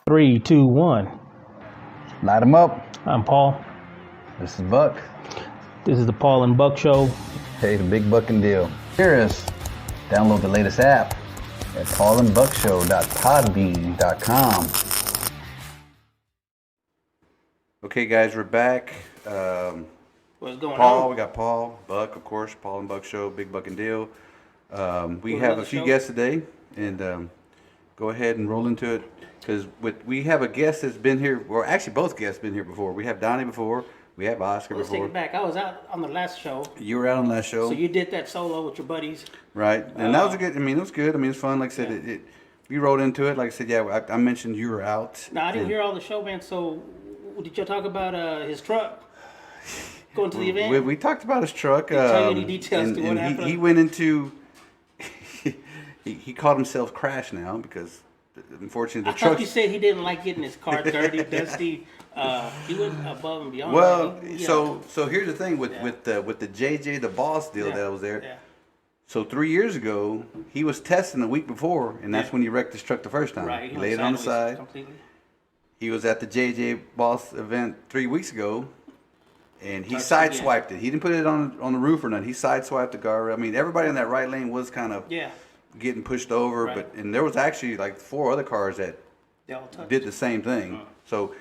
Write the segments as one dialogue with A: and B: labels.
A: 3, 2, 1.
B: Light them up.
A: I'm Paul.
B: This is Buck.
A: This is the Paul and Buck Show.
B: Hey, the big bucking deal. Here is download the latest app at paulandbuckshow.podbean.com. Okay, guys, we're back.
A: What's going
B: Paul,
A: on?
B: we got Paul, Buck, of course, Paul and Buck Show, big bucking deal. We
A: We're
B: have
A: on
B: a
A: the
B: few
A: show.
B: guests today, and go ahead and roll into it. Because we have a guest that's been here, well, actually both guests been here before. We have Donnie before, we have Oscar
A: Let's
B: before.
A: take it back. I was out on the last show.
B: You were out on the last show.
A: So you did that solo with your buddies.
B: Right, and that was a good, I mean, it was good. I mean, it was fun. Like I said,
A: Yeah.
B: we rolled into it. Like I said, yeah, I mentioned you were out.
A: No, I didn't
B: and
A: hear all the show, man. So did you talk about his truck going to the event?
B: We talked about his truck.
A: Did he tell you any details
B: and,
A: to what
B: and
A: happened?
B: He went into, he called himself Crash now because, unfortunately,
A: I
B: the
A: thought
B: truck.
A: you said he didn't like getting his car dirty, dusty. He went above and beyond.
B: Well,
A: He-
B: so here's the thing with the JJ the Boss deal
A: Yeah.
B: that was there.
A: Yeah.
B: So 3 years ago, he was testing the week before, and that's
A: Yeah.
B: when he wrecked his truck the first time.
A: Right.
B: He
A: went
B: laid it on the
A: sideways
B: side.
A: completely.
B: He was at the JJ Boss event 3 weeks ago, and he
A: Touched it,
B: sideswiped it. He didn't put it on the roof or nothing. He sideswiped the guardrail. I mean, everybody in that right lane was kind of
A: Yeah.
B: getting pushed over,
A: Right.
B: and there was actually like 4 other cars that
A: They all touched.
B: did the same thing. So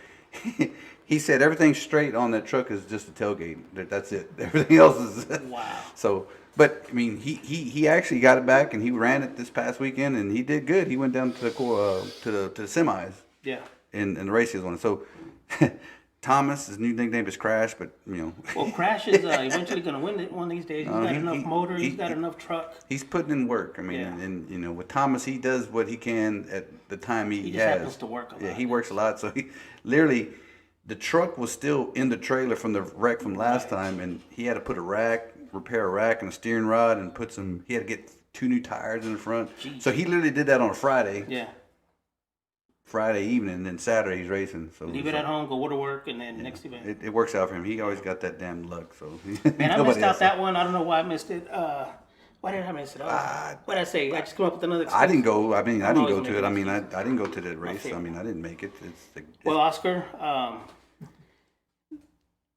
B: he said everything straight on that truck is just a tailgate. That's it. Everything else is.
A: Wow.
B: So, but I mean, he actually got it back, and he ran it this past weekend, and he did good. He went down to the semis.
A: Yeah.
B: In the races one. So Thomas, his new nickname is Crash, but you know.
A: Well, Crash is eventually going to win it one of these days. He's got enough motor. He's got enough truck.
B: He's putting in work. I mean,
A: Yeah.
B: and you know, with Thomas, he does what he can at the time he
A: He
B: has.
A: just happens to work a lot.
B: Yeah, he works a lot. So he literally, the truck was still in the trailer from the wreck from last time, and he had to put repair a rack and a steering rod, and he had to get 2 new tires in the front.
A: Jeez.
B: So he literally did that on a Friday.
A: Yeah.
B: Friday evening, and then Saturday he's racing. So
A: Leave it at home, go to work, and then next event.
B: It works out for him. He always got that damn luck. So
A: Man, I
B: nobody
A: missed out
B: else.
A: that one. I don't know why I missed it. Why did I miss it? What did I say? I just come up with another excuse.
B: I didn't go. I mean, I didn't
A: always
B: go to it.
A: making
B: I mean, I didn't go to that race.
A: fair.
B: I mean, I didn't make it.
A: Well, Oscar,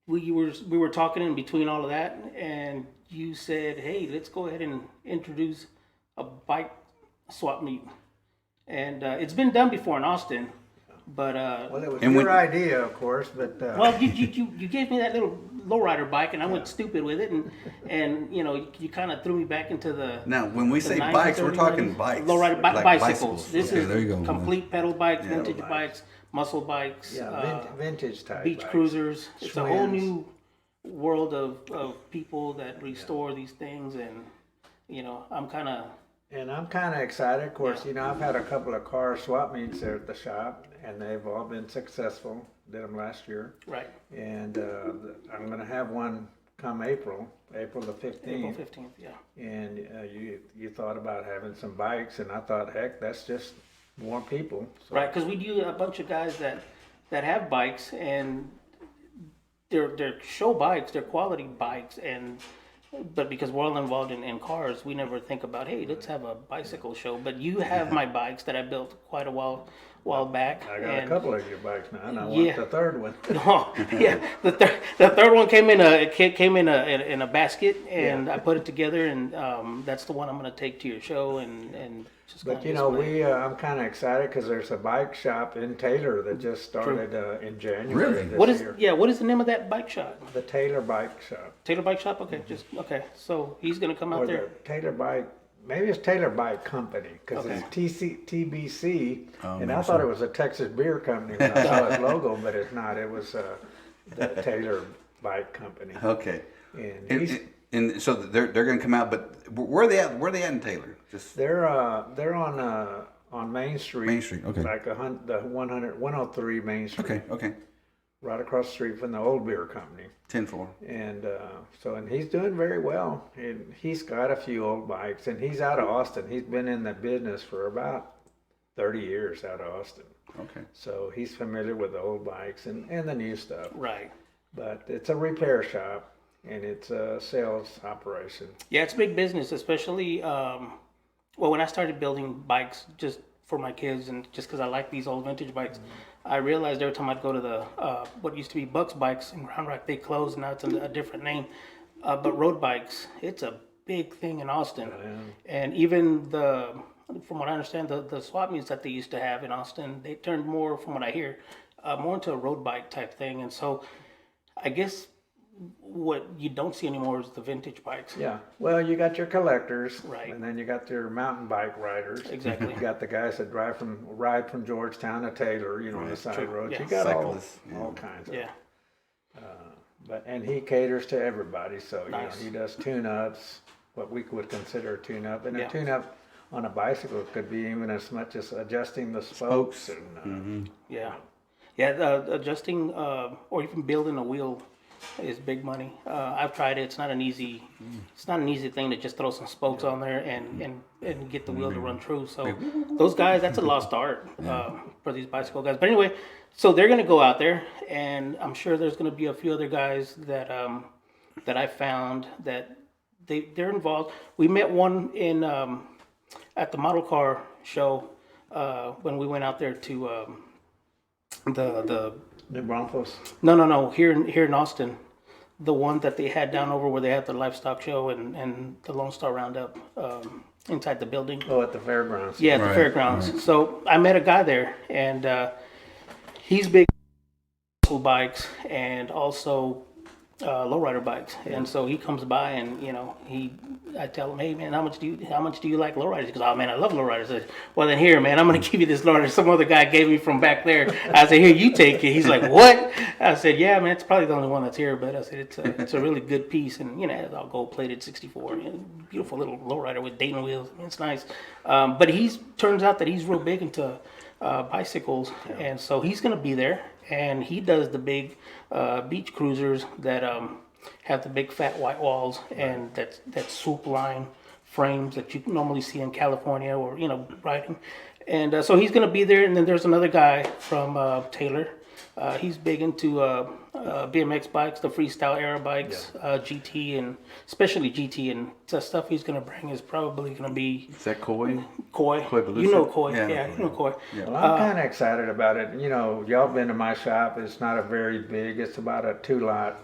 A: we were talking in between all of that, and you said, "Hey, let's go ahead and introduce a bike swap meet." And it's been done before in Austin, but
C: Well, it was
B: And
C: your
B: when-
C: idea, of course, but
A: well, you gave me that little lowrider bike, and I went stupid with it, and you know, you kind of threw me back into the.
B: Now, when we
A: the
B: say
A: 90s,
B: bikes, we're
A: 30s,
B: talking bikes.
A: Lowrider
B: like
A: bicycles. This
B: Okay,
A: is
B: there you go.
A: complete pedal bikes, vintage
C: bikes.
A: bikes, muscle bikes,
C: yeah, vintage type
A: beach
C: bikes.
A: cruisers. It's a whole
C: Schwinn's.
A: new world of people that restore these things, and you know, I'm kind of.
C: And I'm kind of excited. Of course,
A: Yeah.
C: you know, I've had a couple of car swap meets there at the shop, and they've all been successful. Did them last year,
A: Right.
C: and I'm going to have one come April the 15th.
A: April 15th, yeah.
C: And you thought about having some bikes, and I thought, heck, that's just more people. So,
A: Right, because we do a bunch of guys that have bikes, and they're show bikes, they're quality bikes, but because we're all involved in cars, we never think about, hey, let's have a bicycle show. But you have my bikes that I built quite a while back.
C: I got a
A: and-
C: couple of your bikes now, and I
A: Yeah.
C: want the third one.
A: Oh, yeah, the third one came in a basket, and I put it together, and that's the one I'm going to take to your show and just.
C: But
A: kinda
C: you know,
A: display.
C: I'm kind of excited because there's a bike shop in Taylor that just started in January.
B: Really?
C: This
A: What is
C: year.
A: what is the name of that bike shop?
C: The Taylor Bike Shop?
A: Taylor Bike Shop. Okay, just okay. So he's going to come out
C: Or
A: there.
C: the Taylor Bike, maybe it's Taylor Bike Company because
A: Okay.
C: it's TBC, and
B: maybe
C: I thought it was a Texas beer company when I saw its logo, but it's not. It was the Taylor Bike Company,
B: Okay.
C: and
B: And,
C: he's.
B: and so they're going to come out, but where are they at? Where are they at in Taylor? Just
C: They're on Main Street.
B: Main Street, okay.
C: Like the 103 Main Street.
B: okay.
C: Right across the street from the old beer company.
B: 10-4.
C: And and he's doing very well. And he's got a few old bikes, and he's out of Austin. He's been in the business for about 30 years out of Austin.
B: Okay.
C: So he's familiar with the old bikes and the new stuff.
A: Right.
C: But it's a repair shop, and it's a sales operation.
A: Yeah, it's big business, especially when I started building bikes just for my kids, and just because I like these old vintage bikes, I realized every time I'd go to the what used to be Bucks Bikes in Round Rock, they closed. Now it's a different name. But road bikes, it's a big thing in Austin, and even from what I understand, the swap meets that they used to have in Austin, they turned more, from what I hear, more into a road bike type thing. And so, I guess what you don't see anymore is the vintage bikes.
C: Yeah. Well, you got your collectors,
A: Right.
C: and then you got your mountain bike riders.
A: Exactly.
C: You got the guys that ride from Georgetown to Taylor, on the side
A: True.
C: roads.
A: Yeah.
C: You got
B: Cyclists,
C: all kinds of.
A: Yeah.
C: And he caters to everybody, so
A: Nice.
C: he does tune-ups, what we would consider a tune-up, and
A: Yeah.
C: a tune-up on a bicycle could be even as much as adjusting the spokes and
A: Yeah. Yeah. Adjusting or even building a wheel is big money. I've tried it. It's not an easy. It's not an easy thing to just throw some spokes on there and get the wheel to run true. So those guys, that's a lost art for these bicycle guys. But anyway, so they're gonna go out there, and I'm sure there's gonna be a few other guys that that I found that they're involved. We met one in at the model car show when we went out there to the
C: New Braunfels.
A: no here in Austin, the one that they had down over where they had the livestock show and the Lone Star Roundup inside the building.
C: Oh, at the fairgrounds.
A: Yeah, at the
B: Right,
A: fairgrounds. So I met a guy there, and he's big bikes and also lowrider bikes. And so he comes by, and I tell him, hey man, how much do you like lowriders? He goes, oh man, I love lowriders. I said, well then here, man, I'm gonna give you this lowrider some other guy gave me from back there. I said, here, you take it. He's like, what? I said, yeah man, it's probably the only one that's here, but I said it's a really good piece, and it's all gold plated 64, beautiful little lowrider with Dayton wheels. I mean, it's nice. But turns out that he's real big into bicycles, and so he's gonna be there, and he does the big beach cruisers that have the big fat white walls and that swoop line frames that you normally see in California or riding, and so he's gonna be there. And then there's another guy from Taylor. He's big into BMX bikes, the freestyle era bikes, GT, and especially GT, and the stuff he's gonna bring is probably gonna be
B: Is that Coy?
A: Coy.
B: Belushi?
A: You know Coy,
B: Yeah.
A: yeah, you know Coy.
C: Well, I'm kind of excited about it. Y'all been to my shop. It's not a very big. It's about a 2-lot.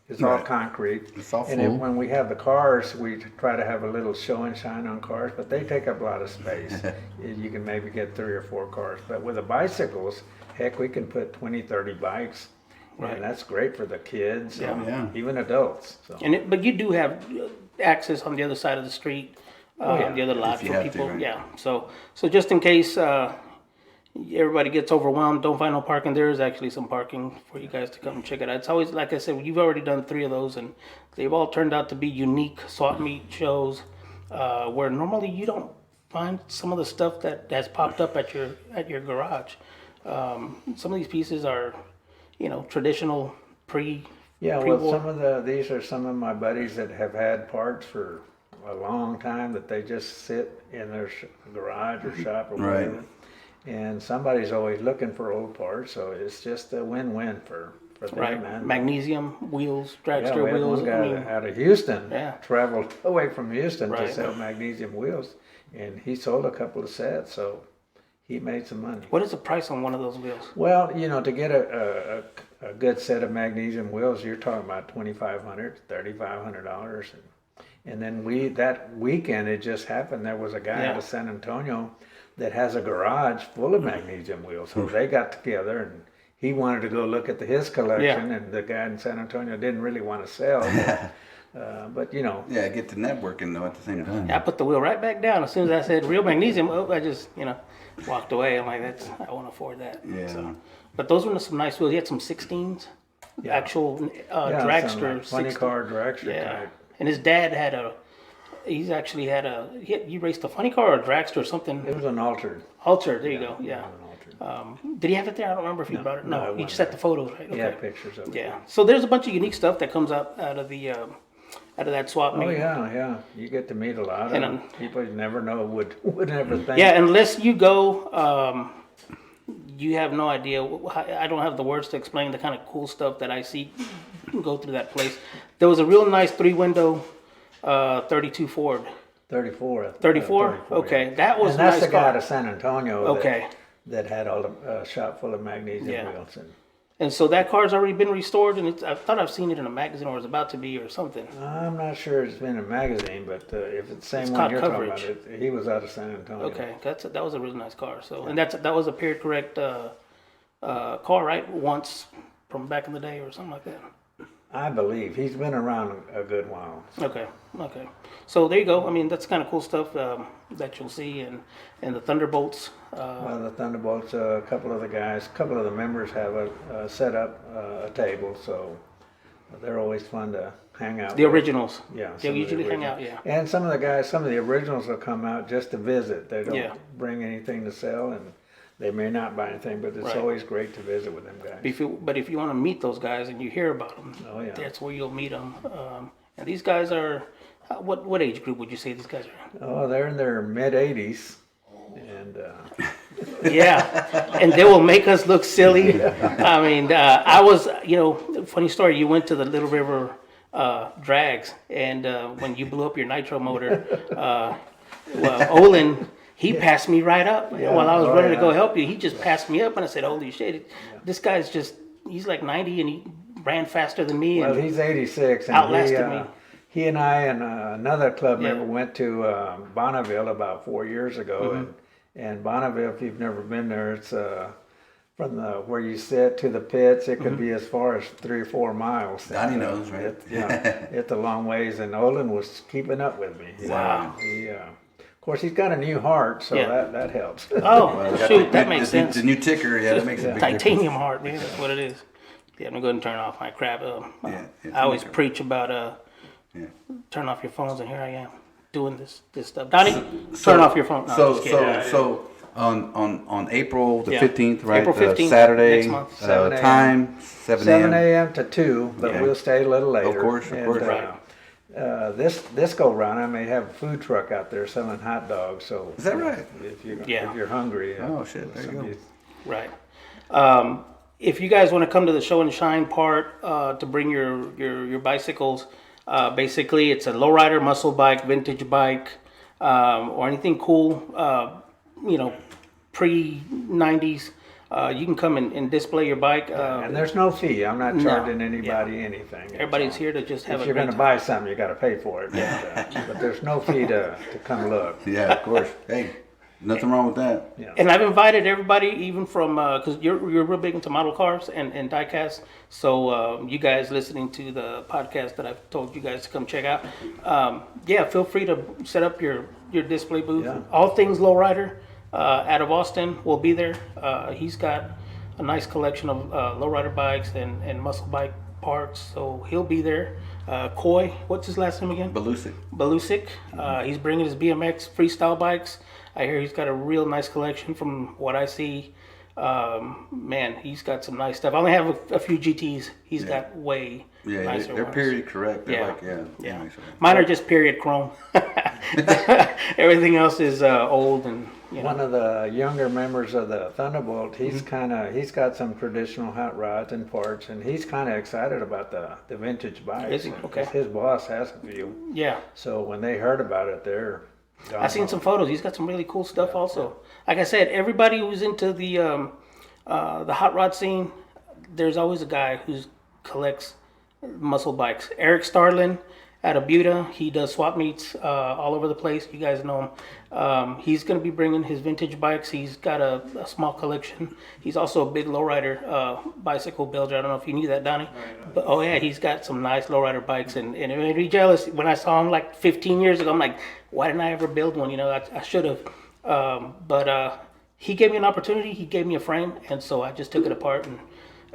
C: It's all
B: Right.
C: concrete.
B: It's all
C: And
B: full.
C: when we have the cars, we try to have a little show and shine on cars, but they take up a lot of space. You can maybe get 3 or 4 cars. But with the bicycles, heck, we can put 20, 30 bikes.
A: Right.
C: And that's great for the kids,
A: Yeah.
B: Yeah.
C: even adults. So.
A: But you do have access on the other side of the street,
C: yeah.
A: the other lot
B: If you
A: for
B: have to,
A: people.
B: right.
A: Yeah. So just in case everybody gets overwhelmed, don't find no parking. There is actually some parking for you guys to come and check it out. It's always, like I said, you've already done 3 of those, and they've all turned out to be unique swap meet shows where normally you don't find some of the stuff that has popped up at your garage. Some of these pieces are, traditional
C: Yeah,
A: pre-war.
C: well, these are some of my buddies that have had parts for a long time that they just sit in their garage or shop or
B: Right.
C: whatever. And somebody's always looking for old parts, so it's just a win-win for them,
A: Right,
C: man.
A: magnesium wheels,
C: Yeah,
A: dragster
C: we had
A: wheels.
C: one
A: I
C: guy
A: mean,
C: out of Houston,
A: Yeah.
C: traveled away from Houston
A: Right.
C: to sell magnesium wheels, and he sold a couple of sets, so he made some money.
A: what is the price on one of those wheels?
C: Well, to get a good set of magnesium wheels, you're talking about $2,500, $3,500, and then that weekend it just happened. There was a guy out
A: Yeah.
C: of San Antonio that has a garage full of magnesium wheels, so they got together and he wanted to go look at his collection, and the guy in San Antonio didn't really want to sell. But
B: Yeah, get to networking though at the same time.
A: I put the wheel right back down as soon as I said real magnesium. I just walked away. I'm like, I won't afford that.
B: Yeah.
A: So, but those were some nice wheels. He had some 16s, actual
C: yeah,
A: dragster.
C: some, like 20 car dragster
A: Yeah.
C: type.
A: And his dad had he's actually had he raced a funny car or a dragster or something.
C: It was an altered.
A: Alter, there you go. Yeah.
C: An altered.
A: Did he have it there? I don't remember if he brought it.
C: no,
A: No,
C: it
A: he
C: wasn't
A: just had the photos, right?
C: He had pictures of it.
A: Yeah. So there's a bunch of unique stuff that comes out of the out of that swap meet.
C: Oh yeah. You get to meet a lot of
A: And,
C: them. People you never know would never think.
A: Yeah, unless you go, you have no idea. I don't have the words to explain the kind of cool stuff that I see go through that place. There was a real nice 3-window 32 Ford.
C: 34.
A: 34? Okay,
C: yeah.
A: that was
C: and
A: a
C: that's
A: nice
C: the guy
A: car.
C: out of San Antonio.
A: Okay.
C: That had all the shop full of magnesium
A: Yeah.
C: wheels.
A: And so that car's already been restored, and I thought I've seen it in a magazine or it's about to be or something.
C: I'm not sure it's been in a magazine, but if it's the same
A: It's
C: one
A: caught
C: you're
A: coverage.
C: talking about, he was out of San Antonio.
A: Okay, that was a really nice car. So, and that was a period correct car, right? Once from back in the day or something like that.
C: I believe he's been around a good while.
A: Okay. So there you go. I mean, that's kind of cool stuff that you'll see, and the Thunderbolts.
C: Well, the Thunderbolts, a couple of the members have set up a table, so they're always fun to hang out
A: The
C: with.
A: originals.
C: Yeah,
A: They
C: some of the
A: usually hang
C: originals.
A: out. Yeah.
C: And some of the originals will come out just to visit. They don't
A: Yeah.
C: bring anything to sell, and they may not buy anything, but it's
A: Right.
C: always great to visit with them guys.
A: But if you want to meet those guys and you hear about them,
C: Oh, yeah.
A: that's where you'll meet them. And these guys are, what age group would you say these guys are
C: Oh, they're in their mid 80s, and
A: in? Yeah, and they will make us look silly. I mean, I was, funny story. You went to the Little River drags, and when you blew up your nitro motor, Olin. He passed me right up while I was running to go help you. He just passed me up, and I said, "Holy shit! This guy's he's like 90, and he ran faster than me."
C: well,
A: And
C: he's 86, and
A: outlasted me.
C: he and I and another club
A: Yeah.
C: member went to Bonneville about 4 years ago,
A: Mm-hmm.
C: and Bonneville, if you've never been there, it's from where you sit to the pits. It could be as far as 3 or 4 miles.
B: Donnie
C: And,
B: knows, right?
C: It's a long ways, and Olin was keeping up with me.
A: Wow.
C: Of course, he's got a new heart, so
A: Yeah.
C: that helps.
A: oh,
B: Well, got
A: shoot,
B: the-
A: that makes
B: the-
A: sense.
B: The new ticker, yeah, that makes a big
A: Titanium heart, man. That's what it is. Yeah, I'm gonna go ahead and turn off my crap. I always preach about turn off your phones, and here I am doing this stuff. Donnie, turn off your phone. No, just kidding.
B: So on April the
A: Yeah.
B: 15th, right?
A: April 15th,
B: Saturday.
A: next month.
C: 7 a.m.
B: Time 7
C: 7
B: a.m.
C: a.m. to 2, but
B: Yeah.
C: we'll stay a little later.
B: Of course.
A: Right.
C: This go round, I may have a food truck out there selling hot dogs. So
B: Is that right?
C: If you
A: Yeah.
C: if you're hungry,
B: Oh, shit, there you go.
C: somebody-
A: Right. If you guys want to come to the show and shine part to bring your bicycles, basically it's a lowrider, muscle bike, vintage bike, or anything cool, pre-90s. You can come and display your bike.
C: And there's no fee. I'm not charging anybody anything.
A: Everybody's here to just have
C: If
A: a
C: you're
A: great
C: going to
A: time.
C: buy something, you got to pay for it. But there's no fee to come look.
B: Yeah, of course. Hey, nothing wrong with that.
C: Yeah.
A: And I've invited everybody, even from because you're real big into model cars and diecast. So you guys listening to the podcast that I've told you guys to come check out, feel free to set up your display booth.
C: Yeah.
A: All things lowrider out of Austin will be there. He's got a nice collection of lowrider bikes and muscle bike parts, so he'll be there. Coy, what's his last name again? Balusik. He's bringing his BMX freestyle bikes. I hear he's got a real nice collection from what I see. Man, he's got some nice stuff. I only have a few GTs. He's got way
B: Yeah,
A: nicer
B: they're
A: ones.
B: period correct. They're
A: Yeah.
B: like,
A: Yeah.
B: nice.
A: Mine are just period chrome. Everything else is old and
C: One of the younger members of the Thunderbolt, he's
A: Mm-hmm.
C: he's got some traditional hot rods and parts, and he's kind of excited about the vintage bikes.
A: Is he? Okay.
C: His boss has a few,
A: yeah.
C: so when they heard about it, they're.
A: I've seen some photos. He's got some really cool stuff also. Like I said, everybody who's into the hot rod scene, there's always a guy who collects muscle bikes. Eric Starlin out of Buda, he does swap meets all over the place. You guys know him. He's going to be bringing his vintage bikes. He's got a small collection. He's also a big lowrider bicycle builder. I don't know if you knew that, Donnie. But oh yeah, he's got some nice lowrider bikes, and it made me jealous when I saw him like 15 years ago. I'm like, why didn't I ever build one? I should have. But he gave me an opportunity. He gave me a frame, and so I just took it apart and.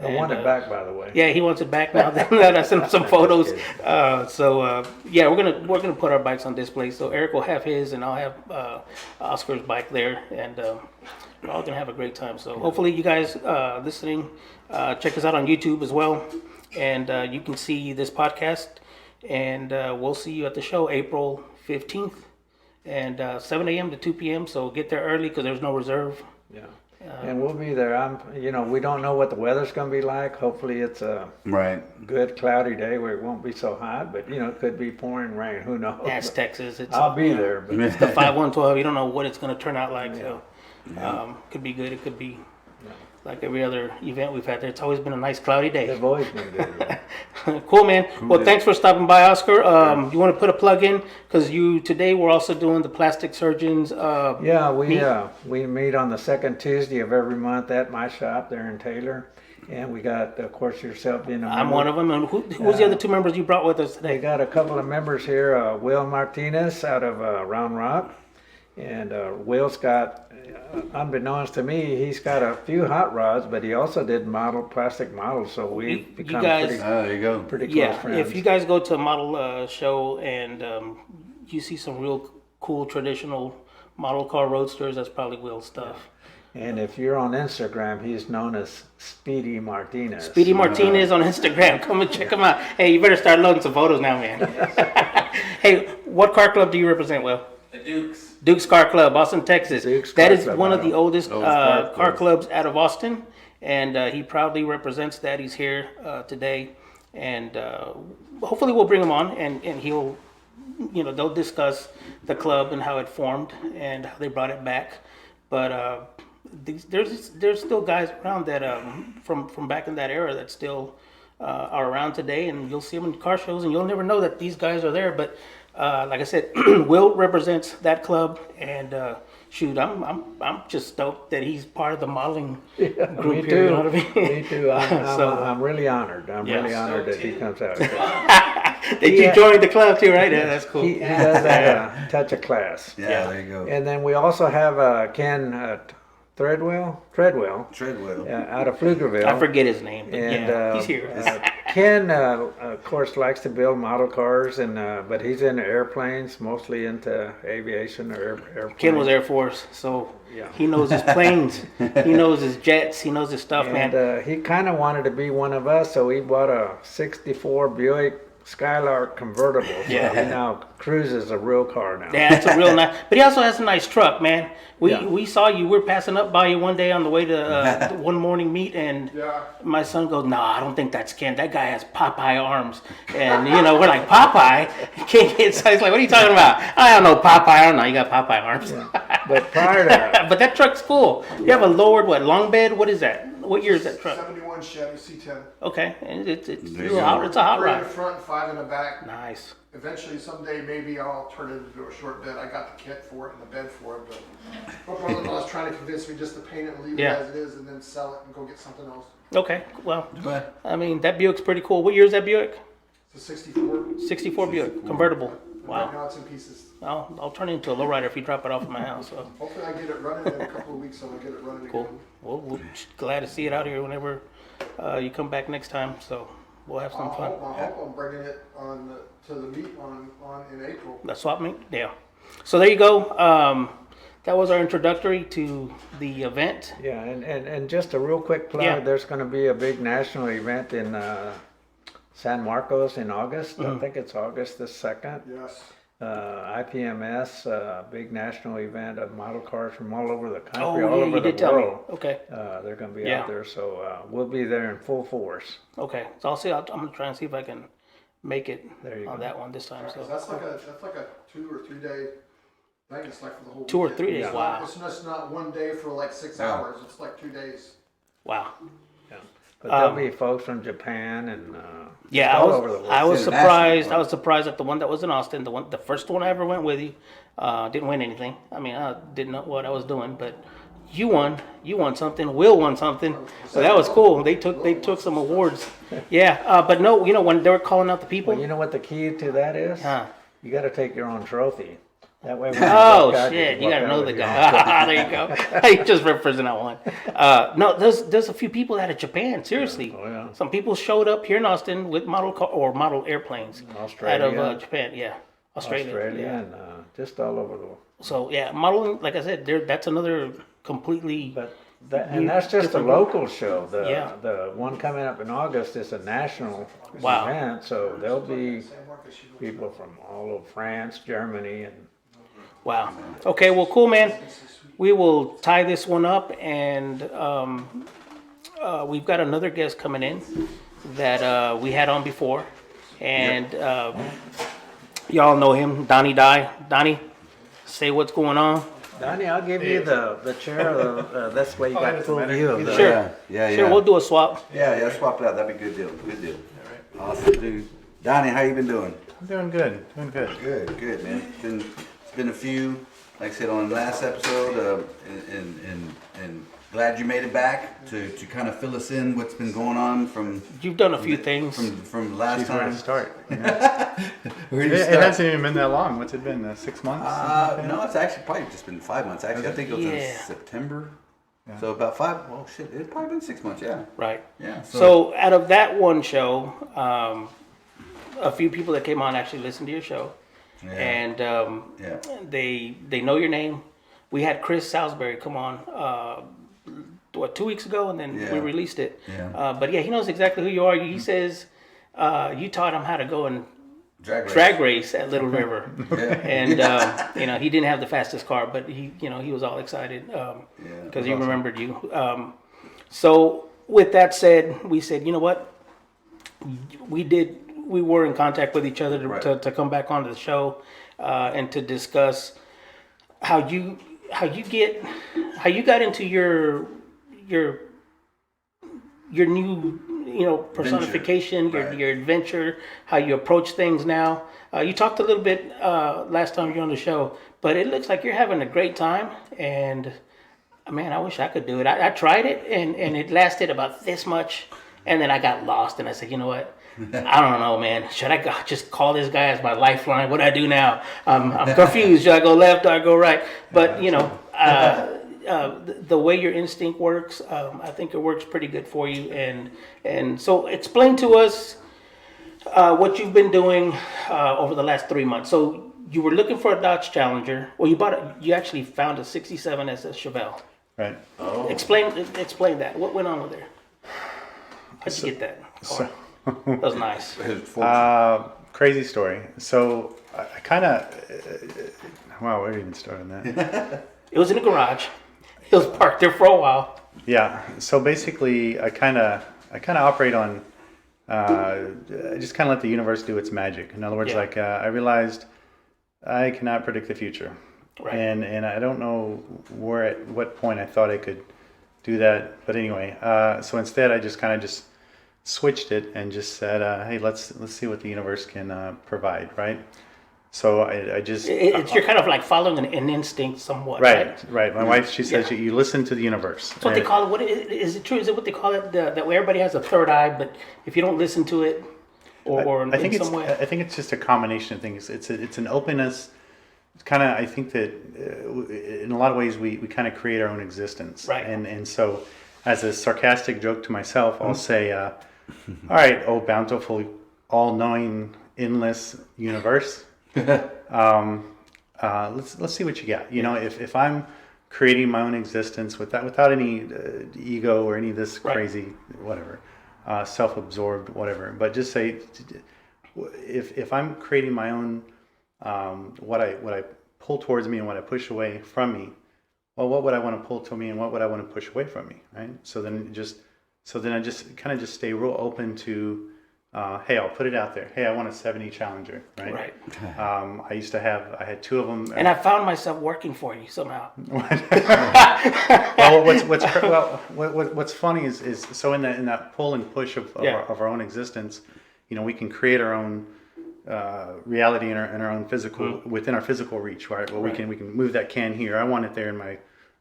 C: I want it back, by the way.
A: Yeah, he wants it back now that I sent him some photos. We're gonna put our bikes on display. So Eric will have his, and I'll have Oscar's bike there, and we're all gonna have a great time. So hopefully you guys listening, check us out on YouTube as well, and you can see this podcast, and we'll see you at the show April 15th, and 7 a.m. to 2 p.m. So get there early because there's no reserve.
C: Yeah. And we'll be there. We don't know what the weather's going to be like. Hopefully, it's a
B: Right.
C: good cloudy day where it won't be so hot. But it could be pouring rain. Who knows?
A: That's Texas.
C: I'll be there. But
A: It's the 5112. You don't know what it's going to turn out like. So, could be good. It could be like every other event we've had there. It's always been a nice cloudy day.
C: they've always been good. Yeah.
A: Cool, man. Well, thanks for stopping by, Oscar. You want to put a plug in? Because today we're also doing the plastic surgeons.
C: Yeah, we meet on the second Tuesday of every month at my shop there in Taylor. And we got, of course, yourself being a member.
A: I'm one of them. And who's the other two members you brought with us
C: They
A: today?
C: got a couple of members here, Will Martinez out of Round Rock. And Will's got, unbeknownst to me, he's got a few hot rods, but he also did plastic models. So we've become
A: guys-
B: There you go.
C: pretty close
A: Yeah,
C: friends.
A: if you guys go to a model show and you see some real cool traditional model car roadsters, that's probably Will's stuff.
C: And if you're on Instagram, he's known as Speedy Martinez.
A: Speedy Martinez on Instagram. Come and check him out. Hey, you better start loading some photos now, man. Hey, what car club do you represent, Will?
D: The Dukes.
A: Duke's Car Club, Austin, Texas.
C: Duke's
A: That
C: Car
A: is
C: Club,
A: one of
C: wow.
A: the oldest
B: Car
A: car clubs out of Austin, and he proudly represents that. He's here today, and hopefully we'll bring him on, and he'll, they'll discuss the club and how it formed and how they brought it back. But there's still guys around that from back in that era that still are around today, and you'll see them in car shows, and you'll never know that these guys are there. But like I said, Will represents that club, and shoot, I'm just stoked that he's part of the modeling group
C: Me
A: here.
C: too.
A: You know what I mean?
C: Me too. I'm really honored. I'm
A: Yeah.
C: really honored that he comes out.
A: That you joined the club too, right? Yeah, that's cool.
C: He does have a touch of class.
B: Yeah, there you go.
C: And then we also have Ken Treadwell out of Pflugerville.
A: I forget his name, but
C: And
A: yeah, he's here.
C: Ken, of course, likes to build model cars, but he's into airplanes, mostly into aviation or airplanes.
A: Ken was Air Force, so
C: Yeah.
A: he knows his planes, he knows his jets, he knows his stuff, man.
C: And he kind of wanted to be one of us, so he bought a '64 Buick Skylark convertible. So
A: Yeah.
C: he now cruises a real car now.
A: Yeah, it's a real nice. But he also has a nice truck, man.
C: Yeah.
A: We saw you. We were passing up by you one day on the way to one morning meet, and my son goes, "No, I don't think that's Ken. That guy has Popeye arms." And we're like, "Popeye?" Can't get excited. He's like, "What are you talking about?" I don't know Popeye. I don't know. You got Popeye arms.
C: But prior to
A: But that truck's cool. You have a lowered long bed? What is that? What year is that truck?
E: 71 Chevy C10.
A: Okay, and it's
B: There
A: a
B: you
A: hot,
B: go.
A: it's a hot
E: 3 in
A: rod.
E: the front, 5 in the back.
A: Nice.
E: Eventually, someday, maybe I'll turn it into a short bed. I got the kit for it and the bed for it, but my brother-in-law was trying to convince me just to paint it and leave
A: Yeah.
E: it as it is and then sell it and go get something else.
A: Okay, well,
B: But
A: I mean, that Buick's pretty cool. What year is that Buick?
E: It's a 64.
A: 64 Buick, convertible.
E: Right
A: Wow.
E: now it's in pieces.
A: I'll turn it into a lowrider if you drop it off at my house. So
E: Hopefully I get it running in a couple of weeks, so I'll get it running
A: cool.
E: again.
A: Well, we're glad to see it out here whenever you come back next time. So we'll have some fun.
E: I hope I'm bringing it on to the meet on in April.
A: The swap meet? Yeah. So there you go. That was our introductory to the event.
C: Yeah, and just a real quick plug,
A: Yeah.
C: there's going to be a big national event in San Marcos in August.
A: Mm-hmm.
C: I think it's August the 2nd.
E: Yes.
C: IPMS, big national event of model cars from all over the country,
A: Oh,
C: all
A: yeah,
C: over
A: you
C: the
A: did tell me.
C: world.
A: Okay.
C: They're going to be
A: Yeah.
C: out there, so we'll be there in full force.
A: Okay. So I'll see. I'm gonna try and see if I can make it
C: There you
A: on
C: go.
A: that one this time. So
E: That's like a 2 or 3 day thing. It's like for the whole
A: 2 or
E: weekend.
A: 3 days.
E: It's
A: Wow.
E: not- It's just not one day for like 6
B: Yeah.
E: hours. It's like 2 days.
A: Wow.
C: But there'll be folks from Japan and
A: Yeah,
C: all over the world.
A: I was
B: International,
A: surprised.
B: huh?
A: I was surprised at the one that was in Austin. The first one I ever went with you. Didn't win anything. I mean, I didn't know what I was doing, but you won. You won something. Will won something. So that was cool. They took some awards. Yeah, but no, when they were calling out the people.
C: Well, you know what the key to that is?
A: Huh.
C: You got to take your own trophy. That way. When
A: Oh
C: walk out,
A: shit! You
C: walk
A: gotta
C: out
A: know
C: with
A: the
C: your own
A: guy. There you go. You just representing that one. No, there's a few people out of Japan. Seriously,
C: Oh, yeah.
A: some people showed up here in Austin with model airplanes
C: Australia.
A: out of Japan. Yeah, Australia. Yeah.
C: and just all over the world.
A: So yeah, modeling. Like I said, that's another completely.
C: But that's just a
A: different-
C: local show.
A: Yeah.
C: The one coming up in August is a national
A: Wow.
C: event, so there'll be people from all over France, Germany, and
A: Wow. Okay. Well, cool, man. we will tie this one up, and we've got another guest coming in that we had on before, and y'all know him, Donnie Dye. Donnie, say what's going on.
C: Donnie, I'll give you the chair. This way you got full view of the.
A: Sure.
B: Yeah.
A: Sure, we'll do a swap.
B: Yeah, swap it out. That'd be a good deal. Good deal. All right. Awesome, dude. Donnie, how you been doing?
D: I'm doing good.
B: Good, man. It's been a few, like I said on the last episode, and glad you made it back to kind of fill us in what's been going on from.
A: You've done a few things.
B: From last
D: Geez, where
B: time.
D: to start?
B: Where do you
D: It
B: start?
D: hasn't even been that long. What's it been? 6 months?
B: No, it's actually probably just been 5 months. Actually, I think it was in
A: Yeah.
B: September. So about 5. Well, shit, it's probably been 6 months. Yeah.
A: Right.
B: Yeah.
A: So out of that one show, a few people that came on actually listened to your show,
B: Yeah.
A: and
B: Yeah.
A: they know your name. We had Chris Salisbury come on, 2 weeks ago, and then we
B: Yeah.
A: released it.
B: Yeah.
A: But yeah, he knows exactly who you are. He says you taught him how to go and
B: Drag
A: race at Little River, and he didn't have the fastest car, but he was all excited because he remembered you. So with that said, we said, you know what, we were in contact with each other to come back onto the show and to discuss how you got into your new personification, your adventure, how you approach things now. You talked a little bit last time you were on the show, but it looks like you're having a great time, and man, I wish I could do it. I tried it, and it lasted about this much, and then I got lost, and I said, you know what? I don't know, man. Should I just call this guy as my lifeline? What do I do now? I'm confused. Should I go left or I go right? But the way your instinct works, I think it works pretty good for you. And so explain to us what you've been doing over the last 3 months. So you were looking for a Dodge Challenger. Well, you actually found a '67 SS Chevelle.
D: Right.
B: Oh.
A: Explain that. What went on with there? How'd you get that car? That was nice.
D: Crazy story. So I kind of, wow, where did I even start on that?
A: It was in the garage. It was parked there for a while.
D: Yeah. So basically, I kind of operate on. I just kind of let the universe do its magic. In other words, I realized I cannot predict the future,
A: Right.
D: and I don't know at what point I thought I could do that. But anyway, so instead, I just kind of switched it and just said, hey, let's see what the universe can provide, right? So I just
A: You're kind of like following an instinct somewhat, right?
D: Right. My wife, she says you listen to the universe.
A: That's what they call it. What is it true? Is it what they call it? That way everybody has a third eye, but if you don't listen to it, or
D: I think
A: in some way,
D: I think it's just a combination of things. It's an openness. It's kind of, I think that in a lot of ways we kind of create our own existence,
A: Right.
D: And so as a sarcastic joke to myself, I'll say, all right, oh bountiful, all-knowing, endless universe. Let's see what you got. If I'm creating my own existence without any ego or any of this crazy whatever, self-absorbed whatever, but just say if I'm creating my own what I pull towards me and what I push away from me, well, what would I want to pull to me and what would I want to push away from me, right? So then I just kind of stay real open to. Hey, I'll put it out there. Hey, I want a 70 Challenger, right?
A: right.
D: I had 2 of them.
A: And I found myself working for you somehow.
D: Well, what's funny is so in that pull and push of our own existence, we can create our own reality in our own physical within our physical reach, right? Well, we can move that can here. I want it there in my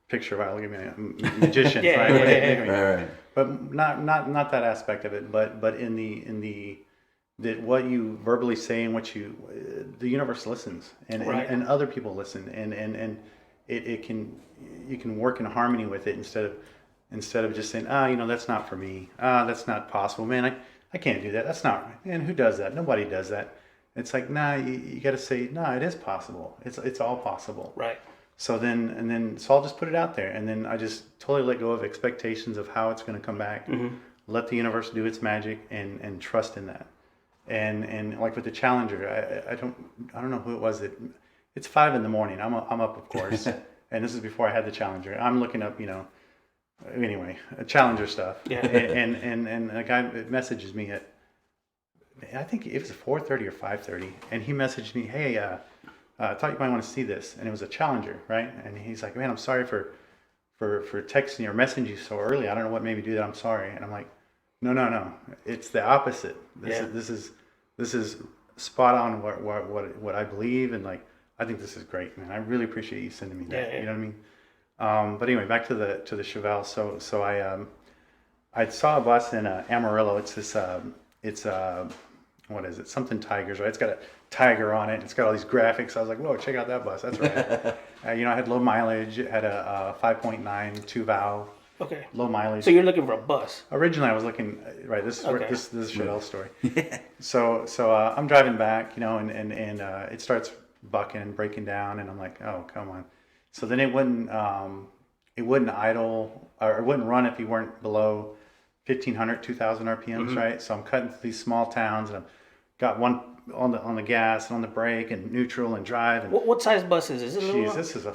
D: picture. I'll give me a magician, right?
B: Right.
D: But not that aspect of it, but in the that what you verbally say and what the universe listens and other people listen and you can work in harmony with it instead of just saying that's not for me, that's not possible, man, I can't do that, that's not right, man, who does that, nobody does that. It's like, you got to say, it is possible, it's all possible,
A: Right.
D: So so I'll just put it out there, and then I just totally let go of expectations of how it's going to come back. Let the universe do its magic, and trust in that. And like with the Challenger, I don't know who it was. It's 5 a.m. I'm up, of course, and this is before I had the Challenger. I'm looking up, anyway, Challenger stuff.
A: Yeah.
D: And a guy messages me at, I think it was 4:30 or 5:30, and he messaged me, hey, I thought you might want to see this, and it was a Challenger, right? And he's like, man, I'm sorry for texting you or messaging you so early. I don't know what made me do that. I'm sorry. And I'm like, no, it's the opposite. This is spot on what I believe, and like I think this is great, man. I really appreciate you sending me that.
A: Yeah.
D: You know what I mean? But anyway, back to the Chevelle. So I saw a bus in Amarillo. It's this what is it? Something Tigers, right? It's got a tiger on it. It's got all these graphics. I was like, whoa, check out that bus. That's right. I had low mileage. It had a 5.9 2-valve.
A: Okay.
D: Low mileage.
A: So you're looking for a bus.
D: Originally, I was looking, right, this is where,
A: Okay.
D: this is Chevelle's story. So I'm driving back, and it starts bucking and breaking down, and I'm like, oh, come on. So then it wouldn't idle, or it wouldn't run if you weren't below 1,500, 2,000 RPMs, right? So I'm cutting through these small towns, and I've got one on the gas and on the brake and neutral and drive. And
A: What size bus is this? Is it a little
D: geez,
A: one?
D: this is a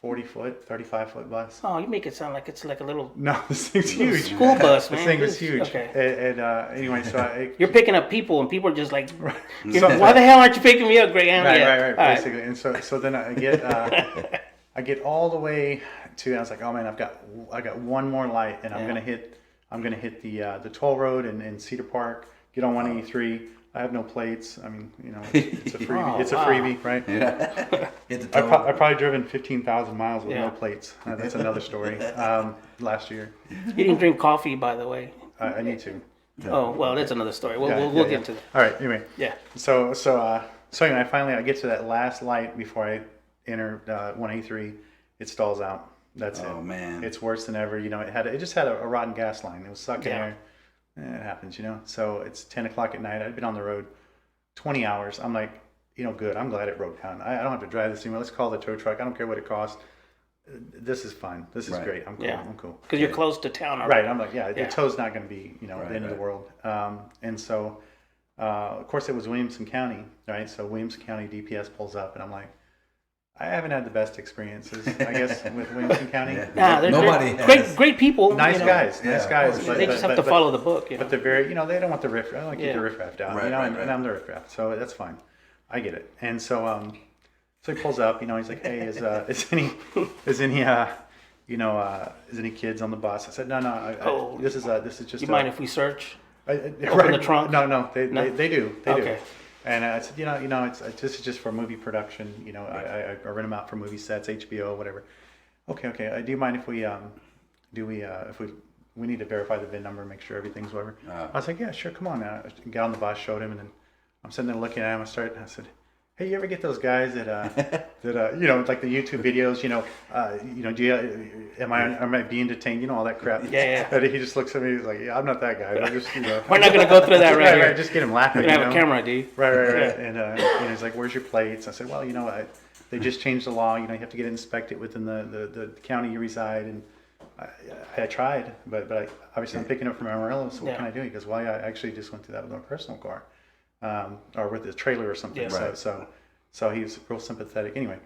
D: 40-foot, 35-foot bus.
A: Oh, you make it sound like it's like a little
D: No, this thing's huge.
A: school bus, man.
D: This thing is huge.
A: Okay.
D: And anyway, so
A: You're picking up people, and people are just like, why the hell aren't you picking me up, Graham?
D: right,
A: Yeah.
D: right,
A: All right.
D: basically. And so then I get all the way to, I was like, oh man, I got one more light, and I'm gonna hit the toll road in Cedar Park. Get on 183. I have no plates. I mean, it's a freebie.
A: Oh,
D: It's a
A: wow.
D: freebie, right?
B: Yeah. Hit the
D: I
B: toe.
D: probably driven 15,000 miles with
A: Yeah.
D: no plates. That's another story. Last year,
A: You didn't drink coffee, by the way.
D: I need to.
A: Oh, well, that's another story. We'll
D: Yeah,
A: we'll
D: yeah.
A: get to that.
D: All right. Anyway.
A: Yeah.
D: So anyway, I get to that last light before I enter 183. It stalls out. That's it.
B: Oh, man.
D: It's worse than ever. It just had a rotten gas line. It was sucking
A: Yeah.
D: air. It happens, So it's 10 o'clock at night. I'd been on the road 20 hours. I'm like, good. I'm glad it broke down. I don't have to drive this anymore. Let's call the tow truck. I don't care what it costs. This is fine. This is
B: Right.
D: great. I'm cool.
A: Yeah.
D: I'm cool.
A: Because you're close to town.
D: Right. I'm like, the
A: Yeah.
D: tow's not going to be, the
B: Right,
D: end of the
B: right.
D: world. And so, of course, it was Williamson County, right? So Williamson County DPS pulls up, and I'm like, I haven't had the best experiences, I guess, with Williamson County.
B: Yeah.
A: Nah, they're
B: Nobody
A: great,
B: has.
A: great people.
D: Nice
A: you know.
D: guys,
B: Yeah,
D: nice
B: of
D: guys.
B: course.
D: But,
A: They just have to
D: but-
A: follow the book.
D: But they're very, they don't want the riff. I don't want to keep
A: Yeah.
D: the riff raff down.
B: Right,
D: And
B: right.
D: I'm the riff raff, so that's fine. I get it. And so, so he pulls up. He's like, "Hey, is any kids on the bus?" I said, "No. This is just."
A: You mind if we search?
D: Open
A: the trunk?
D: No, they do. They do.
A: Okay.
D: And I said, this is just for movie production. I rent them out for movie sets, HBO, whatever. Okay. Do you mind if we need to verify the VIN number, make sure everything's whatever? I was like, yeah, sure, come on. I got on the bus, showed him, and then I'm sitting there looking at him. I said, hey, you ever get those guys that like the YouTube videos, am I being detained? All that crap.
A: Yeah.
D: And he just looks at me. He's like, yeah, I'm not that guy. I just,
A: We're not gonna go through that right here.
D: Just get him laughing.
A: We're gonna have a camera, dude.
D: Right.
A: Yeah.
D: And he's like, "Where's your plates?" I said, "Well, they just changed the law. You have to get it inspected within the county you reside." And I tried, but obviously I'm picking up from Amarillo. So what
A: Yeah.
D: can I do? He goes, "Well, I actually just went through that with my personal car, or with a trailer or something."
A: Yeah.
B: Right.
D: So he was real sympathetic. Anyway,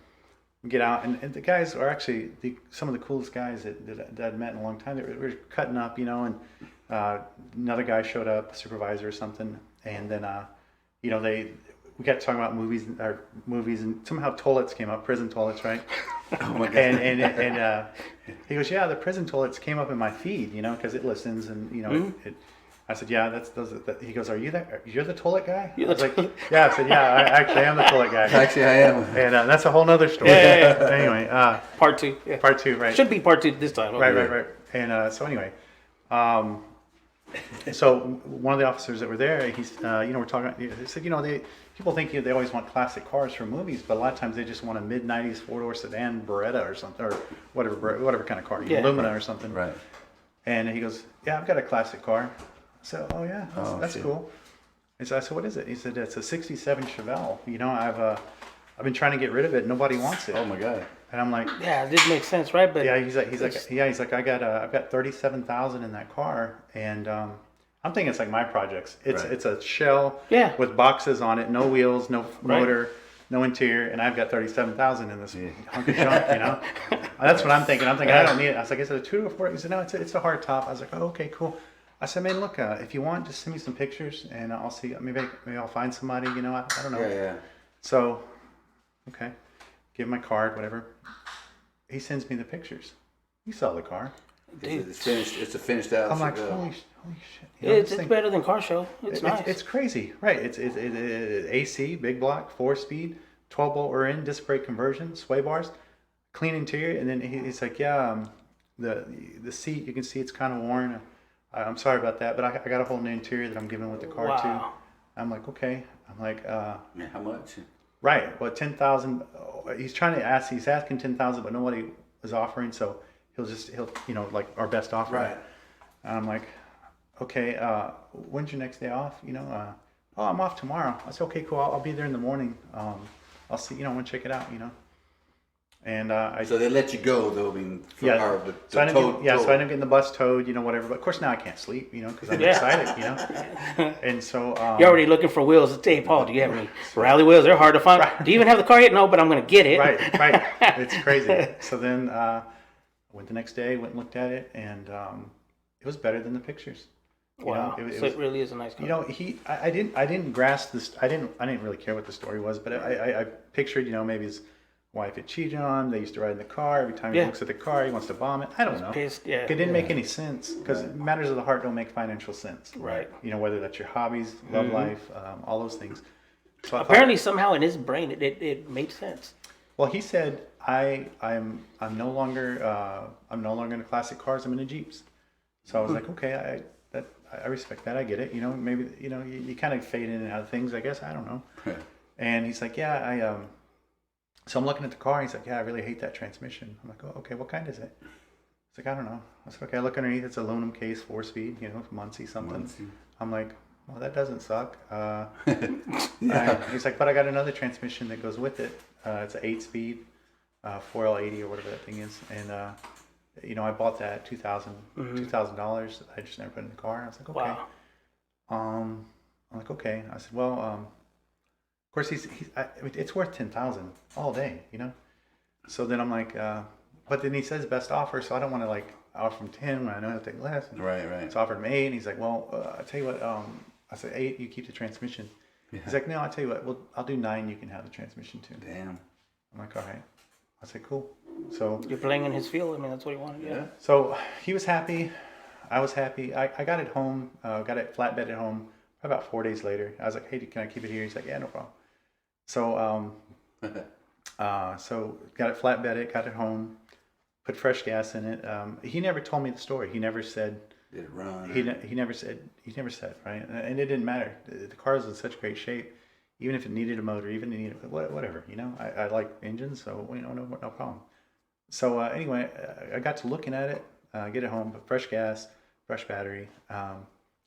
D: we get out, and the guys are actually some of the coolest guys that I'd met in a long time. They were cutting up, and another guy showed up, a supervisor or something, and then we got talking about movies, and somehow toilets came up, prison toilets, right?
B: Oh my God.
D: And he goes, yeah, the prison toilets came up in my feed, because it listens, and I said, yeah, that's those. He goes, you're the toilet guy? I was like, yeah. I said, yeah, I actually am the toilet guy.
B: Actually, I am.
D: And that's a whole nother story.
A: Yeah.
D: Anyway,
A: Part 2. Yeah.
D: part 2, right?
A: Should be part 2 this time. Okay.
D: Right. And so anyway, so one of the officers that were there, he's, we're talking. He said, people think they always want classic cars for movies, but a lot of times they just want a mid-90s four-door sedan Beretta or something, or whatever kind of car,
A: Yeah.
D: Lumina or something.
B: Right.
D: And he goes, yeah, I've got a classic car. I said, oh yeah, that's
B: shit.
D: cool. And so I said, what is it? He said, it's a '67 Chevelle. I've been trying to get rid of it. Nobody wants it.
B: Oh my God.
D: And I'm like,
A: Yeah, it did make sense, right? But
D: yeah. He's like, I've got 37,000 in that car, and I'm thinking it's like my projects. It's
B: Right.
D: it's a shell
A: Yeah.
D: with boxes on it, no wheels, no motor, no interior, and I've got 37,000 in this hunk of junk, you know. That's what I'm thinking. I don't need it. I was like, is it a 2 or 4? He said, no, it's a hard top. I was like, oh, okay, cool. I said, man, look, if you want, just send me some pictures, and I'll see. Maybe I'll find somebody, you know. I don't know.
B: Yeah.
D: So, okay, give him my card, whatever. He sends me the pictures. You saw the car.
A: Dude,
B: It's finished. It's a finished out.
D: I'm like, holy shit. You know,
A: it's
D: this thing-
A: better than car show. It's nice.
D: It's crazy, right? It's AC, big block, 4-speed, 12-bolt or in, disc brake conversion, sway bars, clean interior, and then he's like, yeah, the seat, you can see it's kind of worn. I'm sorry about that, but I got a whole new interior that I'm giving with the car too. I'm like, okay. I'm like,
B: Yeah, how much?
D: right. Well, 10,000. He's trying to ask. He's asking 10,000, but nobody was offering, so he'll you know, like our best offer.
B: Right.
D: And I'm like, okay, when's your next day off? You know, oh, I'm off tomorrow. I said, okay, cool. I'll be there in the morning. I'll see, you know, I want to check it out, you know. And
B: So they let you go though. I mean, for
D: yeah.
B: the
D: So I ended up
B: tow.
D: getting the bus towed, you know, whatever. But of course now I can't sleep, you know, because I'm excited, you know. And so
A: You're already looking for wheels. Hey, Paul, do you have any rally wheels? They're hard to find. Do you even have the car yet? No, but I'm going to get it.
D: right. It's crazy. So then I went the next day, went and looked at it, and it was better than the pictures. You
A: Wow.
D: know,
A: So it really is a nice car.
D: You know, I didn't grasp this. I didn't really care what the story was, but I pictured, you know, maybe his wife had cheated on him. They used to ride in the car. Every time he looks at the car, he wants to bomb it. I don't know.
A: Pissed, yeah.
D: It didn't make any sense because matters of the heart don't make financial sense.
A: Right.
D: You know, whether that's your hobbies, love life, all those things. So I
A: Apparently, somehow in his brain, it made sense.
D: well, he said, I'm no longer into classic cars. I'm into Jeeps. So I was like, okay, I respect that. I get it. You know, maybe, you know, you kind of fade in and out of things, I guess. I don't know. And he's like, yeah, so I'm looking at the car. And he's like, yeah, I really hate that transmission. I'm like, oh, okay, what kind is it? He's like, I don't know. I was like, okay, I look underneath. It's aluminum case, 4-speed, you know, Muncie something. I'm like, well, that doesn't suck. He's like, but I got another transmission that goes with it. It's an 8-speed, 4L80 or whatever that thing is. And, you know, I bought that $2,000. I just never put it in the car. I was like, okay.
A: Wow.
D: I'm like, okay. I said, well, of course I mean, it's worth 10,000 all day, you know? So then I'm like, but then he says best offer. So I don't want to like offer him 10 when I know he'll take less. And
B: Right.
D: so I offered him 8 and he's like, well, I tell you what, I said 8, you keep the transmission. Yeah. He's like, no, I tell you what, well, I'll do 9. You can have the transmission too.
B: Damn.
D: I'm like, all right. I said, cool. So
A: You're playing in his field. I mean, that's what he wanted. Yeah.
D: So he was happy. I was happy. I got it home. Got it flatbed at home. About 4 days later, I was like, hey, can I keep it here? He's like, yeah, no problem. So so got it flatbedded, got it home, put fresh gas in it. He never told me the story. He never said.
B: Did it run?
D: He never said. Right, and it didn't matter. The car was in such great shape. Even if it needed a motor, even if it needed whatever, you know, I like engines, so you know, no problem. So anyway, I got to looking at it, get it home, put fresh gas, fresh battery,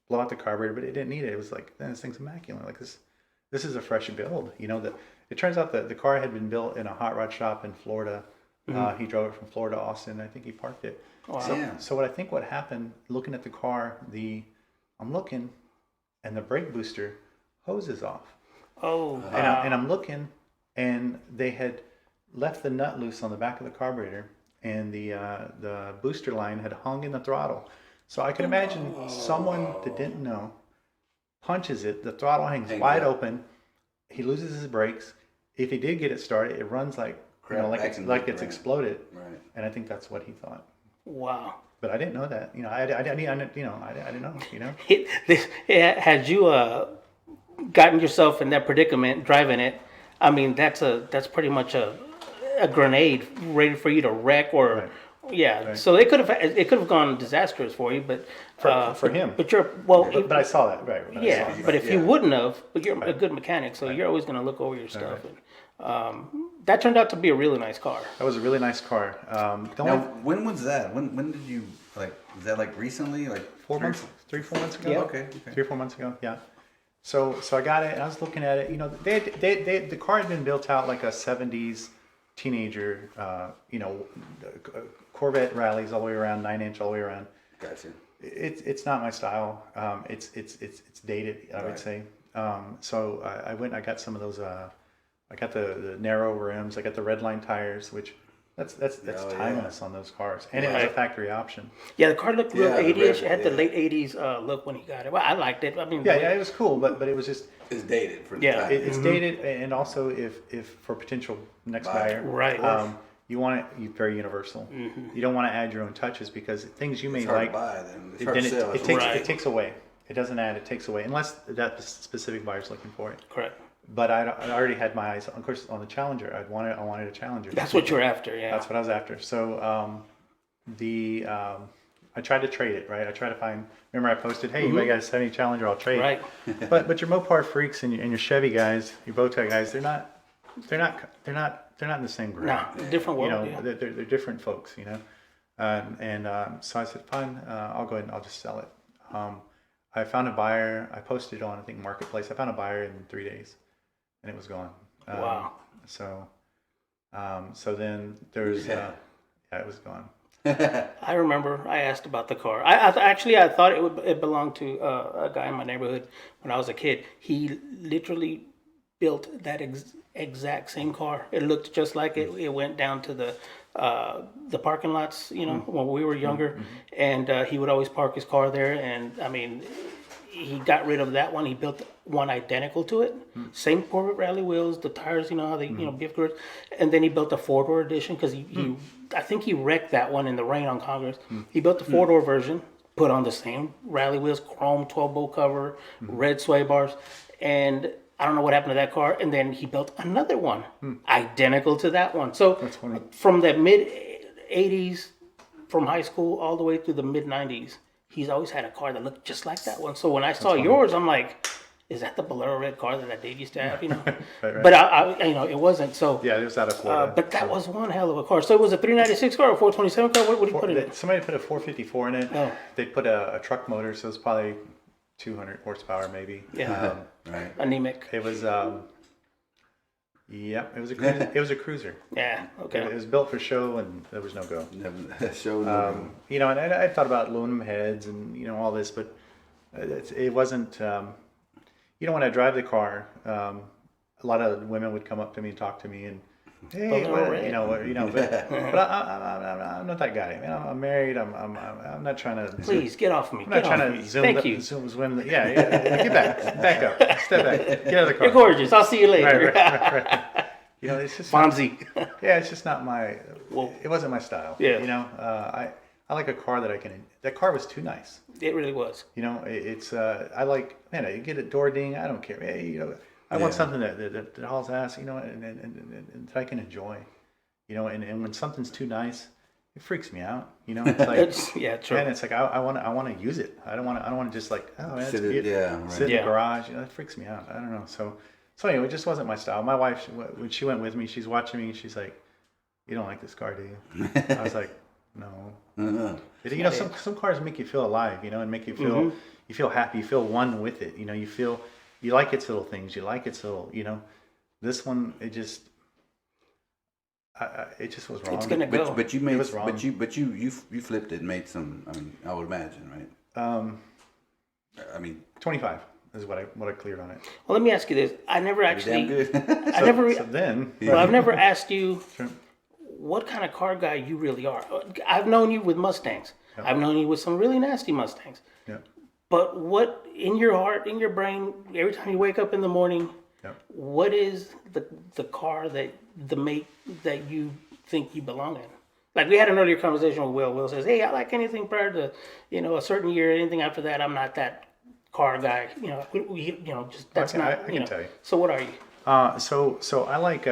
D: blow out the carburetor, but it didn't need it. It was like, this thing's immaculate. Like this is a fresh build. You know, it turns out that the car had been built in a hot rod shop in Florida. He drove it from Florida to Austin. I think he parked it.
A: Wow.
D: So what I think what happened, looking at the car, I'm looking, and the brake booster hose is off.
A: Oh.
D: And I'm looking, and they had left the nut loose on the back of the carburetor, and the booster line had hung in the throttle. So I could imagine someone that didn't know punches it, the throttle hangs wide open, he loses his brakes. If he did get it started, it runs like it's exploded.
B: Right.
D: And I think that's what he thought.
A: Wow.
D: But I didn't know that. You know, I didn't know. You know.
A: Had you gotten yourself in that predicament driving it, I mean, that's pretty much a grenade ready for you to wreck or.
D: Right.
A: Yeah,
D: Right.
A: so it could have gone disastrous for you, but
D: For him.
A: But you're
D: But I saw that, right?
A: yeah.
D: I saw it.
A: But if you wouldn't have, but you're a good mechanic, so you're always going to look over your stuff. And that turned out to be a really nice car.
D: That was a really nice car.
B: Now, when was that? When did you was that like recently? Like
D: 4 months, 3-4 months ago.
A: Yeah.
B: Okay.
D: 3 or 4 months ago, yeah. So I got it, and I was looking at it. You know, the car had been built out like a '70s teenager. You know, Corvette rallies all the way around, 9-inch all the way around.
B: Gotcha.
D: It's not my style. It's dated, I would
B: Right.
D: say. So I went. I got some of those I got the narrow rims. I got the red line tires, which that's timeless on those cars, and it was a factory option.
A: Yeah, the car looked real
B: Yeah, the
A: 80ish.
B: red-
A: It had the
B: yeah.
A: late 80s look when he got it. Well, I liked it. I mean,
D: Yeah, it was cool, but it was just
B: It's dated for the
A: Yeah.
B: time.
D: it's dated, and also if for potential next buyer,
A: Right.
D: you want it very universal. You don't want to add your own touches because things you may
B: It's hard
D: like,
B: to buy then. It's
D: it,
B: hard
D: then
B: to sell.
D: it takes
A: Right.
D: it takes away. It doesn't add, it takes away, unless that specific buyer's looking for it.
A: correct.
D: But I already had my eyes, of course, on the Challenger. I wanted a Challenger.
A: That's what you're after, yeah.
D: That's what I was after. So I tried to trade it, right? I tried to find. Remember, I posted, "Hey, you got a 70 Challenger? I'll trade."
A: Right.
D: But your Mopar freaks and your Chevy guys, your Bowtie guys, they're not in the same group.
A: No, different world.
D: You know,
A: yeah.
D: they're different folks. You know, so I said, "Fine, I'll go ahead and I'll just sell it." I found a buyer. I posted on, I think, Marketplace. I found a buyer in 3 days, and it was gone.
A: Wow.
D: So then there's it was gone.
A: I remember I asked about the car. I thought it belonged to a guy in my neighborhood when I was a kid. He literally built that exact same car. It looked just like it. It went down to the parking lots, you know, when we were younger, and he would always park his car there. And I mean, he got rid of that one. He built one identical to it, same Corvette rally wheels, the tires, you know how they, you know, gift grids, and then he built a 4-door edition because he I think he wrecked that one in the rain on Congress. He built the 4-door version, put on the same rally wheels, chrome 12-bolt cover, red sway bars, and I don't know what happened to that car. And then he built another one identical to that one. So
D: That's funny.
A: from the mid 80s, from high school all the way through the mid 90s, he's always had a car that looked just like that one. So when I saw yours, I'm like, is that the Bolero red car that Dave used to have? You know,
D: Right.
A: but I you know, it wasn't. So
D: Yeah, it was out of Florida.
A: but that was one hell of a car. So it was a 396 car or 427 car. What did you put in it?
D: Somebody put a 454 in it.
A: Oh.
D: They put a truck motor, so it's probably 200 horsepower maybe.
A: Yeah.
B: Right.
A: Anemic.
D: It was it was a cruiser. It was a cruiser.
A: Yeah. Okay.
D: It was built for show, and there was no go.
B: Never showed no.
D: You know, and I thought about aluminum heads and, you know, all this, but it wasn't. You know, when I drive the car, a lot of women would come up to me and talk to me, and hey,
A: Bolero
D: you know, but I'm not that guy. You know, I'm married. I'm not trying to.
A: Please get off me.
D: I'm not
A: Get off
D: trying
A: me.
D: to zoom.
A: Thank you.
D: Zoom. Yeah. Get back up. Step back. Get out of the car.
A: You're gorgeous. I'll see you later.
D: Right. You know, it's just
A: Fonzie.
D: yeah, it's just not my.
A: Well,
D: It wasn't my style.
A: Yeah.
D: You know, I like a car that I can. That car was too nice.
A: It really was.
D: You know, it's. I like. Man, you get a door ding. I don't care. Hey, you know, I want something that hauls ass. You know, and that I can enjoy. You know, and when something's too nice, it freaks me out. You know, it's like.
A: Yeah, true.
D: And it's like I want to use it. I don't want to just like man,
B: Sit
D: it's
B: right.
D: sit in
A: Yeah.
D: the garage. You know, it freaks me out. I don't know. So anyway, it just wasn't my style. My wife, when she went with me, she's watching me. And she's like, "You don't like this car, do you?" I was like, "No." You know, some cars make you feel alive. You know, and make you feel you feel happy. You feel one with it. You know, you like its little things. You like its little. You know, this one it just was wrong.
A: It's gonna go.
B: But you made.
D: It was wrong.
B: But you flipped it and made some. I mean, I would imagine, right? I mean,
D: 25 is what I cleared on it.
A: Well, let me ask you this. I never
B: damn
A: actually.
B: good.
A: I never.
D: So then,
A: Well, I've never asked you
D: Sure.
A: what kind of car guy you really are. I've known you with Mustangs. I've known you with some really nasty Mustangs.
D: yeah.
A: But what in your heart, in your brain, every time you wake up in the morning,
D: Yep.
A: what is the car the mate that you think you belong in? Like we had an earlier conversation with Will. Will says, "Hey, I like anything prior to, you know, a certain year. Anything after that, I'm not that car guy. You know, just that's
D: I
A: not.
D: can
A: You know.
D: tell you.
A: So what are you?
D: So I like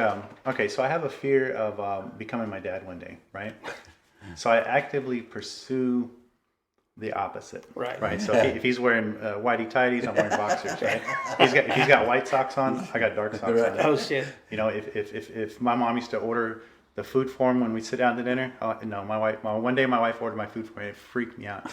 D: okay, so I have a fear of becoming my dad one day, right? So I actively pursue the opposite,
A: Right.
D: Right. So if he's wearing whitey tighties, I'm wearing boxers, right? If he's got white socks on, I got dark socks on.
A: Oh shit.
D: You know, if my mom used to order the food for him when we sit down to dinner, no, one day my wife ordered my food for me. It freaked me out.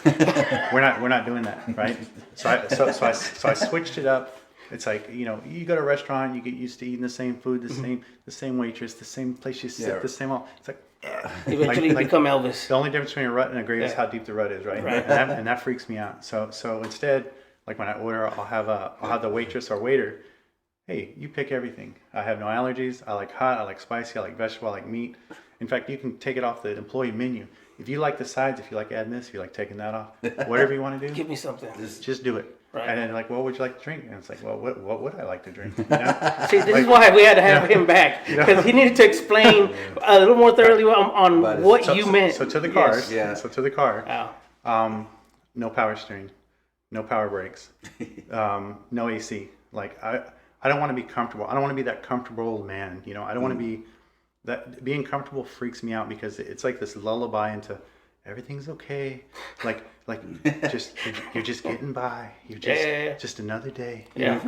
D: we're not doing that, right? So I switched it up. It's like, you know, you go to a restaurant, you get used to eating the same food, the same waitress, the same place you sit, the same all. It's like
A: Eventually you become Elvis.
D: the only difference between a rut and a grave is how deep the rut is, right?
A: Right.
D: And that freaks me out. So instead, like when I order, I'll have the waitress or waiter. hey, you pick everything. I have no allergies. I like hot. I like spicy. I like vegetable. I like meat. In fact, you can take it off the employee menu. If you like the sides, if you like adding this, if you like taking that off, whatever you want to do,
A: Give me something.
D: just do it.
A: Right.
D: And then like, what would you like to drink? And it's like, well, what would I like to drink? You know?
A: See, this is why we had to have him back, because he needed to explain a little more thoroughly on what you meant.
D: So to the cars.
B: Yes.
D: So to the car.
A: Wow.
D: No power steering, no power brakes, no AC. Like I don't want to be comfortable. I don't want to be that comfortable old man. You know, I don't want to be that. Being comfortable freaks me out because it's like this lullaby into everything's okay. Like just you're just getting by. You're just another day.
A: Yeah.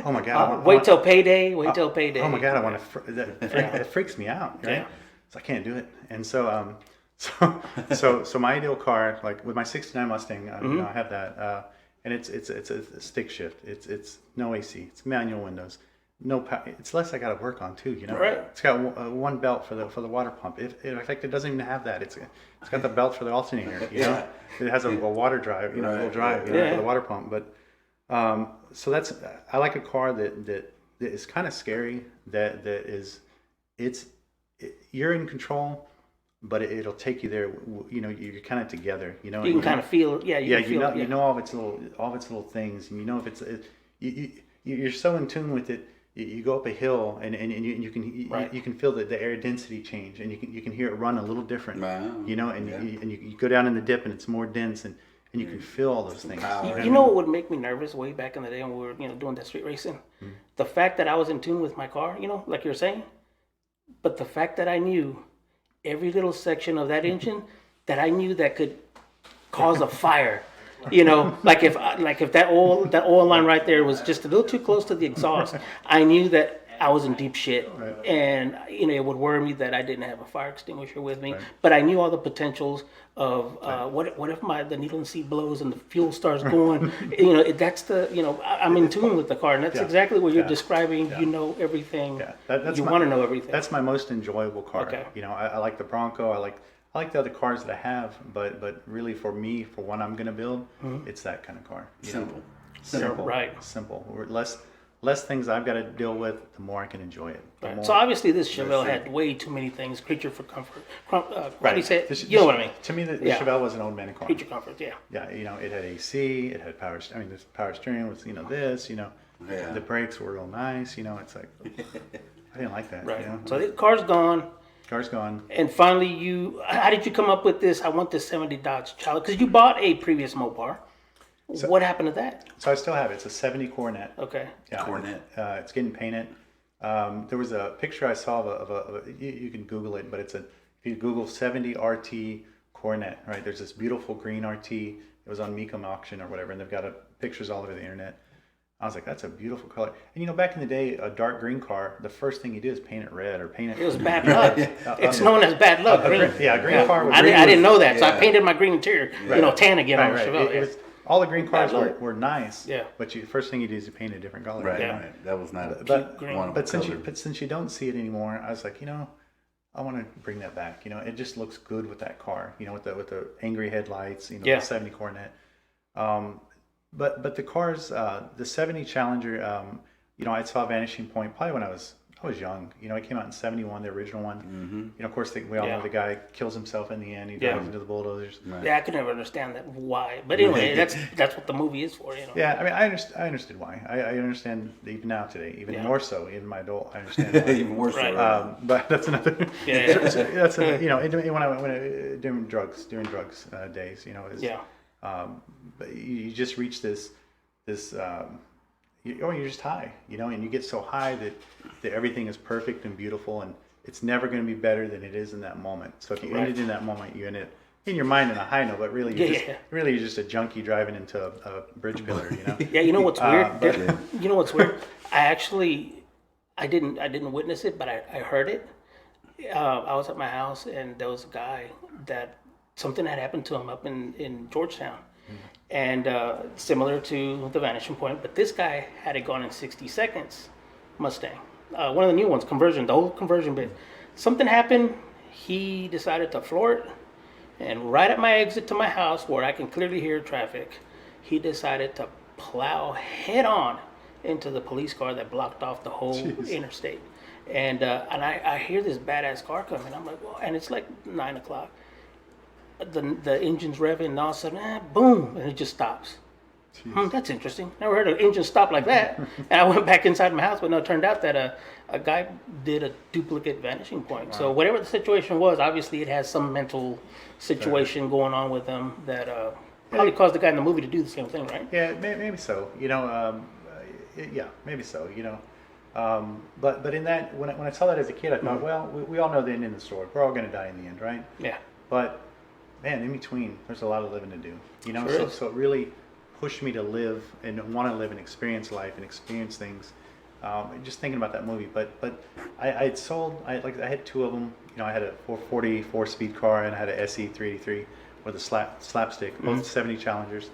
D: Oh my God.
A: Wait till payday. Wait till payday.
D: Oh my God. I want to. That freaks me out. Right?
A: Yeah.
D: So I can't do it. And so so my ideal car, like with my '69 Mustang, you know, I have that, and it's a stick shift. It's no AC. It's manual windows. No power. It's less I got to work on too. You know.
A: Right.
D: It's got one belt for the water pump. In fact, it doesn't even have that. It's got the belt for the alternator. You know. It has a water drive. You know, a little drive. You know, for the water pump. But so that's I like a car that is kind of scary. That is you're in control. But it'll take you there. You know, you're kind of together. You know,
A: You can kind of feel. Yeah. You can feel it,
D: you know all of its little things, and you know if it's you're so in tune with it. You go up a hill, and you can feel the air density change, and you can hear it run a little different.
B: Wow.
D: You know, and you go down in the dip, and it's more dense, and you can feel all those things.
A: You know what would make me nervous way back in the day when we were doing that street racing? The fact that I was in tune with my car. You know, like you're saying, but the fact that I knew every little section of that engine that I knew that could cause a fire. You know, like if that oil line right there was just a little too close to the exhaust, I knew that I was in deep shit. Right. And it would worry me that I didn't have a fire extinguisher with me. Right. But I knew all the potentials of what if the needle and seat blows and the fuel starts going. That's I'm in tune with the car, and that's exactly what you're describing. You know everything. Yeah, you want to know everything.
D: That's my most enjoyable car.
A: Okay.
D: You know, I like the Bronco. I like the other cars that I have, but really for me, for what I'm going to build, it's that kind of car. Simple. Right. Simple. Less things I've got to deal with, the more I can enjoy it.
A: Right. So obviously this Chevelle had way too many things. Creature for comfort. What do you say? You know what I mean?
D: To me, the Chevelle was an old man car.
A: Creature comfort, yeah.
D: Yeah, you know, it had AC, it had power. I mean, this power steering was, this, the brakes were real nice. You know, it's like, I didn't like that.
A: Right.
D: You know?
A: So the car's gone.
D: Car's gone.
A: And finally, how did you come up with this? I want this 70 Dodge Challenger, because you bought a previous Mopar. So, what happened to that?
D: So I still have it. It's a 70 Coronet.
A: Okay.
B: Yeah, Coronet.
D: It's getting painted. There was a picture I saw of a you can Google it, but if you Google 70 RT Coronet, right? There's this beautiful green RT. It was on Mecum auction or whatever, and they've got pictures all over the internet. I was like, that's a beautiful color. And back in the day, a dark green car, the first thing you do is paint it red or paint it.
A: It was bad luck. It's known as bad luck. Green.
D: Green car.
A: I didn't know that, so I painted my green interior, tan again on the Chevelle.
D: All the green cars were nice.
A: Yeah.
D: But first thing you do is you paint a different color.
B: Right.
A: Yeah.
B: Right. That was not
A: green.
D: But since you don't see it anymore, I was like, I want to bring that back. It just looks good with that car. With the angry headlights. The 70 Coronet. But the cars, the 70 Challenger. I saw Vanishing Point probably when I was young. It came out in '71, the original one. Mm-hmm. Of course, we all know the guy kills himself in the end. He drives into the bulldozers.
A: Right. Yeah, I could never understand that why. But anyway, that's what the movie is for.
D: Yeah, I mean, I understood why. I understand even now today, even more so in my adult. I understand why.
B: Even more so. Right.
D: But that's another.
A: Yeah.
D: That's when I went during drugs days. But you just reach this. You're just high, and you get so high that everything is perfect and beautiful, and it's never going to be better than it is in that moment. So if you end it in that moment, you end it in your mind in a high note, but really you're just a junkie driving into a bridge pillar,
A: Yeah, you know what's weird? You know what's weird? I didn't witness it, but I heard it. I was at my house, and there was a guy that something had happened to him up in Georgetown. And similar to the Vanishing Point, but this guy had it gone in 60 seconds, Mustang. One of the new ones, the old conversion bit. Something happened, he decided to floor it, and right at my exit to my house, where I can clearly hear traffic, he decided to plow head on into the police car that blocked off the whole interstate. And I hear this badass car coming. I'm like, well, and it's like 9 o'clock. The engine's revving, and all of a sudden, boom, and it just stops. That's interesting. Never heard an engine stop like that. And I went back inside my house, but no, it turned out that a guy did a duplicate vanishing point. Wow. So whatever the situation was, obviously it has some mental situation going on with him that probably caused the guy in the movie to do the same thing, right?
D: Yeah, maybe so. Yeah, maybe so. But in that, when I saw that as a kid, I thought, well, we all know the end of the story. We're all going to die in the end, right?
A: Yeah.
D: But man, in between, there's a lot of living to do. So it really pushed me to live and want to live and experience life and experience things. Just thinking about that movie, but I had sold. I had two of them. I had a 440 4-speed car and I had a SE 383 with a slapstick, both 70 Challengers,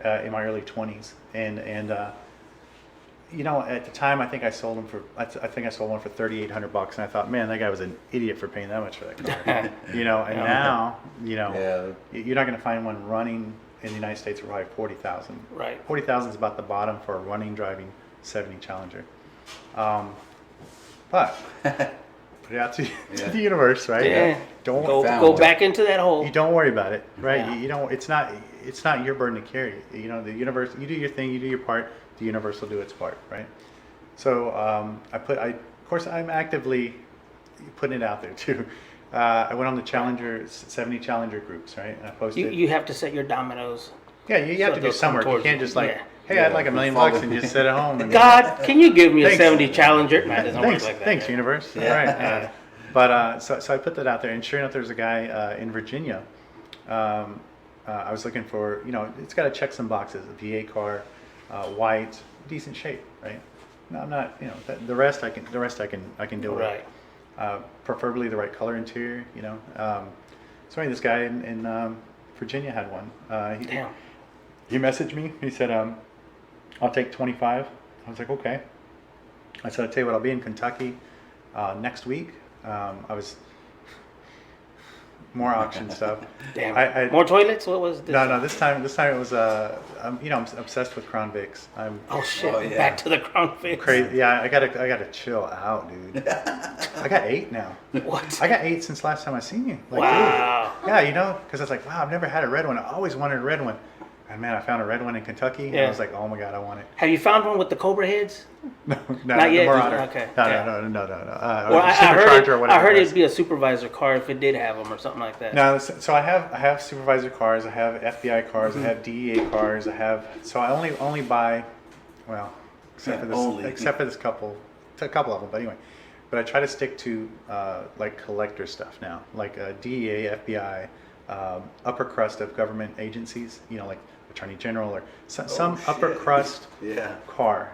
D: in my early 20s. And at the time, I think I sold them for. I think I sold one for $3,800, and I thought, man, that guy was an idiot for paying that much for that car. And now, you're not going to find one running in the United States for probably 40,000.
A: Right.
D: 40,000 is about the bottom for a running, driving 70 Challenger. But put it out to the universe, right?
A: Yeah.
D: Don't
A: go back into that hole.
D: You don't worry about it, right?
A: Yeah.
D: You don't. It's not your burden to carry. The universe. You do your thing. You do your part. The universe will do its part, right? So of course, I'm actively putting it out there too. I went on the 70 Challenger groups, right? And I posted.
A: You have to set your dominoes.
D: Yeah, you have to do some work. You can't just hey, I'd like $1 million and just sit at home. And
A: God, can you give me a 70 Challenger? No, it doesn't work like that.
D: Thanks, universe. Yeah. Right. But so I put that out there, and sure enough, there's a guy in Virginia. I was looking for, it's got to check some boxes. A V8 car, white, decent shape, right? No, I'm not, the rest I can deal with.
A: Right.
D: Preferably the right color interior, So anyway, this guy in Virginia had one.
A: Damn.
D: He messaged me. He said, I'll take 25. I was like, okay. I said, I'll tell you what, I'll be in Kentucky next week. I was more auction stuff.
A: Damn. More toilets? What was this?
D: No. This time it was. I'm obsessed with Crown Vics.
A: Oh shit! Back to the Crown Vics.
D: Crazy. Yeah, I gotta chill out, dude. I got 8 now.
A: What?
D: I got 8 since last time I seen you.
A: Wow.
D: Dude. Yeah, because I was like, wow, I've never had a red one. I always wanted a red one. And man, I found a red one in Kentucky, and I was like, oh my god, I want it.
A: Have you found one with the Cobra heads?
D: No,
A: not yet.
D: Marauder.
A: Okay.
D: No.
A: Well, I heard it'd be a supervisor car if it did have them or something like that.
D: No, so I have supervisor cars, I have FBI cars, I have DEA cars, so I only buy, well, except for this couple of them, but anyway. But I try to stick to like collector stuff now, like DEA, FBI, upper crust of government agencies, like Attorney General or some upper crust car.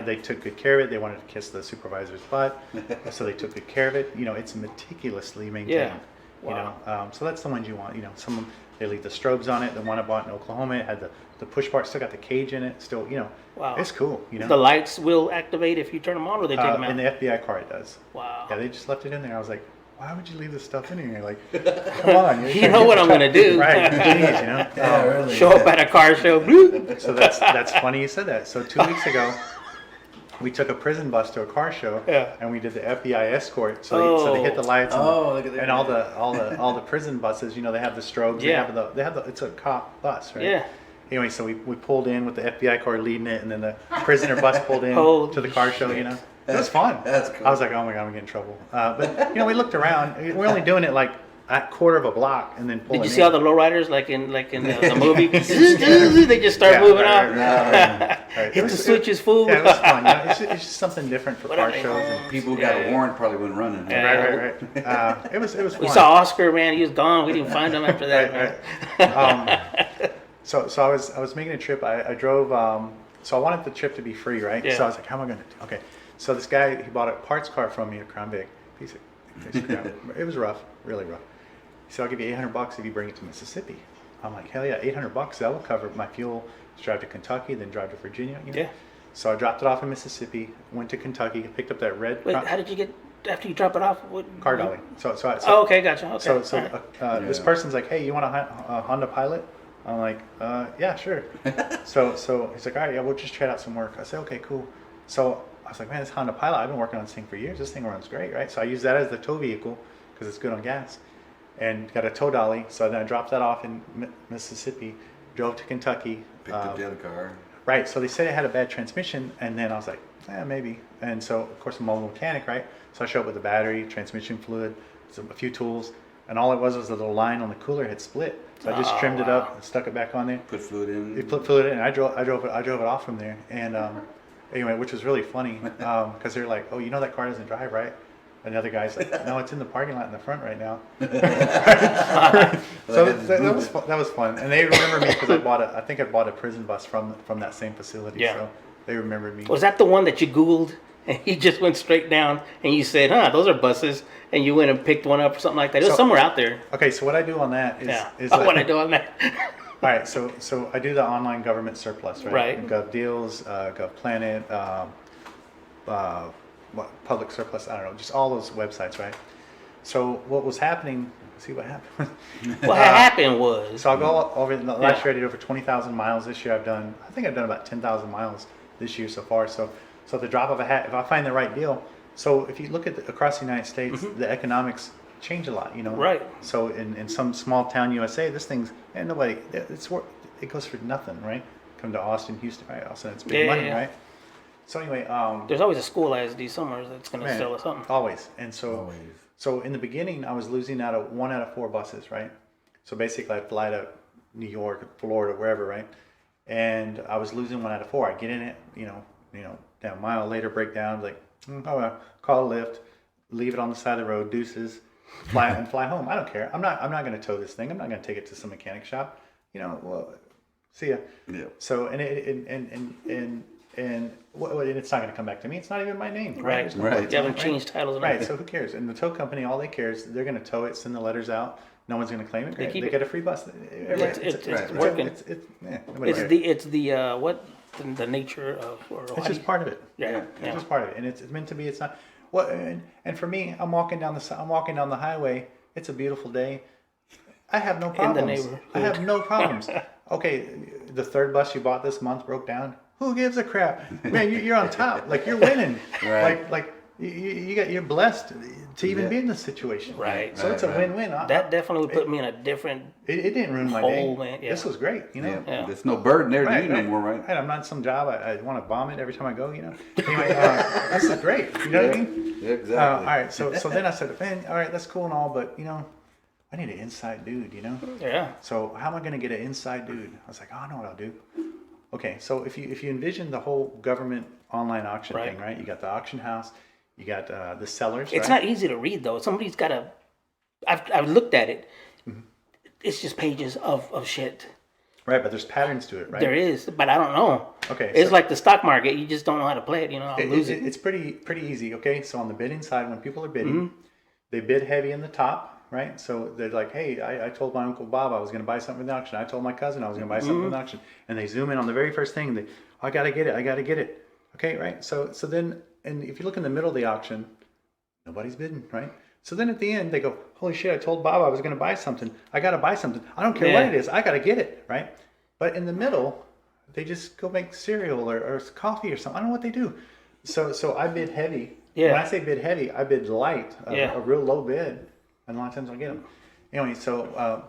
D: They took good care of it. They wanted to kiss the supervisor's butt, so they took good care of it. It's meticulously maintained.
A: Yeah. Wow.
D: So that's the ones you want. Some of them, they leave the strobes on it. The one I bought in Oklahoma, it had the push bar, still got the cage in it. Still,
A: wow.
D: It's cool.
A: The lights will activate if you turn them on, or they take them out.
D: In the FBI car, it does.
A: Wow.
D: Yeah, they just left it in there. I was like, why would you leave this stuff in here? Like, come on.
A: You know what I'm going to do.
D: Right, please,
B: really.
A: Show up at a car show.
D: So that's funny you said that. So 2 weeks ago, we took a prison bus to a car show, and we did the FBI escort. So they hit the lights, and all the prison buses, they have the strobes.
A: Yeah.
D: They have the it's a cop bus, right?
A: Yeah.
D: Anyway, so we pulled in with the FBI car leading it, and then the prisoner bus pulled in to the car show. It was fun.
B: That's cool.
D: I was like, oh my god, I'm getting in trouble. But we looked around. We're only doing it like a quarter of a block, and then pulling.
A: Did you see all the lowriders like in the movie? They just start moving off.
D: Right.
A: Hit the switches, fool.
D: Yeah, it was fun. It's just something different for car shows. And
B: People who got a warrant probably wouldn't run in.
D: Right. It was fun.
A: We saw Oscar, man. He was gone. We didn't find him after that.
D: Right. So I was making a trip. I drove. So I wanted the trip to be free, right?
A: Yeah.
D: So I was like, how am I going to do? Okay. So this guy, he bought a parts car from me, a Crown Vic. It was rough, really rough. He said, I'll give you $800 if you bring it to Mississippi. I'm like, hell yeah, $800. That will cover my fuel to drive to Kentucky, then drive to Virginia.
A: Yeah.
D: So I dropped it off in Mississippi, went to Kentucky, picked up that red.
A: Wait, how did you get after you drop it off?
D: Car dolly. So
A: okay, gotcha. Okay.
D: So this person's like, hey, you want a Honda Pilot? I'm like, yeah, sure. So he's like, all right, yeah, we'll just trade out some work. I said, okay, cool. So I was like, man, this Honda Pilot, I've been working on this thing for years. This thing runs great, right? So I use that as the tow vehicle because it's good on gas, and got a tow dolly. So then I dropped that off in Mississippi, drove to Kentucky.
B: Picked up the other car.
D: Right. So they said it had a bad transmission, and then I was like, maybe. And so of course I'm a mobile mechanic, right? So I showed up with the battery, transmission fluid, a few tools, and all it was a little line on the cooler had split. So I just trimmed it up, stuck it back on there.
B: Put fluid in.
D: You put fluid in, and I drove it off from there. And anyway, which was really funny because they're like, "Oh, you know that car doesn't drive, right?" And the other guy's like, "No, it's in the parking lot in the front right now." So that was fun, and they remember me because I think I bought a prison bus from that same facility.
A: Yeah.
D: So they remembered me.
A: Was that the one that you Googled and you just went straight down and you said, those are buses, and you went and picked one up or something like that? It was
D: So-
A: somewhere out there.
D: Okay, so what I do on that is
A: What I do on that.
D: all right, so I do the online government surplus, right?
A: Right.
D: Gov Deals, Gov Planet, Public Surplus. I don't know, just all those websites, right? So what was happening? See what happened.
A: What happened was.
D: So I'll go over. Last year I did over 20,000 miles. This year I think I've done about 10,000 miles this year so far. So at the drop of a hat, if I find the right deal. So if you look at across the United States, the economics change a lot.
A: Right.
D: So in some small town USA, this thing's and nobody. It goes for nothing, right? Come to Austin, Houston, right? Also, it's big money, right? So anyway,
A: There's always a school ISD somewhere that's going to sell us something.
D: always. And so in the beginning, I was losing one out of 4 buses, right? So basically, I'd fly to New York, Florida, wherever, right? And I was losing 1 out of 4. I get in it, down a mile later, break down, like, well, call a lift, leave it on the side of the road, deuces, fly home. I don't care. I'm not going to tow this thing. I'm not going to take it to some mechanic shop. Well, see ya.
B: Yeah.
D: So and it's not going to come back to me. It's not even my name.
A: Right.
D: There's no
B: Right.
D: plates
A: You
D: on
A: haven't
D: it,
A: changed titles. And
D: Right.
A: everything.
D: So who cares? And the tow company, all they care is they're going to tow it, send the letters out. No one's going to claim it. Great.
A: keep
D: They
A: it.
D: get a free bus.
A: It's working.
D: Nobody cares.
A: The nature of. Or
D: It's just part of it.
A: Yeah.
D: It's just part of it, and it's meant to be. It's not. What? And for me, I'm walking down the highway. It's a beautiful day. I have no problems.
A: neighborhood.
D: I have no problems. Okay, the 3rd bus you bought this month broke down. Who gives a crap? Man, you're on top. Like you're winning.
B: Right.
D: Like you're blessed to even be in this situation.
A: Right.
D: So it's a win-win.
A: That definitely put me in a different.
D: It didn't ruin my
A: Whole,
D: day.
A: man, yeah.
D: This was great.
B: Yeah.
A: Yeah.
B: There's no burden there to
D: Right,
B: you no
D: right.
B: more, right?
D: Right, I'm not some job. I want to vomit every time I go. Anyway, this is great. You know what I mean?
B: Yeah, exactly.
D: All right. So then I said, man, all right, that's cool and all, but I need an inside dude.
A: Yeah.
D: So how am I going to get an inside dude? I was like, I know what I'll do. Okay, so if you envision the whole government online auction
A: Right.
D: thing, right? You got the auction house, you got the sellers.
A: It's
D: right?
A: not easy to read though. Somebody's got to. I've looked at it. It's just pages of shit.
D: Right, but there's patterns to it, right?
A: There is, but I don't know.
D: Okay,
A: It's
D: so-
A: like the stock market. You just don't know how to play it. I'll lose it.
D: It's pretty easy. Okay, so on the bidding side, when people are bidding,
A: Mm-hmm.
D: they bid heavy in the top, right? So they're like, hey, I told my Uncle Bob I was going to buy something in the auction. I told my cousin I was going to buy something in the auction. And they zoom in on the very first thing. I got to get it. Okay, right? So then, and if you look in the middle of the auction, nobody's bidding, right? So then at the end, they go, holy shit, I told Bob I was going to buy something. I got to buy something. I don't care what
A: Yeah.
D: it is. I got to get it, right? But in the middle, they just go make cereal or coffee or something. I don't know what they do. So I bid heavy.
A: Yeah.
D: When I say bid heavy, I bid light,
A: Yeah.
D: a real low bid, and a lot of times I'll get them. Anyway,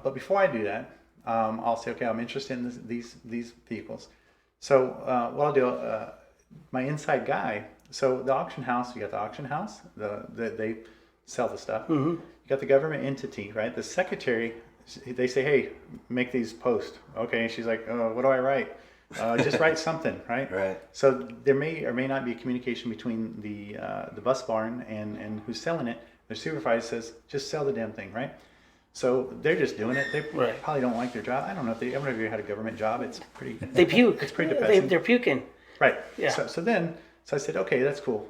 D: but before I do that, I'll say, okay, I'm interested in these vehicles. So what I'll do, my inside guy. So the auction house, you got the auction house. They sell the stuff.
A: Mm-hmm.
D: You got the government entity, right? The secretary. They say, hey, make these posts. Okay, she's like, what do I write? Just write something, right?
B: Right.
D: So there may or may not be a communication between the bus barn and who's selling it. The supervisor says, just sell the damn thing, right? So they're just doing it. They
A: Right.
D: probably don't like their job. I don't know if I don't know if you had a government job. It's pretty.
A: They puke.
D: It's pretty depressing.
A: They're puking.
D: Right.
A: Yeah.
D: So I said, okay, that's cool.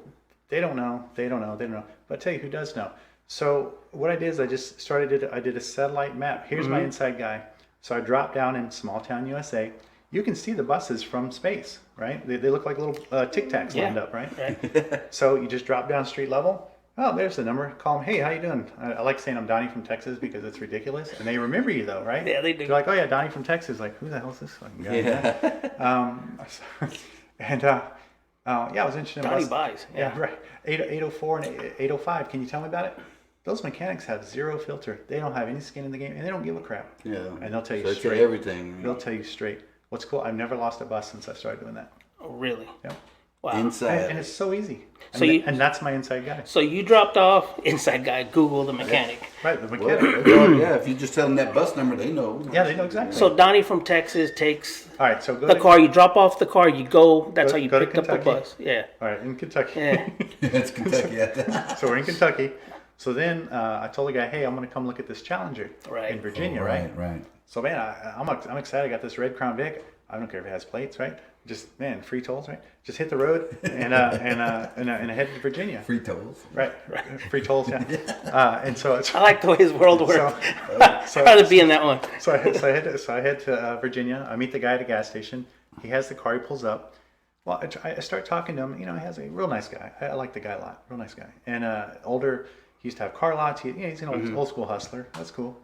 D: They don't know. But I tell you who does know. So what I did is I did a satellite map. Here's my inside guy. So I dropped down in small town USA. You can see the buses from space, right? They look like little Tic Tacs lined up, right? So you just drop down street level. Oh, there's the number. Call them. Hey, how you doing? I like saying I'm Donnie from Texas because it's ridiculous. And they remember you though, right?
A: Yeah, they do.
D: They're like, oh yeah, Donnie from Texas. Like, who the hell is this fucking guy?
B: Yeah.
D: Yeah, I was interested in
A: Donnie
D: bus.
A: buys.
D: Yeah, right. 804 and 805. Can you tell me about it? Those mechanics have zero filter. They don't have any skin in the game, and they don't give a crap.
B: Yeah.
D: And they'll tell you
B: So it's
D: straight.
B: everything.
D: They'll tell you straight. What's cool? I've never lost a bus since I started doing that.
A: Oh, really?
D: Yeah.
A: Wow.
B: Inside.
D: And it's so easy. And,
A: So you-
D: and that's my inside guy.
A: So you dropped off inside guy. Google the mechanic.
D: Right, the
B: Well,
D: mechanic.
B: yeah, if you just tell them that bus number, they know.
D: Yeah, they know exactly.
A: So Donnie from Texas takes
D: all right, so go
A: the
D: to,
A: car. You drop off the car. You go. That's
D: Go-
A: how you
D: go to
A: picked up the
D: Kentucky.
A: bus. Yeah.
D: All right, in Kentucky.
A: Yeah.
B: It's Kentucky.
D: So we're in Kentucky. So then I told the guy, hey, I'm going to come look at this Challenger
A: Right.
D: in Virginia, right?
B: Right.
D: So man, I'm excited. I got this red Crown Vic. I don't care if it has plates, right? Just man, free tolls, right? Just hit the road and head to Virginia,
B: Free tolls.
D: right? Free tolls, yeah. And so
A: I like the way his world works.
D: so-
A: I'd rather be in that one.
D: So I head to Virginia. I meet the guy at a gas station. He has the car. He pulls up. Well, I start talking to him. You know, he has a real nice guy. I like the guy a lot. Real nice guy. And older. He used to have car lots. He's an old school hustler. That's cool.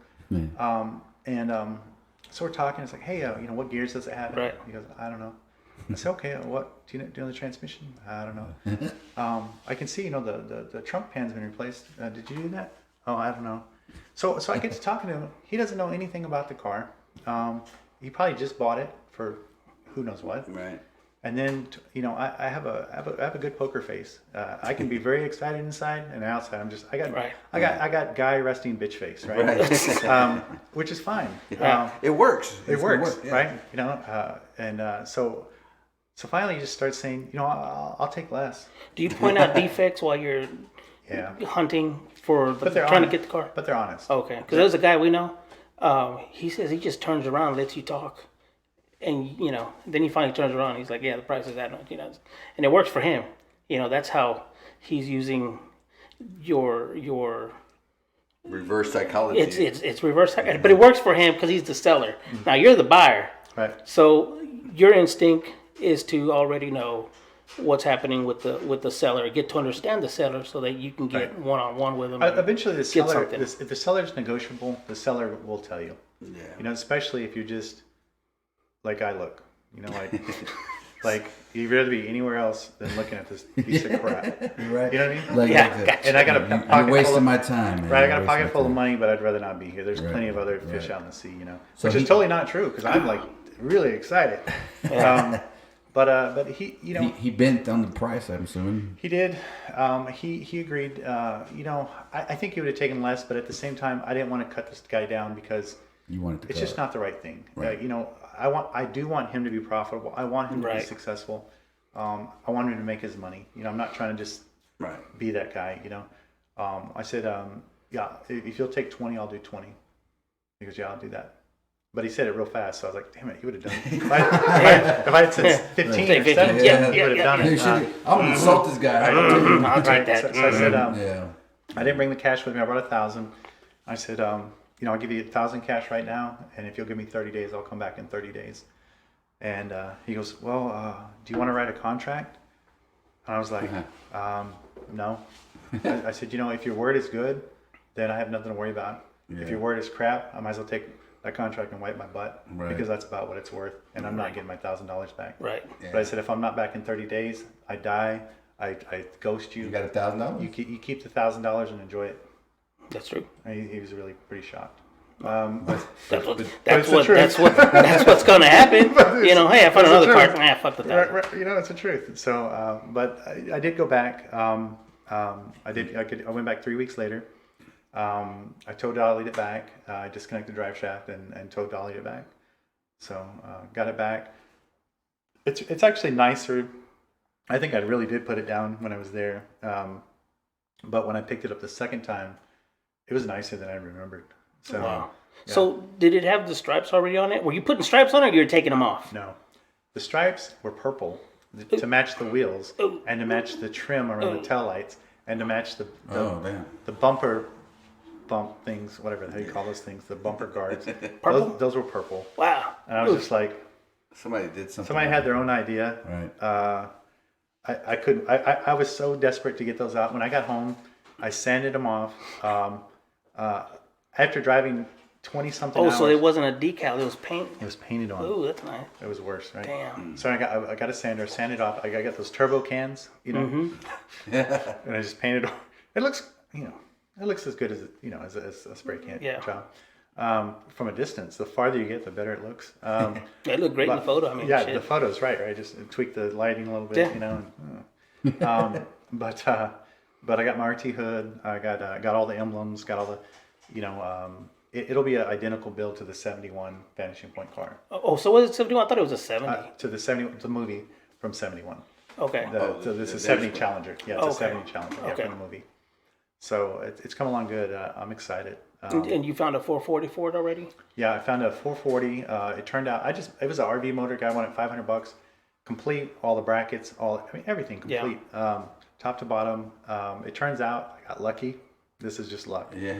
D: So we're talking. It's like, hey, what gears does it have?
A: Right.
D: He goes, I don't know. I said, okay. What do you know the transmission? I don't know. I can see, the trunk pan's been replaced. Did you do that? Oh, I don't know. So I get to talking to him. He doesn't know anything about the car. He probably just bought it for who knows what.
B: Right.
D: And then, I have a good poker face. I can be very excited inside, and outside I got guy resting bitch face, right? Which is fine.
B: It works.
D: It
B: It's gonna
D: works,
B: work, yeah.
D: right? So finally, you just start saying, I'll take less.
A: Do you point out defects while you're
D: Yeah,
A: hunting for
D: but they're
A: trying to
D: honest.
A: get the car?
D: But they're honest.
A: Okay, because there's a guy we know. He says he just turns around and lets you talk, and then he finally turns around. And he's like, "Yeah, the price is that much," and it works for him. That's how he's using your.
B: Reverse psychology.
A: It's reverse, but it works for him because he's the seller. Now you're the buyer,
D: Right.
A: so your instinct is to already know what's happening with the seller, get to understand the seller, so that you can get one-on-one with him. and
D: Eventually, the
A: get
D: seller,
A: something.
D: if the seller's negotiable, the seller will tell you.
B: Yeah.
D: Especially if you're just like I look. Like you'd rather be anywhere else than looking at this piece of crap.
B: Right.
D: You know what I mean?
B: Like,
A: Yeah,
B: like
D: And I got a
B: you're
D: pocket full
B: wasting
D: of,
B: my time, man.
D: right. I got a
B: You're
D: pocket
B: wasting
D: full of
B: my time.
D: money, but I'd rather not be here. There's
B: Right,
D: plenty of other fish
B: right.
D: out in the sea,
B: So
D: which is totally not true because I'm like really excited. But he,
B: He bent on the price, I'm assuming.
D: he did. He agreed. I think he would have taken less, but at the same time, I didn't want to cut this guy down because
B: You wanted to
D: it's
B: cut
D: just
B: it.
D: not the right thing.
B: Right.
D: I do want him to be profitable. I want him to be
A: Right.
D: successful. I want him to make his money. I'm not trying to just
B: Right.
D: be that guy. I said, yeah, if you'll take 20, I'll do 20. He goes, yeah, I'll do that. But he said it real fast, so I was like, damn it, he would have done it. If I had said 15
A: Say
D: or
A: 15.
D: 17,
A: Yeah,
D: he would have done
B: Hey,
D: it.
B: should I'm gonna insult this guy.
A: I'll take
D: Right.
A: that.
D: So I said,
B: Yeah.
D: I didn't bring the cash with me. I brought 1,000. I said, I'll give you 1,000 cash right now, and if you'll give me 30 days, I'll come back in 30 days. And he goes, well, do you want to write a contract? And I was like, no. I said, if your word is good, then I have nothing to worry about.
B: Yeah.
D: If your word is crap, I might as well take that contract and wipe my butt
B: Right.
D: because that's about what it's worth, and I'm not getting my $1,000 back.
A: Right.
D: But I said, if I'm not back in 30 days, I die. I ghost you.
B: You got $1,000?
D: You keep the $1,000 and enjoy it.
A: That's true.
D: And he was really pretty shocked.
A: That's
D: it's the truth.
A: that's what's going to happen. Hey, I found another
D: the
A: car.
D: truth.
A: Fuck the
D: Right,
A: $1,000.
D: right, it's the truth. So, but I did go back. I went back 3 weeks later. I tow dollied it back. I disconnected the drive shaft and tow dollied it back. So got it back. It's actually nicer. I think I really did put it down when I was there. But when I picked it up the second time, it was nicer than I remembered. So
A: Wow.
D: yeah.
A: So did it have the stripes already on it? Were you putting stripes on it, or you were taking them off?
D: No, the stripes were purple to match the wheels and to match the trim around the tail lights and to match the
B: Damn.
D: the bump things, whatever the hell you call those things, the bumper guards.
A: Purple?
D: Those were purple.
A: Wow.
D: And I was just like,
B: Somebody did something.
D: somebody had their own idea.
B: Right.
D: I couldn't. I was so desperate to get those out. When I got home, I sanded them off. After driving 20 something
A: Oh,
D: hours.
A: so it wasn't a decal; it was paint.
D: It was painted on.
A: Ooh, that's nice.
D: It was worse, right?
A: Damn.
D: So I got a sander, sanded off. I got those turbo cans, you know, and I just painted. It looks, you know, it looks as good as as a spray can job. From a distance, the farther you get, the better it looks.
A: It looked great in the photo. I mean,
D: yeah,
A: shit.
D: the photos, right? Just tweak the lighting a little bit, you know. But I got my RT hood. I got all the emblems. Got all the, you know. It'll be an identical build to the 71 Vanishing Point car.
A: Oh, so was it 71? I thought it was a 70.
D: To the 70, the movie from 71.
A: Okay.
D: So this is 70 Challenger. Yeah, it's a
A: Okay.
D: 70 Challenger
A: Okay.
D: from the movie. So it's come along good. I'm excited.
A: And you found a 440 for it already?
D: Yeah, I found a 440. It turned out it was an RV motor. Guy wanted $500, complete, all the brackets, everything complete, top to bottom. It turns out I got lucky. This is just luck.
B: Yeah.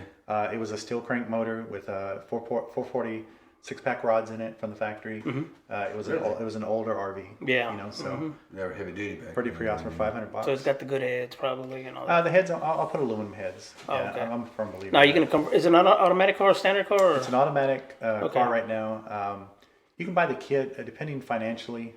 D: It was a steel crank motor with 440 6-pack rods in it from the factory. It was an older RV.
A: Yeah.
D: You know, so
B: They were heavy duty back
D: pretty
B: then.
D: awesome for $500.
A: So it's got the good heads probably and all that.
D: The heads, I'll put aluminum heads.
A: Oh,
D: Yeah,
A: okay.
D: I'm a firm believer.
A: Now,
D: in
A: you're
D: that.
A: going to is it an automatic car or a standard car? Or?
D: It's an automatic
A: Okay.
D: car right now. You can buy the kit depending financially.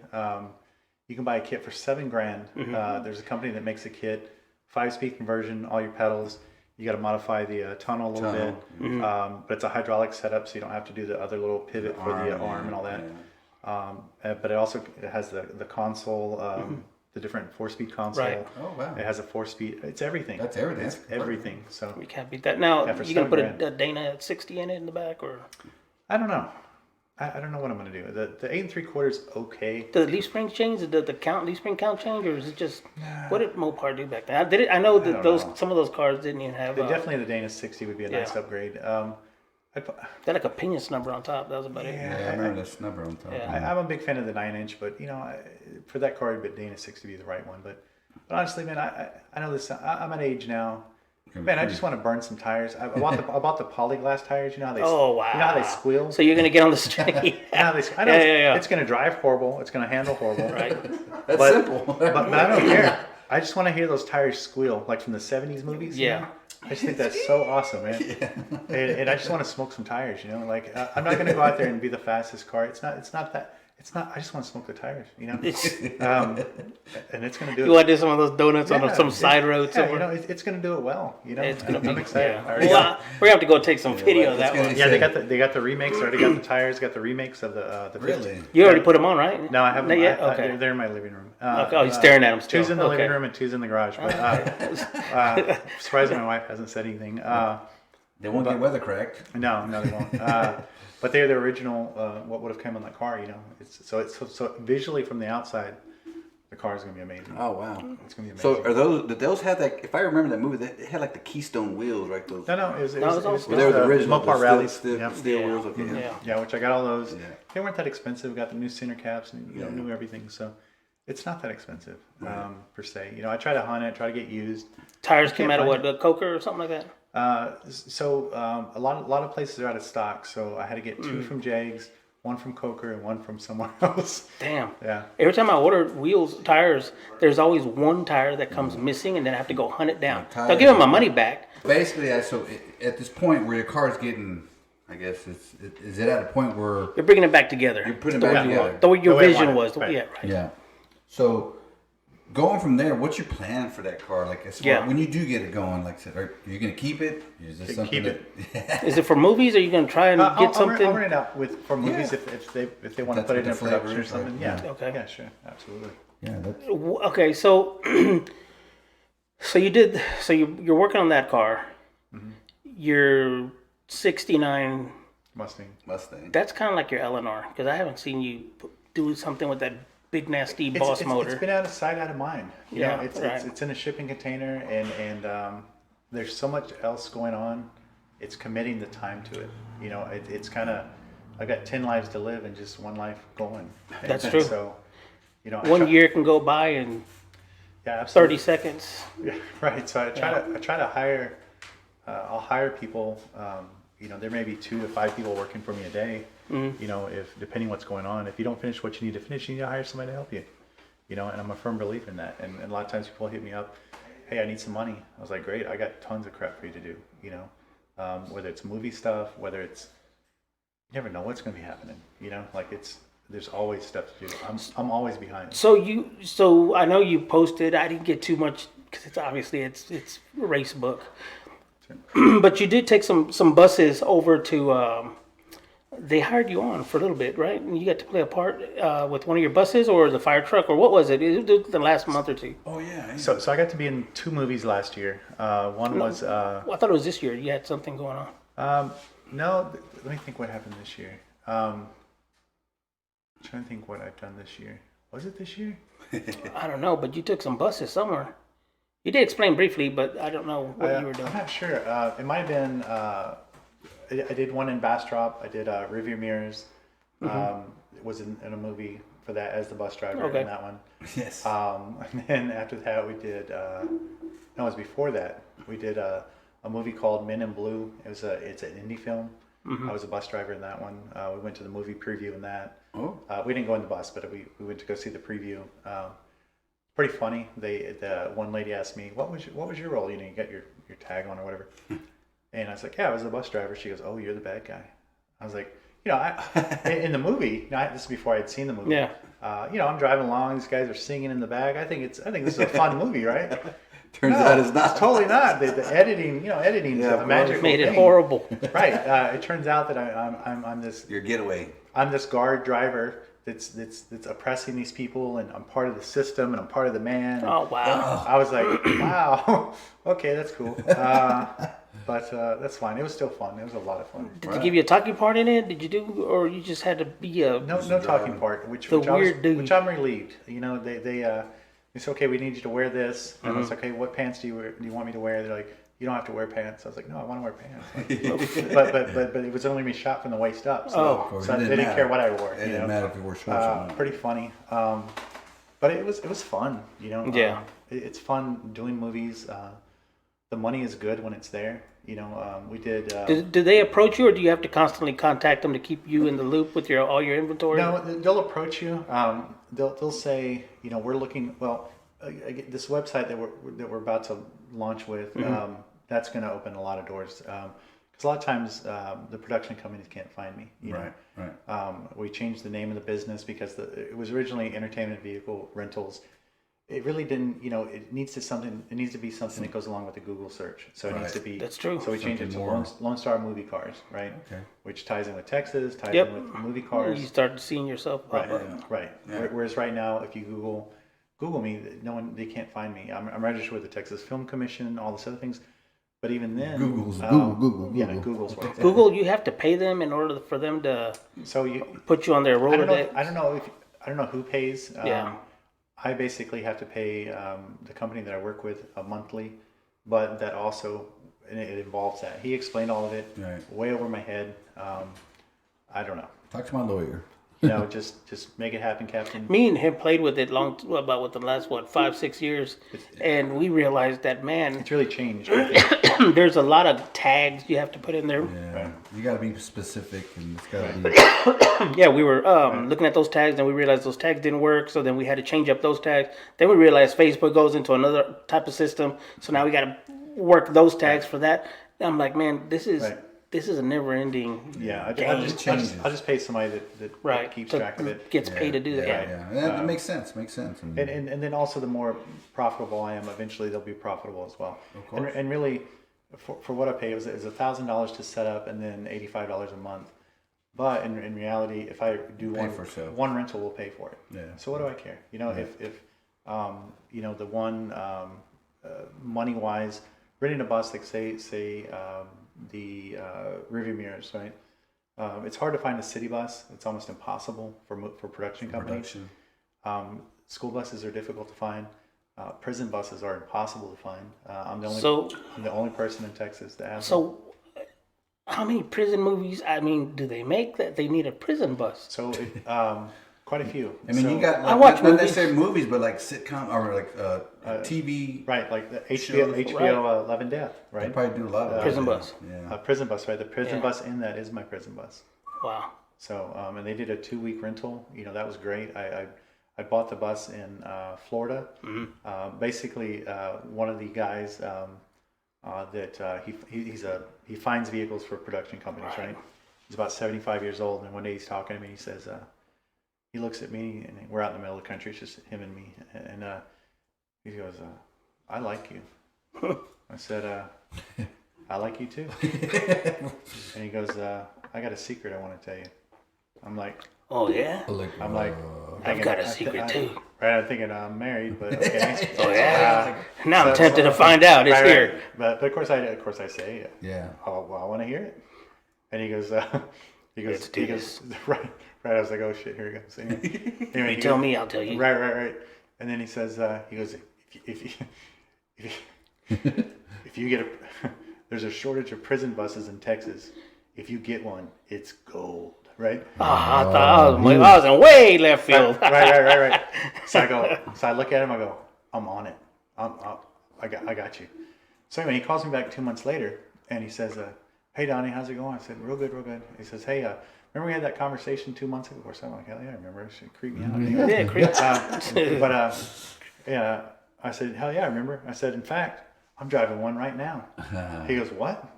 D: You can buy a kit for $7,000. There's a company that makes a kit, 5-speed conversion, all your pedals. You got to modify the tunnel a little bit, but it's a hydraulic setup, so you don't have to do the other little pivot for the arm and all that. But it has the console, the different 4-speed console.
A: Right.
B: Oh, wow.
D: It has a 4-speed. It's everything.
B: That's everything.
D: It's
B: That's
D: everything. So
A: You can't beat that. Now,
D: Yeah, for
A: you going to put
D: $7,000.
A: a Dana 60 in it in the back? Or
D: I don't know. I don't know what I'm going to do. The 8 3/4 is okay.
A: did the leaf spring change? Did the leaf spring count change? Or is it just, what did Mopar do back then? I know that
D: don't
A: some of those cars didn't even have,
D: Definitely the Dana 60 would be a nice
A: yeah.
D: upgrade.
A: they had like a pinion snubber on top. That was about it.
B: Yeah, I remember that snubber on top.
A: Yeah.
D: I'm a big fan of the 9-inch, but for that car, but Dana 60 would be the right one. But honestly, man, I know this. I'm at age now. Man, I just want to burn some tires. I bought the polyglass tires. You know how they?
A: Oh, wow.
D: You know how they squeal?
A: So you're going to get on the street.
D: You know how I know
A: Yeah.
D: it's going to drive horrible. It's going to handle horrible.
A: Right.
B: That's
D: But-
B: simple.
D: But I don't care. I just want to hear those tires squeal, like from the 70s movies. you
A: Yeah.
D: know? I just think that's so awesome, man. And I just want to smoke some tires, Like, I'm not going to go out there and be the fastest car. It's not that. It's not. I just want to smoke the tires, And it's going to do it.
A: You want to do some of those donuts on some side road
D: Yeah,
A: somewhere?
D: it's going to do it well.
A: It's gonna
D: I'm
A: be
D: excited.
A: yeah.
D: I already
A: Well,
D: got-
A: we're gonna have to go take some video of
B: it's
A: that
B: gonna-
A: one.
D: yeah, they got the remakes. Already got the tires. Got the remakes of the 50.
B: Really?
A: You already put them on, right?
D: No, I haven't.
A: Not yet.
D: I-
A: Okay.
D: they're in my living room.
A: Okay. Oh, you're staring at them still.
D: Two's in the
A: Okay.
D: living room and two's in the garage. But surprised my wife hasn't said anything.
B: They won't get weather cracked.
D: No, they won't. But they're the original. What would have come in the car? So visually from the outside, the car is gonna be amazing.
B: Oh, wow.
D: It's gonna be amazing.
B: So did those have that, if I remember that movie, they had like the Keystone wheels, right? Those,
D: No, it was
A: also-
B: well, they were the original.
D: Mopar
B: the
D: rallies.
B: Steel,
D: Yeah.
B: steel
A: Yeah.
B: wheels, okay.
A: Yeah.
D: Yeah, which I got all those.
B: Yeah.
D: They weren't that expensive. Got the new center caps and new everything. So it's not that expensive per se. I try to hunt it, try to get used.
A: Tires
D: You
A: came
D: can't
A: out of
D: find
A: what, the Coker or something like that?
D: A lot of places are out of stock. So I had to get 2 from Jags, 1 from Coker, and 1 from somewhere else.
A: Damn.
D: Yeah.
A: Every time I order tires, there's always one tire that comes missing, and then I have to go hunt it down.
B: tires-
A: They'll give them my money back.
B: Basically, at this point where your car is getting, I guess, is it at a point where
A: You're bringing it back together.
B: you're putting it
A: the
B: back
A: way you
B: together?
A: want, the way your
D: The way I
A: vision
D: want it,
A: was.
D: right.
A: Yeah, right.
B: Yeah. So going from there, what's your plan for that car? Like, as far,
A: Yeah.
B: when you do get it going, like, are you gonna keep it? Is this something
D: Keep
B: that?
A: Is it for movies, or are you going to try and get something?
D: I'll rent it out for movies
B: Yeah.
D: if they want to
B: That's
D: put
B: what
D: it in
B: the
D: a
B: flavor
D: production or
B: is like.
D: something. Yeah.
A: Okay.
D: Yeah, sure, absolutely.
B: Yeah. That's,
A: Okay, so you're working on that car. Your 69.
D: Mustang.
B: Mustang.
A: That's kind of like your Eleanor, because I haven't seen you do something with that big nasty boss motor.
D: It's been out of sight, out of mind.
A: Yeah,
D: It's in a shipping container, and there's so much else going on. It's committing the time to it. It's kind of, I got 10 lives to live and just one life going.
A: That's
D: And
A: true.
D: So, I
A: One
D: try-
A: year can go by in
D: yeah,
A: 30
D: absolutely.
A: seconds.
D: Yeah, right. So I try to hire. I'll hire people. There may be 2 to 5 people working for me a day. If depending what's going on, if you don't finish what you need to finish, you need to hire somebody to help you. And I'm a firm believer in that. And a lot of times people hit me up, hey, I need some money. I was like, great, I got tons of crap for you to do. Whether it's movie stuff, whether it's you never know what's going to be happening. Like there's always stuff to do. I'm always behind.
A: So I know you posted. I didn't get too much because it's race book, but you did take some buses over to. They hired you on for a little bit, right? And you got to play a part with one of your buses or the fire truck or what was it? It was the last month or two.
B: Oh yeah.
D: So I got to be in 2 movies last year. One was
A: Well, I thought it was this year. You had something going on.
D: no. Let me think what happened this year. I'm trying to think what I've done this year. Was it this year?
A: I don't know, but you took some buses somewhere. You did explain briefly, but I don't know what you were doing.
D: I'm not sure. It might have been. I did one in Bastrop. I did rearview mirrors. Was in a movie for that as the bus driver in that one.
B: Yes.
D: And then after that we did. No, it was before that. We did a movie called Men in Blue. It's an indie film. I was a bus driver in that one. We went to the movie preview in that.
B: Oh.
D: We didn't go in the bus, but we went to go see the preview. Pretty funny. The one lady asked me, "What was your role? You got your tag on or whatever." And I was like, "Yeah, I was the bus driver." She goes, "Oh, you're the bad guy." I was like, in the movie. This is before I had seen the movie.
A: Yeah.
D: I'm driving along. These guys are singing in the back. I think this is a fun movie, right?
B: Turns out it's not.
D: It's totally not. The editing, editing is a magical
A: Made it
D: thing.
A: horrible.
D: Right. It turns out that I'm this.
B: Your getaway.
D: I'm this guard driver that's oppressing these people, and I'm part of the system, and I'm part of the man.
A: Oh wow!
D: I was like, wow, okay, that's cool. But that's fine. It was still fun. It was a lot of fun.
A: Did they give you a talking part in it? Did you do, or you just had to be a
D: No talking part, which I'm relieved. They said, okay, we need you to wear this, and it's okay. What pants do you want me to wear? They're like, you don't have to wear pants. I was like, no, I want to wear pants. but it was only me shot from the waist up, so they didn't care what I wore.
B: It didn't matter if you wore shorts or not.
D: Pretty funny, but it was fun.
A: Yeah.
D: It's fun doing movies. The money is good when it's there. We did.
A: Do they approach you, or do you have to constantly contact them to keep you in the loop with all your inventory?
D: No, they'll approach you. They'll say, we're looking. Well, this website that we're about to launch with, that's going to open a lot of doors. Because a lot of times the production companies can't find me. Right. We changed the name of the business because it was originally Entertainment Vehicle Rentals. It really didn't, it needs to be something that goes along with the Google search. So it needs to be.
A: That's true.
D: So we changed it to Lone Star Movie Cars, right?
B: Okay.
D: Which ties in with Texas, ties in with movie cars.
A: You start seeing yourself pop up.
D: Right. Yeah. Whereas right now, if you Google me, they can't find me. I'm registered with the Texas Film Commission, all these other things. But even then,
B: Google.
D: Yeah, Google's what.
A: Google, you have to pay them in order for them to put you on their Rolodex.
D: I don't know who pays. I basically have to pay the company that I work with a monthly, but that also it involves that. He explained all of it way over my head. I don't know.
B: Talk to my lawyer.
D: Just make it happen, Captain.
A: Me and him played with it about within the last 5-6 years, and we realized that
D: it's really changed.
A: there's a lot of tags you have to put in there.
B: Yeah, you got to be specific, and it's got to be.
A: Yeah, we were looking at those tags, and we realized those tags didn't work, so then we had to change up those tags. Then we realized Facebook goes into another type of system, so now we got to work those tags for that. And I'm like, man, this is a never-ending.
D: Yeah,
B: I'll
D: just pay somebody that keeps track of it.
A: Gets paid to do that.
B: Yeah. That makes sense.
D: And then also the more profitable I am, eventually they'll be profitable as well.
B: Of course.
D: And really, for what I pay, it was $1,000 to set up, and then $85 a month. But in reality, if I do one rental, will pay for it.
B: Yeah.
D: So what do I care? If the one money wise, renting a bus, like say the rearview mirrors, right? It's hard to find a city bus. It's almost impossible for production companies. School buses are difficult to find. Prison buses are impossible to find. I'm the only person in Texas that has.
A: So, how many prison movies? Do they make that they need a prison bus?
D: So, quite a few.
B: You got
A: I watch
B: not necessarily movies, but like sitcom or like TV.
D: Right, like the HBO Love and Death. Right.
B: They probably do a lot of
A: Prison bus.
B: Yeah.
D: Prison bus, right? The prison bus in that is my prison bus.
A: Wow.
D: So, and they did a 2-week rental. That was great. I bought the bus in Florida. Mm-hmm. Basically, one of the guys that he finds vehicles for production companies, right? He's about 75 years old, and one day he's talking to me. He says, he looks at me, and we're out in the middle of the country. It's just him and me, and he goes, "I like you." I said, "I like you too." And he goes, "I got a secret I want to tell you." I'm like,
A: Oh yeah.
D: I'm like,
A: I've got a secret too.
D: Right, I'm thinking I'm married, but okay.
A: Oh yeah. Now I'm tempted to find out. It's
D: right,
A: here.
D: right. But of course I say,
F: Yeah.
D: "Oh, well, I want to hear it." And he goes,
A: Let's do this.
D: right. I was like, "Oh shit, here he goes." Anyway,
A: You tell me, I'll tell you.
D: Right. And then he says, if you get there's a shortage of prison buses in Texas. If you get one, it's gold, right?
A: Oh, I thought I was in way left field.
D: Right. So I look at him, I go, "I'm on it. I got you." So anyway, he calls me back 2 months later, and he says, "Hey Donnie, how's it going?" I said, "Real good." He says, "Hey, remember we had that conversation 2 months ago?" Or something. I'm like, "Hell yeah, I remember. It should creep me out."
A: Yeah, creep.
D: Yeah, I said, "Hell yeah, I remember." I said, "In fact, I'm driving one right now." He goes, "What?"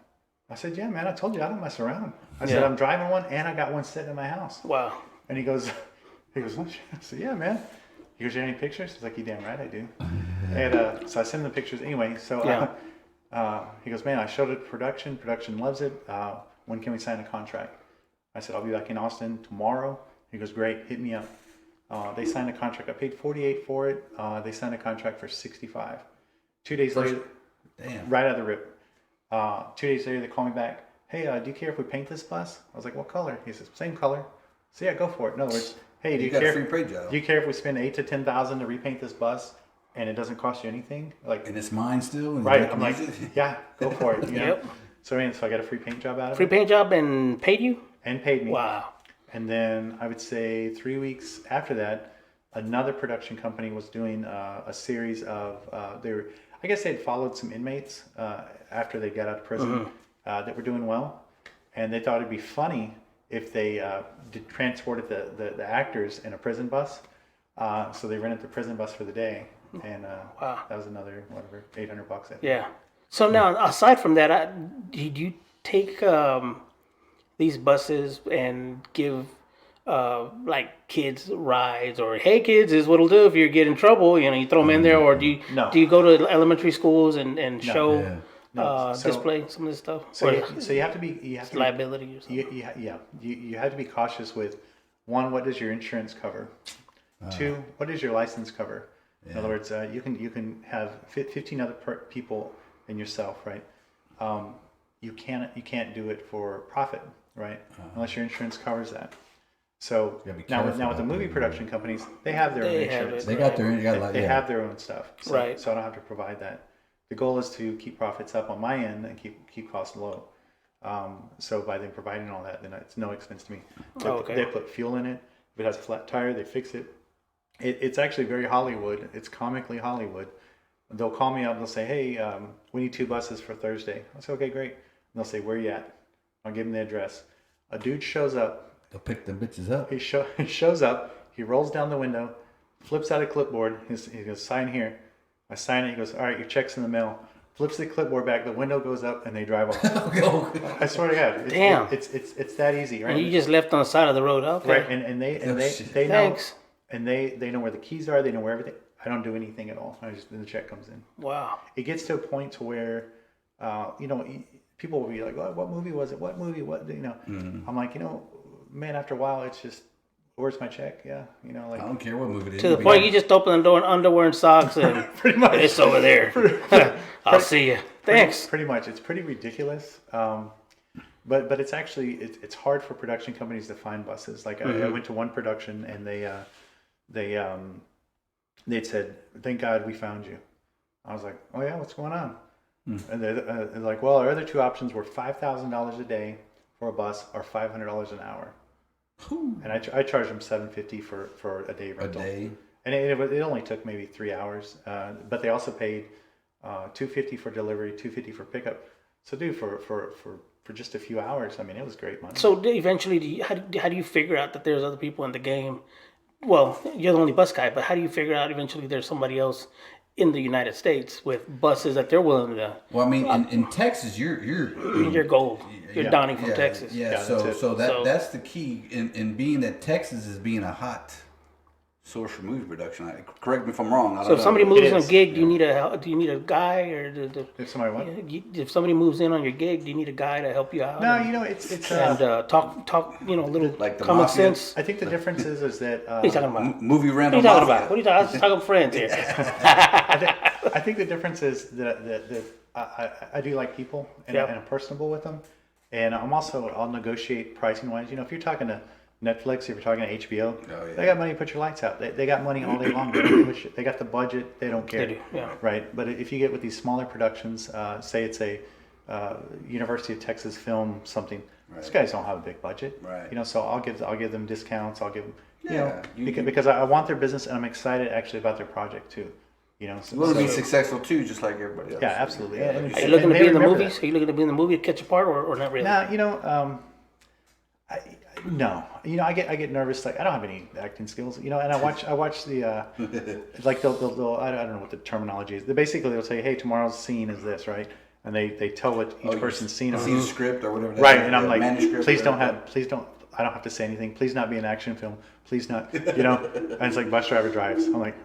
D: I said, "Yeah, man, I told you I don't mess around." I said, "I'm driving one, and I got one sitting in my house."
A: Wow.
D: And he goes, "What?" I said, "Yeah, man." He goes, "You have any pictures?" I was like, "You damn right I do." And so I send him the pictures anyway. So he goes, "Man, I showed it to production. Production loves it. When can we sign a contract?" I said, "I'll be back in Austin tomorrow." He goes, "Great, hit me up." They signed a contract. I paid $48 for it. They signed a contract for $65. 2 days later,
F: Damn.
D: right out of the rip. 2 days later, they call me back. "Hey, do you care if we paint this bus?" I was like, "What color?" He says, "Same color." So yeah, go for it. In other words, "Hey, do you
F: got
D: care?
F: a free paint job.
D: Do you care if we spend $8,000 to $10,000 to repaint this bus, and it doesn't cost you anything?" Like,
F: And it's mine still. And
D: right?
F: you
D: I'm like,
F: can use it?
D: "Yeah, go for it." You know?
A: Yep.
D: So I got a free paint job out of
A: Free
D: it,
A: paint job and paid you?
D: and paid me.
A: Wow.
D: And then I would say 3 weeks after that, another production company was doing a series of I guess they'd followed some inmates after they got out of prison that were doing well, and they thought it'd be funny if they transported the actors in a prison bus. So they rented the prison bus for the day, and
A: Wow.
D: that was another whatever $800. I think.
A: Yeah. So now, aside from that, did you take these buses and give like kids rides, or hey kids, this is what'll do if you get in trouble? You know, you throw them in there, or do you go to elementary schools and show
F: Yeah.
A: display some of this stuff?
D: So
A: Or
D: you have to be
A: liability or something.
D: you have to be cautious with, one, what does your insurance cover? Two, what does your license cover? In other words, you can have 15 other people and yourself, right? You can't do it for profit, right? Unless your insurance covers that. So
F: gotta be
D: now
F: careful
D: with the
F: about
D: movie
F: that.
D: production companies, they have their own
A: They have
D: insurance.
A: it.
F: They got their.
D: They have their own stuff, so,
A: Right.
D: so I don't have to provide that. The goal is to keep profits up on my end and keep costs low. So by them providing all that, then it's no expense to me.
A: Okay.
D: They put fuel in it. If it has a flat tire, they fix it. It's actually very Hollywood. It's comically Hollywood. They'll call me up and they'll say, "Hey, we need 2 buses for Thursday." I'll say, "Okay, great." And they'll say, "Where are you at?" I'll give them the address. A dude shows up.
F: They'll pick them bitches up.
D: He shows up. He rolls down the window, flips out a clipboard. He goes, "Sign here." I sign it. He goes, "All right, your check's in the mail." Flips the clipboard back. The window goes up, and they drive off. I swear to God.
A: Damn.
D: It's that easy, right?
A: And you just left on the side of the road. Okay.
D: Right, and they know,
A: Thanks.
D: and they know where the keys are. They know where everything. I don't do anything at all. Then the check comes in.
A: Wow.
D: It gets to a point to where, people will be like, "What movie was it? What movie? What?" I'm like, man. After a while, it's just, "Where's my check?" Yeah, like.
F: I don't care what movie it is.
A: To the point you just open the door in underwear and socks and
D: Pretty much.
A: it's over there. I'll see you. Thanks.
D: Pretty much. It's pretty ridiculous. But it's actually it's hard for production companies to find buses. Like I went to one production and they'd said, "Thank God we found you." I was like, "Oh yeah, what's going on?" And they're like, "Well, our other 2 options were $5,000 a day for a bus or $500 an hour." And I charged them $750 for a day rental.
F: A day.
D: And it only took maybe 3 hours, but they also paid $250 for delivery, $250 for pickup. So, dude, for just a few hours, I mean, it was great money.
A: So eventually, how do you figure out that there's other people in the game well, you're the only bus guy, but how do you figure out eventually there's somebody else in the United States with buses that they're willing to?
F: Well, I mean, in Texas, you're
A: You're gold. You're Donnie from
F: yeah,
A: Texas.
F: Yeah,
D: Yeah,
F: so
D: that's it.
F: that's the key in being that Texas is being a hot.
B: Source for movie production. Correct me if I'm wrong. I
A: So
B: don't
A: if somebody
B: know.
A: moves
D: It
A: on a
D: is,
A: gig, do you need a guy or
D: If somebody what?
A: if somebody moves in on your gig, do you need a guy to help you out?
D: No, you know, it's
A: and talk, a little
B: Like the
A: common
B: mafia?
A: sense.
D: I think the difference is that
A: What are you talking about?
B: Movie
A: What are
B: rental
A: you talking
B: mafia.
A: about? What are you talking? I was just talking friends here.
D: I think the difference is that I do like people and,
A: Yep.
D: and I'm personable with them, and I'll negotiate pricing wise. You know, if you're talking to Netflix, if you're talking to HBO,
B: yeah.
D: they got money to put your lights out. They got money all day long. They don't give a shit. They got the budget. They don't care.
A: They do, yeah.
D: Right. But if you get with these smaller productions, say it's a University of Texas film something, these guys don't have a big budget.
B: Right.
D: You know, so I'll give them discounts. I'll give them,
B: Yeah,
D: because I want their business and I'm excited actually about their project too. You know, so,
B: You want to be
D: so-
B: successly too, just like everybody else.
D: Yeah, absolutely.
B: Yeah,
D: And-
B: like
A: Are you
B: you
A: looking to
D: they
A: be in the
D: remember
A: movies?
D: that.
A: Are you looking to be in the movie to catch a part, or not really?
D: Now, no. I get nervous. Like I don't have any acting skills. And I watch the like they'll I don't know what the terminology is. They'll say, hey, tomorrow's scene is this, right? And they tell what each person's scene is.
B: see the script or whatever. that
D: Right,
B: is,
D: and I'm
B: the
D: like,
B: manuscript
D: please
B: or
D: don't
B: whatever.
D: I don't have to say anything. Please not be an action film. Please not, And it's like bus driver drives. I'm like,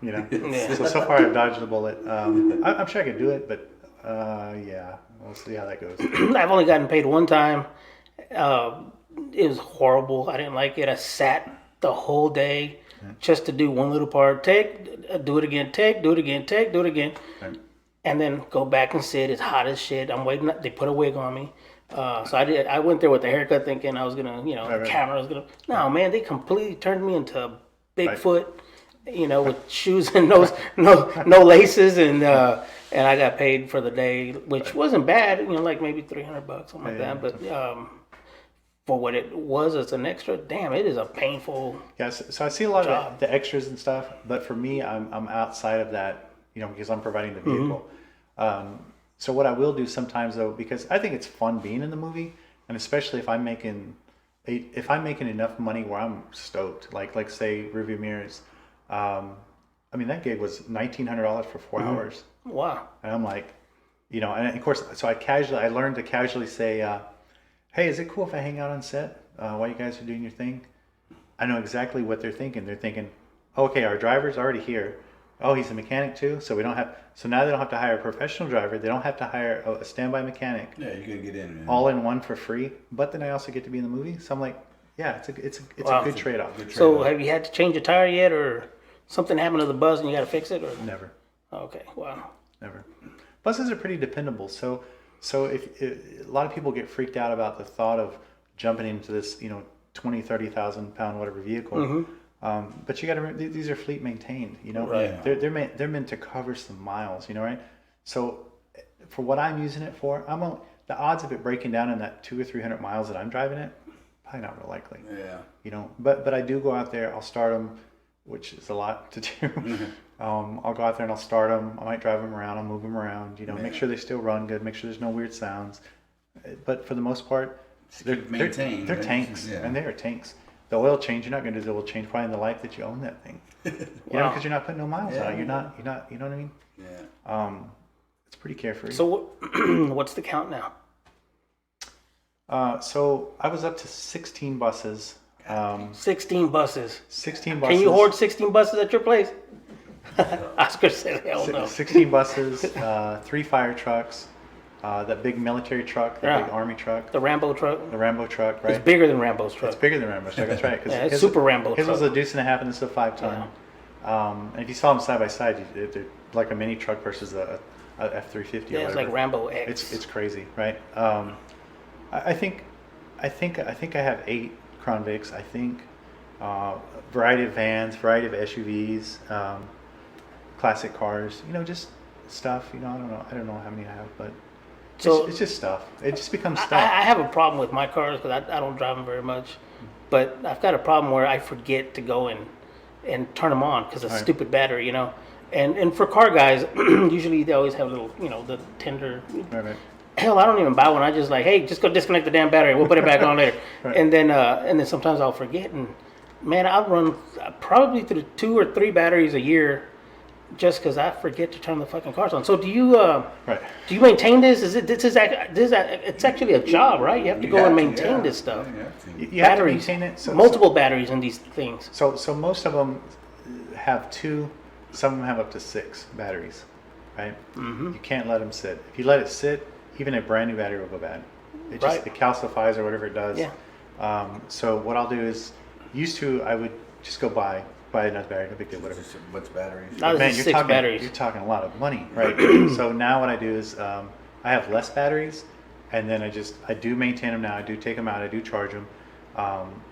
A: Yeah.
D: So far I've dodged the bullet. I'm sure I could do it, but yeah, we'll see how that goes.
A: I've only gotten paid one time. It was horrible. I didn't like it. I sat the whole day just to do one little part. Take, do it again. Take, do it again. Take, do it again.
D: Right.
A: And then go back and sit. It's hot as shit. I'm waiting. They put a wig on me. So I did. I went there with the haircut thinking I was gonna, the camera was gonna. No, man, they completely turned me into Bigfoot. With shoes and no laces, and I got paid for the day, which wasn't bad. Like maybe $300, something like that. But for what it was as an extra, damn, it is a painful.
D: Yeah, so I see a lot
A: job.
D: of the extras and stuff, but for me, I'm outside of that, because I'm providing the vehicle. So what I will do sometimes though, because I think it's fun being in the movie, and especially if I'm making enough money where I'm stoked, like say Review Mirrors, that gig was $1,900 for 4 hours,
A: Wow.
D: and I'm like, and of course, so I learned to casually say, hey, is it cool if I hang out on set while you guys are doing your thing? I know exactly what they're thinking. They're thinking, okay, our driver's already here. Oh, he's a mechanic too, so now they don't have to hire a professional driver. They don't have to hire a standby mechanic.
B: Yeah, you're gonna get in. Man.
D: All in one for free. But then I also get to be in the movie, so I'm like, yeah, it's a good trade off.
A: So have you had to change a tire yet, or something happened to the bus and you got to fix it, or?
D: Never,
A: Okay. Wow.
D: never. Buses are pretty dependable. So if a lot of people get freaked out about the thought of jumping into this, 20,000-30,000 pound whatever vehicle. But you got to remember, these are fleet maintained.
A: Right.
D: They're meant to cover some miles. Right. So for what I'm using it for, the odds of it breaking down in that 200 or 300 miles that I'm driving it, probably not real likely.
B: Yeah.
D: But I do go out there. I'll start them, which is a lot to do. I'll go out there and I'll start them. I might drive them around. I'll move them around. Make sure they still run good. Make sure there's no weird sounds. But for the most part, they're
B: maintained.
D: They're
B: Right?
D: tanks,
B: Yeah.
D: and they are tanks. The oil change, you're not going to do the oil change probably in the life that you own that thing.
A: Wow.
D: Because you're not putting no miles on it. You're not. You know what I mean?
B: Yeah.
D: It's pretty carefree.
A: So what's the count now?
D: So I was up to 16 buses.
A: 16 buses.
D: 16 buses.
A: Can you hoard 16 buses at your place? Oscar said, hell no.
D: 16 buses, 3 fire trucks, that big military truck, that big army truck,
A: The Rambo truck.
D: the Rambo truck, right?
A: It's bigger than Rambo's truck.
D: It's bigger than Rambo's truck. That's right.
A: Yeah, it's super Rambo
D: His was
A: truck.
D: a deuce and a half, and this is a 5-ton. And if you saw them side by side, they're like a mini truck versus a F-350.
A: Yeah,
D: or
A: it's
D: whatever.
A: like Rambo X.
D: It's crazy, right? I think I have 8 Crown Vics. I think variety of vans, variety of SUVs, classic cars. Just stuff. I don't know how many I have, but
A: So-
D: it's just stuff. It just becomes stuff.
A: I have a problem with my cars because I don't drive them very much. But I've got a problem where I forget to go and turn them on because of
D: Right.
A: stupid battery, And for car guys, usually they always have a little, the tender.
D: Right.
A: Hell, I don't even buy one. I just like, hey, just go disconnect the damn battery. We'll put it back on later.
D: Right.
A: And then sometimes I'll forget, and man, I run probably through 2 or 3 batteries a year, just because I forget to turn the fucking cars on. So do you
D: Right.
A: do you maintain this? It's actually a job, right? You have to go and maintain this stuff.
B: Yeah, you have to.
D: You have to
A: Batteries,
D: maintain it.
A: multiple batteries in these things.
D: So most of them have 2. Some of them have up to 6 batteries, right? You can't let them sit. If you let it sit, even a brand new battery will go bad.
A: Right.
D: It calcifies or whatever it does.
A: Yeah.
D: So what I'll do is, I would just go buy another battery, no big deal, whatever.
B: What's batteries?
A: Now this is 6 batteries.
D: You're talking a lot of money, right? So now what I do is I have less batteries, and then I do maintain them now. I do take them out. I do charge them,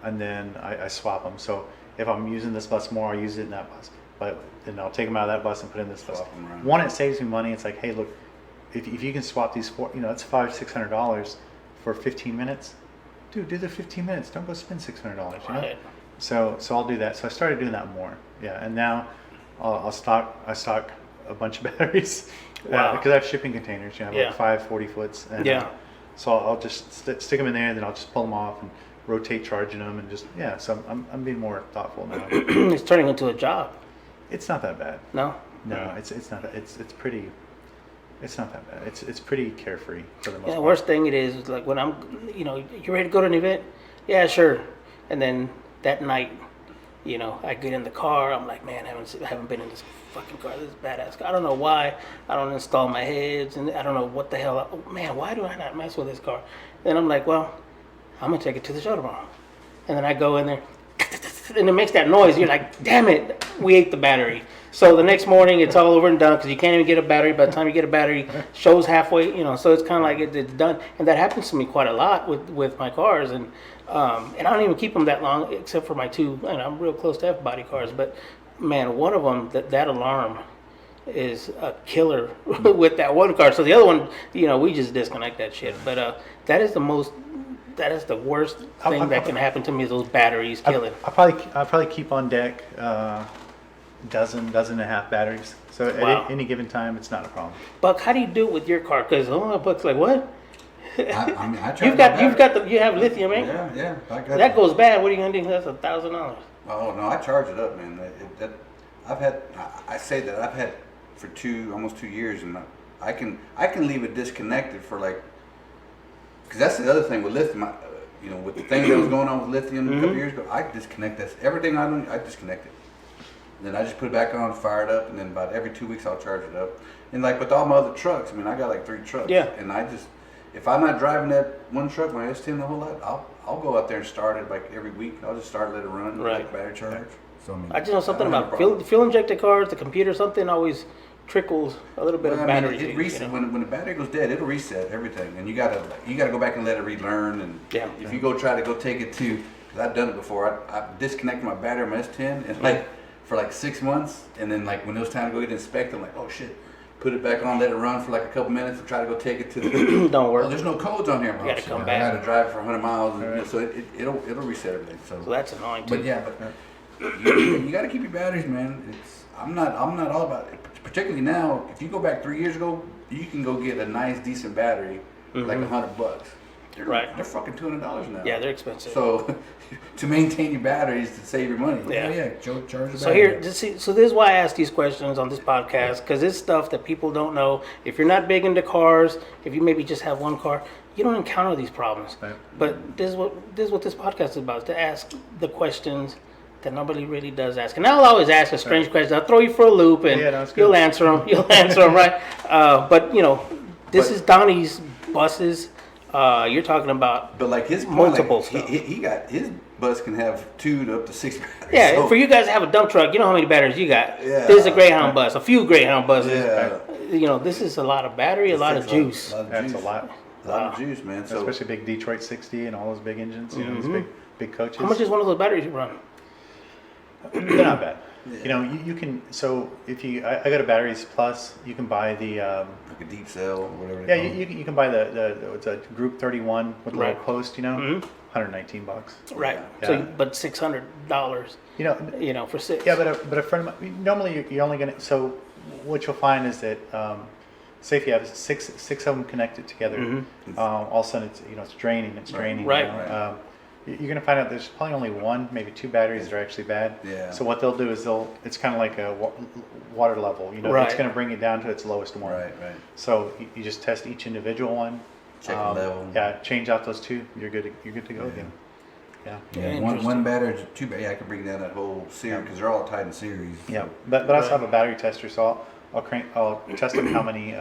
D: and then I swap them. So if I'm using this bus more, I use it in that bus. But then I'll take them out of that bus and put in this bus.
B: Swap 'em around.
D: One, it saves me money. It's like, hey, look, if you can swap these for, it's $500-$600 for 15 minutes. Dude, do the 15 minutes. Don't go spend $600. You know?
A: Right.
D: So I'll do that. So I started doing that more. Yeah, and now I stock a bunch of batteries.
A: Wow.
D: Because I have shipping containers. You know,
A: Yeah.
D: like 5 40-foots. And,
A: Yeah.
D: so I'll just stick them in there, and then I'll just pull them off and rotate charging them, and just So I'm being more thoughtful now.
A: It's turning into a job.
D: It's not that bad.
A: No.
D: No, it's not that. It's pretty. It's not that bad. It's pretty carefree for the most
A: Yeah, the
D: part.
A: worst thing it is like when I'm, you ready to go to an event? Yeah, sure. And then that night, I get in the car. I'm like, man, I haven't been in this fucking car. This is badass car. I don't know why I don't install my heads, and I don't know what the hell. Man, why do I not mess with this car? Then I'm like, well, I'm gonna take it to the show tomorrow. And then I go in there, and it makes that noise. You're like, damn it, we ate the battery. So the next morning, it's all over and done because you can't even get a battery. By the time you get a battery, show's halfway. So it's kind of like it's done. And that happens to me quite a lot with my cars, and I don't even keep them that long, except for my 2. And I'm real close to F-body cars, but man, one of them that alarm is a killer with that one car. So the other one, we just disconnect that shit. But that is the worst thing that can happen to me is those batteries killing.
D: I'll probably keep on deck dozen and a half batteries. So
A: Wow.
D: at any given time, it's not a problem.
A: Buck, how do you do it with your car? Because Buck's like, what?
F: I mean, I
A: You have lithium, right?
F: Yeah, I got
A: That goes bad. What are you gonna do? That's $1,000.
B: Oh no, I charge it up, man. I say that I've had for almost 2 years, and I can leave it disconnected for like, because that's the other thing with lithium. With the thing that was going on with lithium a couple years ago, I disconnect this. Everything I do, I disconnect it. Then I just put it back on, fire it up, and then about every 2 weeks I'll charge it up. And like with all my other trucks, I mean, I got like 3 trucks.
A: Yeah.
B: And if I'm not driving that one truck, my S10 the whole lot, I'll go out there and start it like every week. I'll just start, let it run,
A: Right.
B: like battery charge.
F: So, I mean,
A: I just know something
B: I don't have
A: about
B: a problem.
A: fuel injected cars, the computer, something always trickles a little bit
B: Well,
A: of
B: I mean,
A: battery.
B: it reset, when the battery goes dead, it'll reset everything, and you gotta go back and let it relearn. And
A: Yeah.
B: if you try to take it to, because I've done it before, I disconnected my battery on my S10 and like for like 6 months, and then like when it was time to go get it inspected, I'm like, oh shit, put it back on, let it run for like a couple minutes, and try to go take it to the.
A: Don't work.
B: Oh, there's no codes on here, bro.
A: You gotta
B: So
A: come
B: I
A: back.
B: gotta drive it for 100 miles, and, so it'll reset everything.
A: So that's annoying too.
B: But yeah, you got to keep your batteries, man. I'm not all about it. Particularly now, if you go back 3 years ago, you can go get a nice, decent battery, like $100.
A: Right.
B: They're fucking $200 now.
A: Yeah, they're expensive.
B: So to maintain your batteries to save your money.
A: Yeah.
F: charge the
A: So
F: battery.
A: so this is why I ask these questions on this podcast, because it's stuff that people don't know. If you're not big into cars, if you maybe just have one car, you don't encounter these problems.
D: Right.
A: But this is what this podcast is about: is to ask the questions that nobody really does ask. And I'll always ask a strange question. I'll throw you for a loop, and
D: Yeah, that's good.
A: you'll answer them. You'll answer them, right? But this is Donnie's buses. You're talking about
B: But like his
A: multiple
B: like,
A: stuff.
B: he got his bus can have 2 to up to 6 batteries.
A: Yeah,
B: So,
A: for you guys to have a dump truck, you know how many batteries you got.
B: Yeah.
A: There's a Greyhound bus, a few Greyhound buses.
B: Yeah.
A: This is a lot of battery, a lot of juice.
D: That's a lot,
B: A lot of juice, man. So
D: especially big Detroit 60 and all those big engines. Those big coaches.
A: How much is one of those batteries you run?
D: They're not bad. You can. So if I got a batteries plus, you can buy the.
B: like a deep cell or whatever.
D: Yeah, you can buy the it's a Group 31 with a
A: Right.
D: little post. $119.
A: Right.
D: Yeah.
A: So, but $600. For 6.
D: Yeah, but a friend of mine, normally you're only gonna. So what you'll find is that say if you have six of them connected together, all of a sudden it's draining.
A: Right.
D: you're gonna find out there's probably only one, maybe two batteries that are actually bad.
B: Yeah.
D: So what they'll do is it's kind of like a water level. You know,
A: Right.
D: it's gonna bring it down to its lowest one.
B: Right.
D: So you just test each individual one.
B: Check the level.
D: Yeah, change out those two. You're good. You're good to go again. Yeah.
B: Yeah, one battery, two. Yeah, I can bring down that whole series because they're all tied in series.
D: Yeah, but I also have a battery tester, so I'll test them how many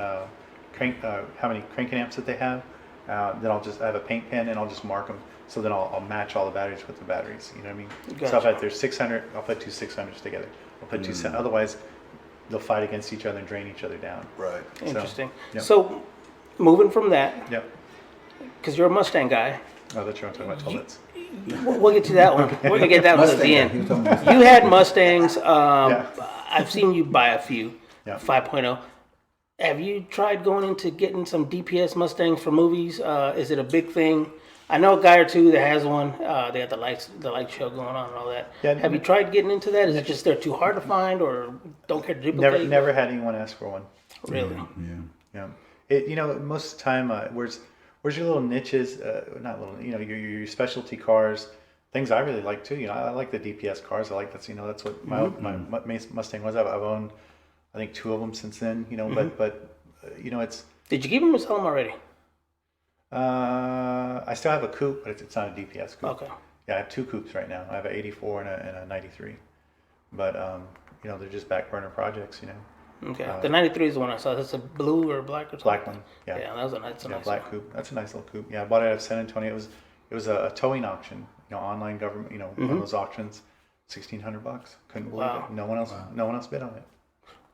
D: cranking amps that they have. Then I have a paint pen and I'll just mark them. So then I'll match all the batteries with the batteries. You know what I mean?
A: Gotcha.
D: So if there's 600, I'll put two 600s together. I'll put two. Otherwise, they'll fight against each other and drain each other down.
B: Right.
A: Interesting.
D: Yep.
A: So, moving from that,
D: Yep.
A: because you're a Mustang guy,
D: Oh, that's what I'm talking about. Toilets.
A: we'll get to that one. We're gonna get that one at the
F: Mustang, he was
A: end.
F: talking about
A: You had Mustangs.
D: Yeah.
A: I've seen you buy a few.
D: Yeah.
A: 5.0. Have you tried going into getting some DPS Mustangs for movies? Is it a big thing? I know a guy or two that has one. They got the light show going on and all that.
D: Yeah,
A: Have you tried getting into that? Is it just they're too hard to find or don't care to duplicate?
D: Never had anyone ask for one.
A: Really?
D: Yeah. Most of the time, where's your little niches? Not little. Your specialty cars. Things I really like too. I like the DPS cars. I like that's what my Mustang was. I've owned, I think, 2 of them since then. But it's.
A: Did you keep them or sell them already?
D: I still have a coupe, but it's not a DPS coupe.
A: Okay.
D: Yeah, I have 2 coupes right now. I have an 84 and a 93. But they're just back burner projects.
A: Okay. The 93 is the one I saw. That's a blue or black or something?
D: Black one. Yeah.
A: Yeah, that's a nice
D: Black
A: one.
D: coupe. That's a nice little coupe. Yeah, I bought it out of San Antonio. It was a towing auction. Online government. One of those auctions. $1,600. Couldn't believe
A: Wow.
D: it. No one else bid on it.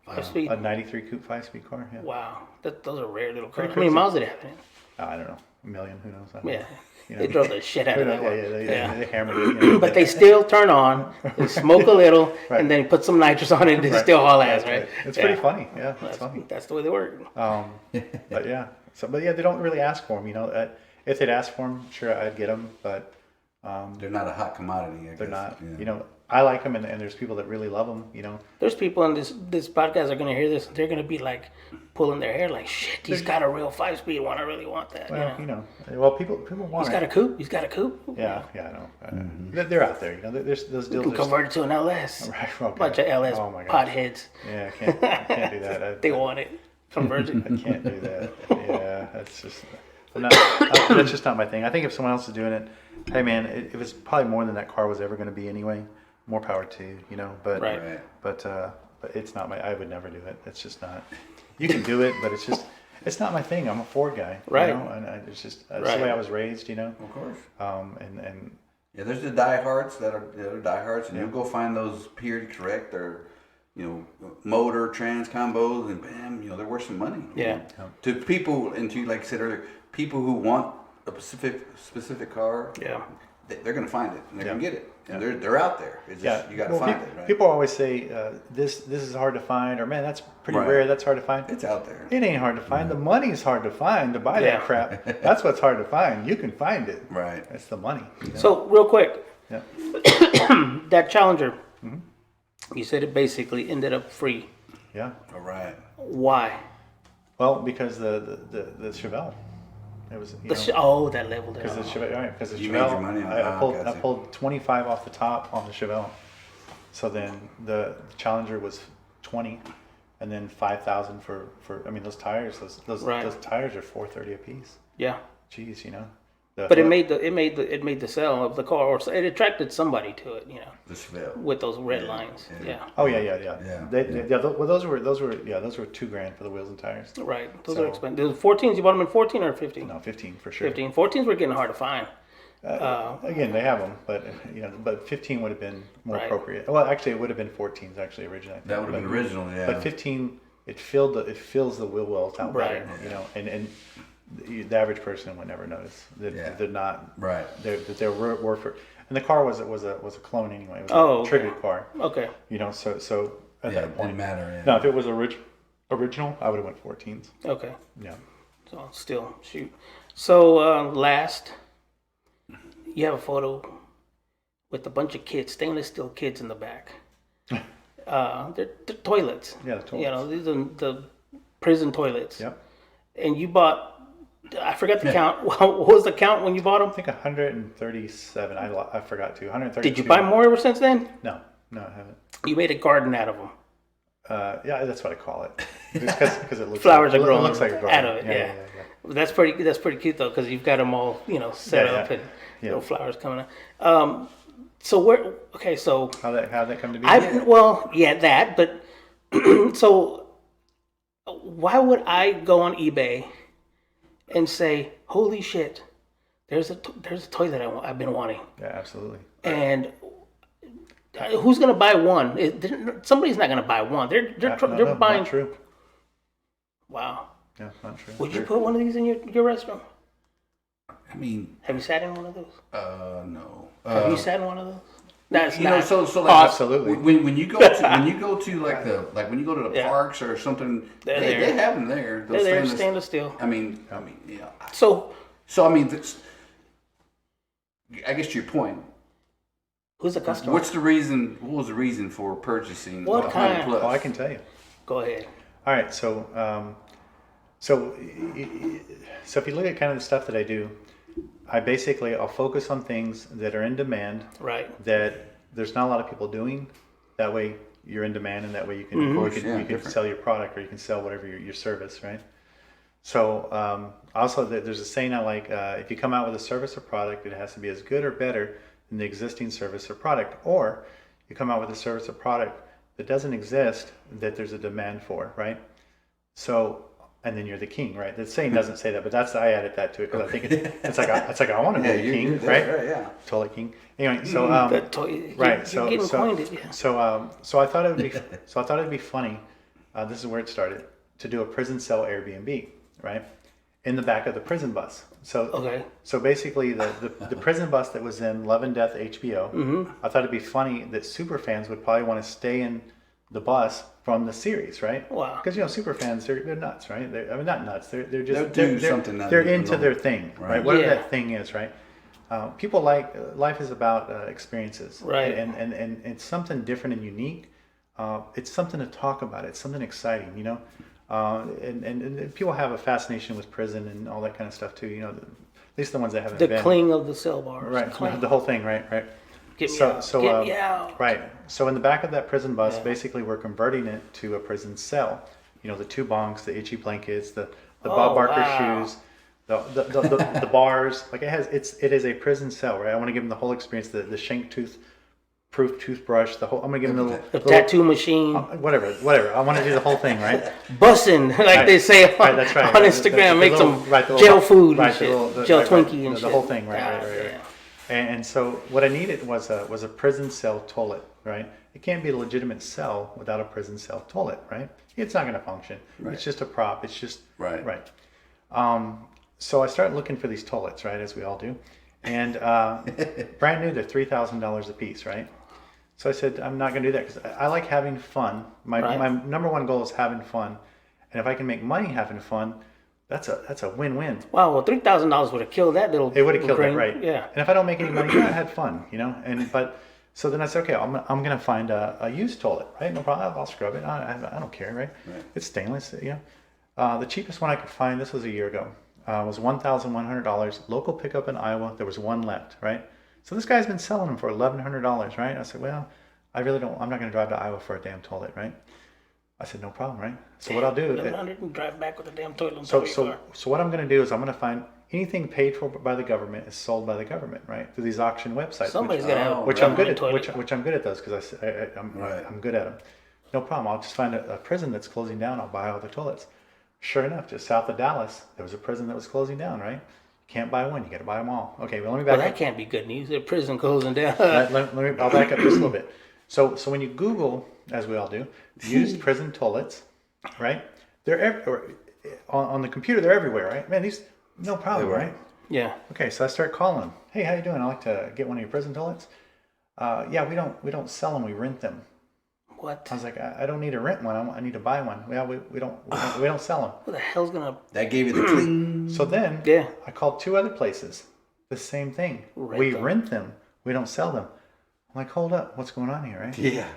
A: 5-speed.
D: A 93 coupe 5-speed car. Yeah.
A: Wow. Those are rare little cars.
D: Pretty
A: How many
D: crazy.
A: miles did it have in it?
D: I don't know. A million. Who knows? I don't
A: Yeah.
D: know.
A: They drove the shit out of that one.
D: They hammered it.
A: But they still turn on, they smoke a little,
D: Right.
A: and then put some nitrous on it and they still haul ass, right?
D: It's pretty funny. Yeah, it's funny.
A: That's the way they work.
D: But yeah. But they don't really ask for them. If they'd ask for them, sure, I'd get them. But
B: They're not a hot commodity. I
D: they're
B: guess.
D: not.
B: Yeah.
D: I like them, and there's people that really love them.
A: There's people on this podcast are going to hear this, and they're going to be like pulling their hair like, shit, he's got a real 5-speed one. I really want that.
D: Well, well, people want
A: He's
D: it.
A: got a coupe. He's got a coupe.
D: Yeah, I know. They're out there. There's those
A: You
D: deals.
A: can convert it to an LS.
D: Right, okay.
A: Bunch of LS
D: Oh my gosh.
A: potheads.
D: Yeah, I can't do that.
A: They want it. Convert it.
D: I can't do that. Yeah, that's just. That's just not my thing. I think if someone else is doing it, hey man, it was probably more than that car was ever going to be anyway. More power to you, But
A: Right.
D: but it's not my. I would never do it. It's just not. You can do it, but it's not my thing. I'm a Ford guy,
A: Right.
D: And it's just that's
A: Right.
D: the way I was raised,
B: Of course.
D: And
B: Yeah, there's the diehards that are diehards, and you'll go find those period correct or, motor trans combos, and bam, they're worth some money.
A: Yeah.
B: To people, and to like I said earlier, people who want a specific car,
A: Yeah.
B: they're gonna find it and they're
D: Yeah.
B: gonna get it, and they're out there. It's just you gotta find it. Right?
D: People always say this is hard to find, or man, that's pretty
B: Right.
D: rare. That's hard to find.
B: It's out there.
D: It ain't hard to find. The money's hard to find to buy
A: Yeah.
D: that crap. That's what's hard to find. You can find it.
B: Right.
D: It's the money.
A: So, real quick,
D: Yeah.
A: that Challenger,
D: Mm-hmm.
A: you said it basically ended up free.
D: Yeah.
B: All right.
A: Why?
D: Well, because the Chevelle, it was
A: That level there.
D: because the Chevelle. Because the
B: You
D: Chevelle,
B: made your money on it.
D: I pulled
B: Gotcha.
D: I pulled 25 off the top on the Chevelle. So then the Challenger was 20, and then 5,000 for those tires. Those
A: Right.
D: those tires are $430 a piece.
A: Yeah.
D: Jeez,
A: But it made the sale of the car, or it attracted somebody to it,
B: The Chevelle.
A: with those red lines. Yeah.
D: Oh yeah.
B: Yeah.
D: Those were $2,000 for the wheels and tires.
A: Right. Those
D: So-
A: are expensive. The 14s, you bought them in 14 or 15?
D: No, 15 for sure.
A: 15. 14s were getting hard to find.
D: Again, they have them, but 15 would have been more
A: Right.
D: appropriate. Well, actually, it would have been 14s actually originally. I think.
B: That would have been original, yeah.
D: But 15, it fills the wheel wells out
A: Right.
D: better, and the average person would never notice. They're not
B: Right.
D: They're worth for. And the car was a clone anyway. It was
A: Oh,
D: a
A: okay.
D: tribute car.
A: Okay.
D: So at
B: Yeah,
D: that
B: it
D: point,
B: didn't matter. Yeah.
D: now if it was original, I would have went 14s.
A: Okay.
D: Yeah.
A: So still shoot. So last, you have a photo with a bunch of kids, stainless steel kids in the back. They're toilets.
D: Yeah, the toilets.
A: These are the prison toilets.
D: Yep.
A: And you bought I forgot the count. What was the count when you bought
D: I
A: them?
D: think 137. I forgot to 132.
A: Did you buy more ever since then?
D: No, I haven't.
A: You made a garden out of them.
D: Yeah, that's what I call it. Just because it looks
A: Flowers
D: like,
A: are growing
D: it looks like a garden.
A: out of it. Yeah. That's pretty cute though, because you've got them all set up and little flowers coming out. So where? Okay, so
D: How'd that come to be?
A: that, but so why would I go on eBay and say, "Holy shit, there's a toy that I've been wanting,"
D: Yeah, absolutely.
A: and who's gonna buy one? Somebody's not gonna buy one. They're buying.
D: Not true.
A: Wow.
D: Yeah, not true.
A: Would you put one of these in your restroom?
F: I mean,
A: Have you sat in one of those?
F: no.
A: Have you sat in one of those? That's
F: You know,
A: not.
F: so like
D: Absolutely.
F: when you go to when you go to when you go to the
A: Yeah.
F: parks or something,
A: They're
F: they
A: there.
F: have them there.
A: They're there, stainless steel.
F: I mean, yeah.
A: So
F: So I mean, I guess to your point.
A: who's the customer?
F: What's the reason? What was the reason for purchasing
A: What
F: 100
A: kind?
F: plus?
D: Oh, I can tell you.
A: Go ahead.
D: All right, so if you look at kind of the stuff that I do, I'll focus on things that are in demand,
A: Right.
D: that there's not a lot of people doing. That way you're in demand, and that way you can you can sell your product, or you can sell whatever your service, right? So also there's a saying I like: if you come out with a service or product, it has to be as good or better than the existing service or product, or you come out with a service or product that doesn't exist, that there's a demand for, right? So, and then you're the king, right? The saying doesn't say that, but I added that to it because I think it's like I want to be the king, right?
B: Yeah.
D: Totally king. Anyway, so right,
A: You're getting coined. Yeah.
D: so I thought it'd be funny. This is where it started, to do a prison cell Airbnb, right? In the back of the prison bus. So basically the prison bus that was in Love and Death HBO, I thought it'd be funny that super fans would probably want to stay in the bus from the series, right?
A: Wow.
D: Because super fans, they're nuts, right? Not nuts. They're
B: They'll
D: just
B: do something
D: they're into
B: normal.
D: their thing, right?
B: Right.
D: Whatever
A: Yeah.
D: that thing is, right? People like life is about experiences,
A: Right.
D: And it's something different and unique. It's something to talk about. It's something exciting, and people have a fascination with prison and all that kind of stuff too. At least the ones that haven't
A: The
D: been.
A: cling of the cell bars.
D: Right,
A: Cling.
D: the whole thing, right.
A: Get me
D: So,
A: out.
D: so
A: Get me out.
D: right. So in the back of that prison bus,
A: Yeah.
D: basically we're converting it to a prison cell. The 2 bunks, the itchy blankets, the Bob Barker
A: wow.
D: shoes, the bars. Like it is a prison cell, right? I want to give them the whole experience, the shank tooth proof toothbrush, the whole. I'm gonna give them
A: The tattoo machine.
D: whatever. I want to do the whole thing, right?
A: Bussin', like they say on,
D: Right, that's right.
A: on
D: The
A: Instagram. Make
D: little-
A: some
D: right, the
A: gel
D: little-
A: food
D: right,
A: and
D: the
A: shit.
D: little-
A: Gel
D: right,
A: Twinkie and
D: the
A: shit.
D: whole thing, right.
A: Yeah.
D: And so what I needed was a prison cell toilet, right? It can't be a legitimate cell without a prison cell toilet, right? It's not going to function.
B: Right.
D: It's just a prop. It's just
B: Right.
D: right. So I started looking for these toilets, right, as we all do, and brand new, they're $3,000 a piece, right? So I said I'm not going to do that because I like having fun. My number one goal is having fun, and if I can make money having fun, that's a win-win.
A: Wow, well, $3,000 would have killed that little.
D: It would have killed
A: brain.
D: it, right?
A: Yeah.
D: And if I don't make any money, I had fun, So then I said, okay, I'm gonna find a used toilet, right? No problem. I'll scrub it. I don't care, right? It's stainless, The cheapest one I could find, this was a year ago, was $1,100. Local pickup in Iowa. There was one left, right? So this guy's been selling them for $1,100, right? I said, well, I'm not gonna drive to Iowa for a damn toilet, right? I said, no problem, right? So what I'll do,
A: $1,100 and drive back with a damn toilet on top
D: so
A: of your car.
D: what I'm going to do is I'm going to find anything paid for by the government is sold by the government, right? Through these auction websites.
A: Somebody's gonna have
D: which
A: a
D: I'm good at,
A: toilet.
D: which I'm good at those because I'm good at them. No problem. I'll just find a prison that's closing down. I'll buy all the toilets. Sure enough, just south of Dallas, there was a prison that was closing down, right? You can't buy one. You got to buy them all. Okay, well, let me back
A: Well,
D: up.
A: that can't be good news. The prison closing down.
D: I'll back up just a little bit. So when you Google, as we all do, used prison toilets, right? They're on the computer. They're everywhere, right? Man, these no problem, right?
A: Yeah.
D: Okay, so I start calling them. Hey, how you doing? I'd like to get one of your prison toilets. Yeah, we don't sell them. We rent them.
A: What?
D: I was like, I don't need to rent one. I need to buy one. Yeah, we don't sell them.
A: Who the hell's gonna?
B: That gave you the cling.
D: So then,
A: Yeah.
D: I called 2 other places. The same thing. We rent them. We don't sell them. I'm like, hold up, what's going on here, right?
B: Yeah.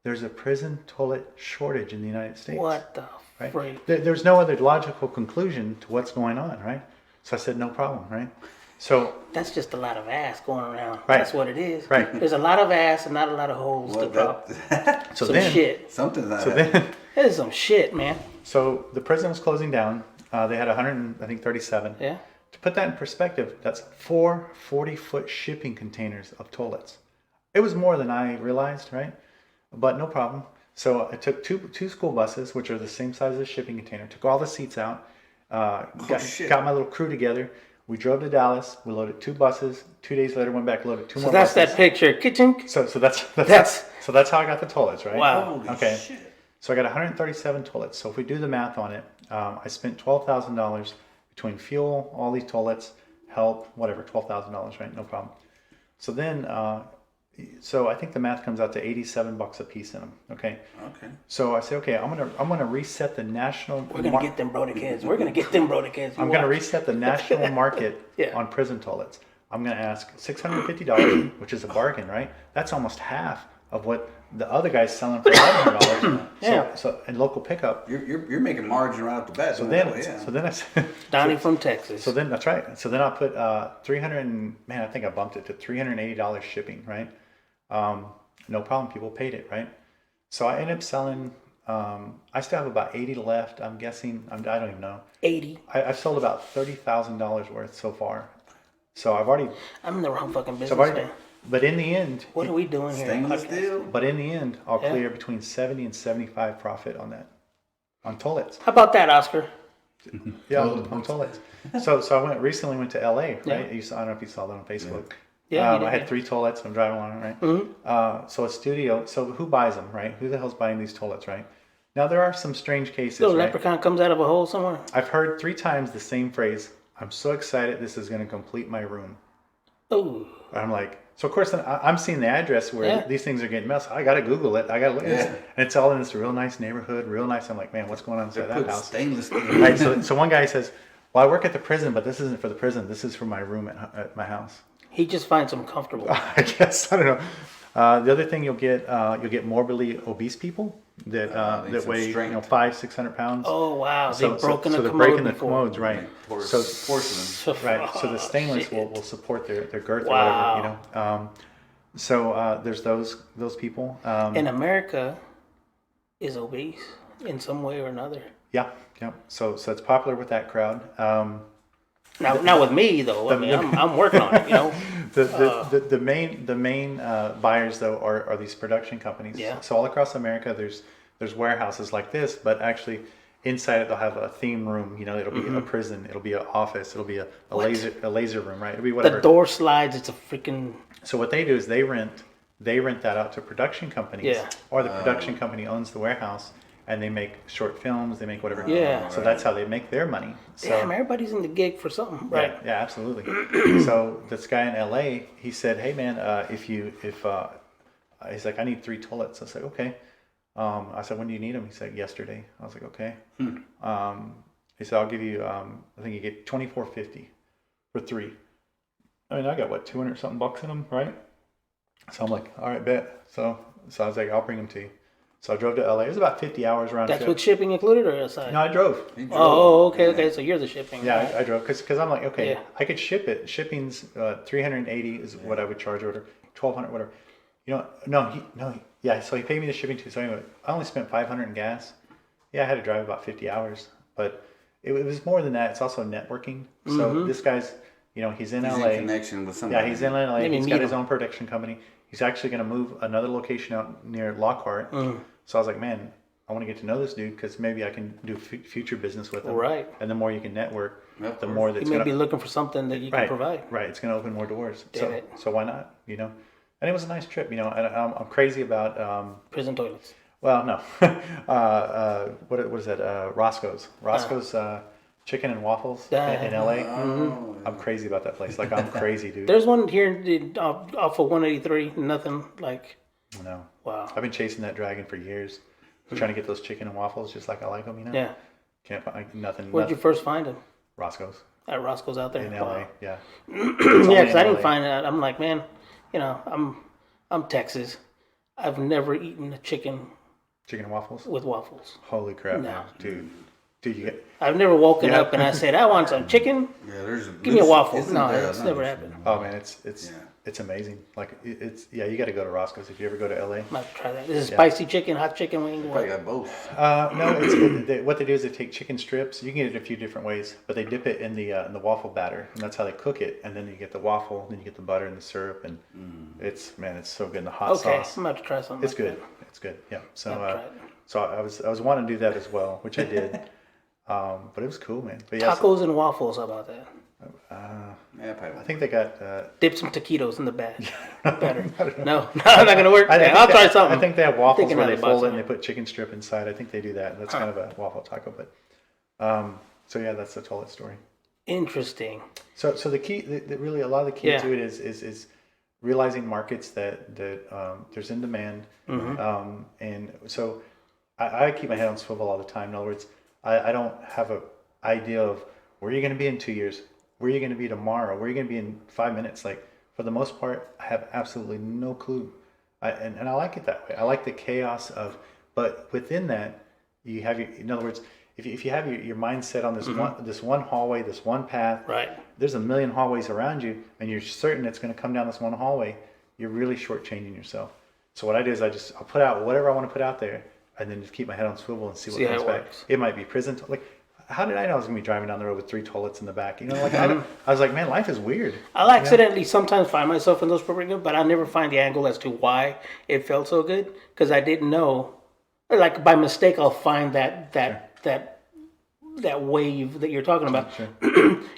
D: There's a prison toilet shortage in the United States.
A: What the
D: Right?
A: freak?
D: There's no other logical conclusion to what's going on, right? So I said, no problem, right? So
A: That's just a lot of ass going around.
D: Right.
A: That's what it is.
D: Right.
A: There's a lot of ass and not a lot of holes to drop.
D: so
A: Some
D: then
A: shit.
F: Something's not
D: so
F: happening.
D: then
A: There's some shit, man.
D: so the prison was closing down. They had 137.
A: Yeah.
D: To put that in perspective, that's 4 40-foot shipping containers of toilets. It was more than I realized, right? But no problem. So I took two school buses, which are the same size as a shipping container, took all the seats out, got my little crew together. We drove to Dallas. We loaded 2 buses. 2 days later, went back, loaded 2
A: So
D: more
A: that's
D: buses.
A: that picture. Kitchen.
D: So that's how I got the toilets, right?
A: Wow.
D: Okay. So I got 137 toilets. So if we do the math on it, I spent $12,000 between fuel, all these toilets, help, whatever, $12,000, right? No problem. So then, so I think the math comes out to $87 a piece in them. Okay.
F: Okay.
D: So I say, okay, I'm gonna reset the national.
A: We're gonna get them broda kids. We're gonna get them broda kids.
D: I'm gonna reset the national market
A: Yeah.
D: on prison toilets. I'm gonna ask $650, which is a bargain, right? That's almost half of what the other guy's selling for $1,100.
A: Yeah.
D: So in local pickup.
F: You're making margin right off the bat.
D: So then I
A: Donnie from Texas.
D: So then that's right. So then I'll put I think I bumped it to $380 shipping, right? No problem. People paid it, right? So I ended up selling. I still have about 80 left. I'm guessing. I don't even know.
A: 80.
D: I've sold about $30,000 worth so far. So I've already.
A: I'm in the wrong fucking business,
D: So I've already,
A: man.
D: but in the end.
A: What are we doing here?
F: Stainless
A: Podcast?
F: steel.
D: But in the end, I'll
A: Yeah.
D: clear between 70 and 75 profit on that, on toilets.
A: How about that, Oscar?
D: Yeah, on toilets. So I recently went to LA, right? I don't know if you saw that on Facebook.
A: Yeah, you did,
D: I had
A: yeah.
D: 3 toilets. I'm driving along, right? So a studio. So who buys them, right? Who the hell's buying these toilets, right? Now there are some strange cases,
A: Little
D: right?
A: leprechaun comes out of a hole somewhere.
D: I've heard 3 times the same phrase. I'm so excited. This is going to complete my room.
A: Ooh.
D: I'm like, so of course I'm seeing the address where
A: Yeah.
D: these things are getting messed. I got to Google it. I got to look at this. And it's all in this real nice neighborhood, real nice. I'm like, man, what's going on inside that
F: Put
D: house?
F: stainless steel.
D: Right. So one guy says, well, I work at the prison, but this isn't for the prison. This is for my room at my house.
A: He just finds them comfortable.
D: I guess, I don't know. The other thing you'll get morbidly obese people that
F: need some
D: weigh
F: strength.
D: 500-600 pounds.
A: Oh wow,
D: so
A: they've broken
D: so
A: the
D: they're
A: commode
D: breaking the
A: before.
D: commodes, right? So
F: Porcelain.
D: right. So the
A: Oh,
D: stainless
A: shit.
D: will support their girth
A: Wow.
D: or whatever, So there's those people.
A: And America is obese in some way or another.
D: Yeah. So it's popular with that crowd.
A: Now, not with me though. I mean, I'm working on it. You know.
D: The main buyers though are these production companies.
A: Yeah.
D: So all across America, there's warehouses like this, but actually inside it they'll have a theme room. It'll be a prison, it'll be an office, it'll be a laser room, right? It'll be whatever.
A: The door slides. It's a freaking.
D: So what they do is they rent that out to production companies.
A: Yeah.
D: Or the production company owns the warehouse. And they make short films, they make whatever.
A: Yeah.
D: So that's how they make their money. So,
A: Damn, everybody's in the gig for something, right?
D: Yeah, absolutely. So this guy in LA, he said, "Hey man, he's like, I need 3 toilets." I said, "Okay." I said, "When do you need them?" He said, "Yesterday." I was like, "Okay." He said, "I'll give you. I think you get $24.50 for 3. I mean, I got what, 200 something bucks in them, right? So I'm like, "All right, bet." So I was like, "I'll bring them to you." So I drove to LA. It was about 50 hours round
A: That's
D: trip.
A: with shipping included or aside?
D: No, I drove.
A: Oh, okay. So you're the shipping.
D: Yeah, I drove because I'm like, okay,
A: Yeah.
D: I could ship it. Shipping's $380 is what I would charge order, $1,200 whatever. So he paid me the shipping too. So anyway, I only spent $500 in gas. Yeah, I had to drive about 50 hours, but it was more than that. It's also networking. So this guy's, he's in
F: He's
D: LA.
F: in connection with somebody.
D: Yeah, he's in LA.
A: Maybe
D: He's
A: meet
D: got his
A: him.
D: own production company. He's actually going to move another location out near Lockhart. So I was like, man, I want to get to know this dude because maybe I can do future business with him.
A: Right.
D: And the more you can network,
F: Of
D: the
F: course.
D: more
A: You
D: that's
A: may
D: going
A: be
D: to
A: looking for something that you can provide.
D: Right, it's going to open more doors.
A: Damn it.
D: So why not? And it was a nice trip. And I'm crazy about.
A: Prison toilets.
D: Well, no. What is that? Roscoe's. Roscoe's Chicken and Waffles in LA. I'm crazy about that place. Like I'm crazy, dude.
A: There's one here off of 183. Nothing like.
D: No.
A: Wow.
D: I've been chasing that dragon for years, trying to get those chicken and waffles just like I like them.
A: Yeah.
D: Can't find nothing.
A: Where'd you first find them?
D: Roscoe's
A: At Roscoe's out there.
D: in
A: Wow.
D: LA. Yeah.
A: Yeah, because I
D: in
A: didn't
D: LA.
A: find that. I'm like, man, I'm Texas. I've never eaten a chicken
D: Chicken and waffles.
A: with waffles.
D: Holy crap,
A: No.
D: dude. Dude, you get.
A: I've never woken
D: Yeah.
A: up and I said, I want some chicken.
B: Yeah, there's a.
A: Give me a waffle.
B: isn't
A: No,
B: there
A: that's
B: another-
A: never happened.
D: Oh man, it's
B: Yeah.
D: it's amazing. Like it's you got to go to Roscoe's if you ever go to LA.
A: Might try that. This is spicy chicken, hot chicken wing.
B: Probably got both.
D: No, what they do is they take chicken strips. You can get it a few different ways, but they dip it in the waffle batter, and that's how they cook it. And then you get the waffle, then you get the butter and the syrup, and it's so good. And the hot
A: Okay,
D: sauce,
A: I'm about to try something.
D: it's
A: like
D: good. It's good. Yeah. So
A: I'll try it.
D: so I was wanting to do that as well, which I did. But it was cool, man. But
A: that.
D: yeah,
A: Tacos and waffles. How about that?
B: Yeah, probably.
D: I think they got.
A: Dip some taquitos in the bag. Better. No, not gonna work.
D: I think
A: I'll
D: they-
A: try something.
D: I think they have waffles
A: Thinking
D: where
A: out
D: they
A: of the box
D: fold it and
A: here.
D: they put chicken strip inside. I think they do that. That's kind of a waffle taco, but so yeah, that's the toilet story.
A: Interesting.
D: So the key, really, a lot of the key
A: Yeah.
D: to it is realizing markets that there's in demand, and so I keep my head on swivel all the time. In other words, I don't have a idea of where you're going to be in 2 years, where you're going to be tomorrow, where you're going to be in 5 minutes. Like for the most part, I have absolutely no clue, and I like it that way. I like the chaos of, but within that, you have in other words. If you have your mind set on this one hallway, this one path,
A: Right.
D: there's a million hallways around you, and you're certain it's going to come down this one hallway. You're really shortchanging yourself. So what I do is I'll put out whatever I want to put out there, and then just keep my head on swivel and see what
A: See how
D: comes
A: it
D: back.
A: works.
D: It might be prison. Like, how did I know I was going to be driving down the road with 3 toilets in the back? You know, like I was like, man, life is weird.
A: I'll accidentally sometimes find myself in those programs, but I never find the angle as to why it felt so good because I didn't know. Like by mistake, I'll find that wave that you're talking about.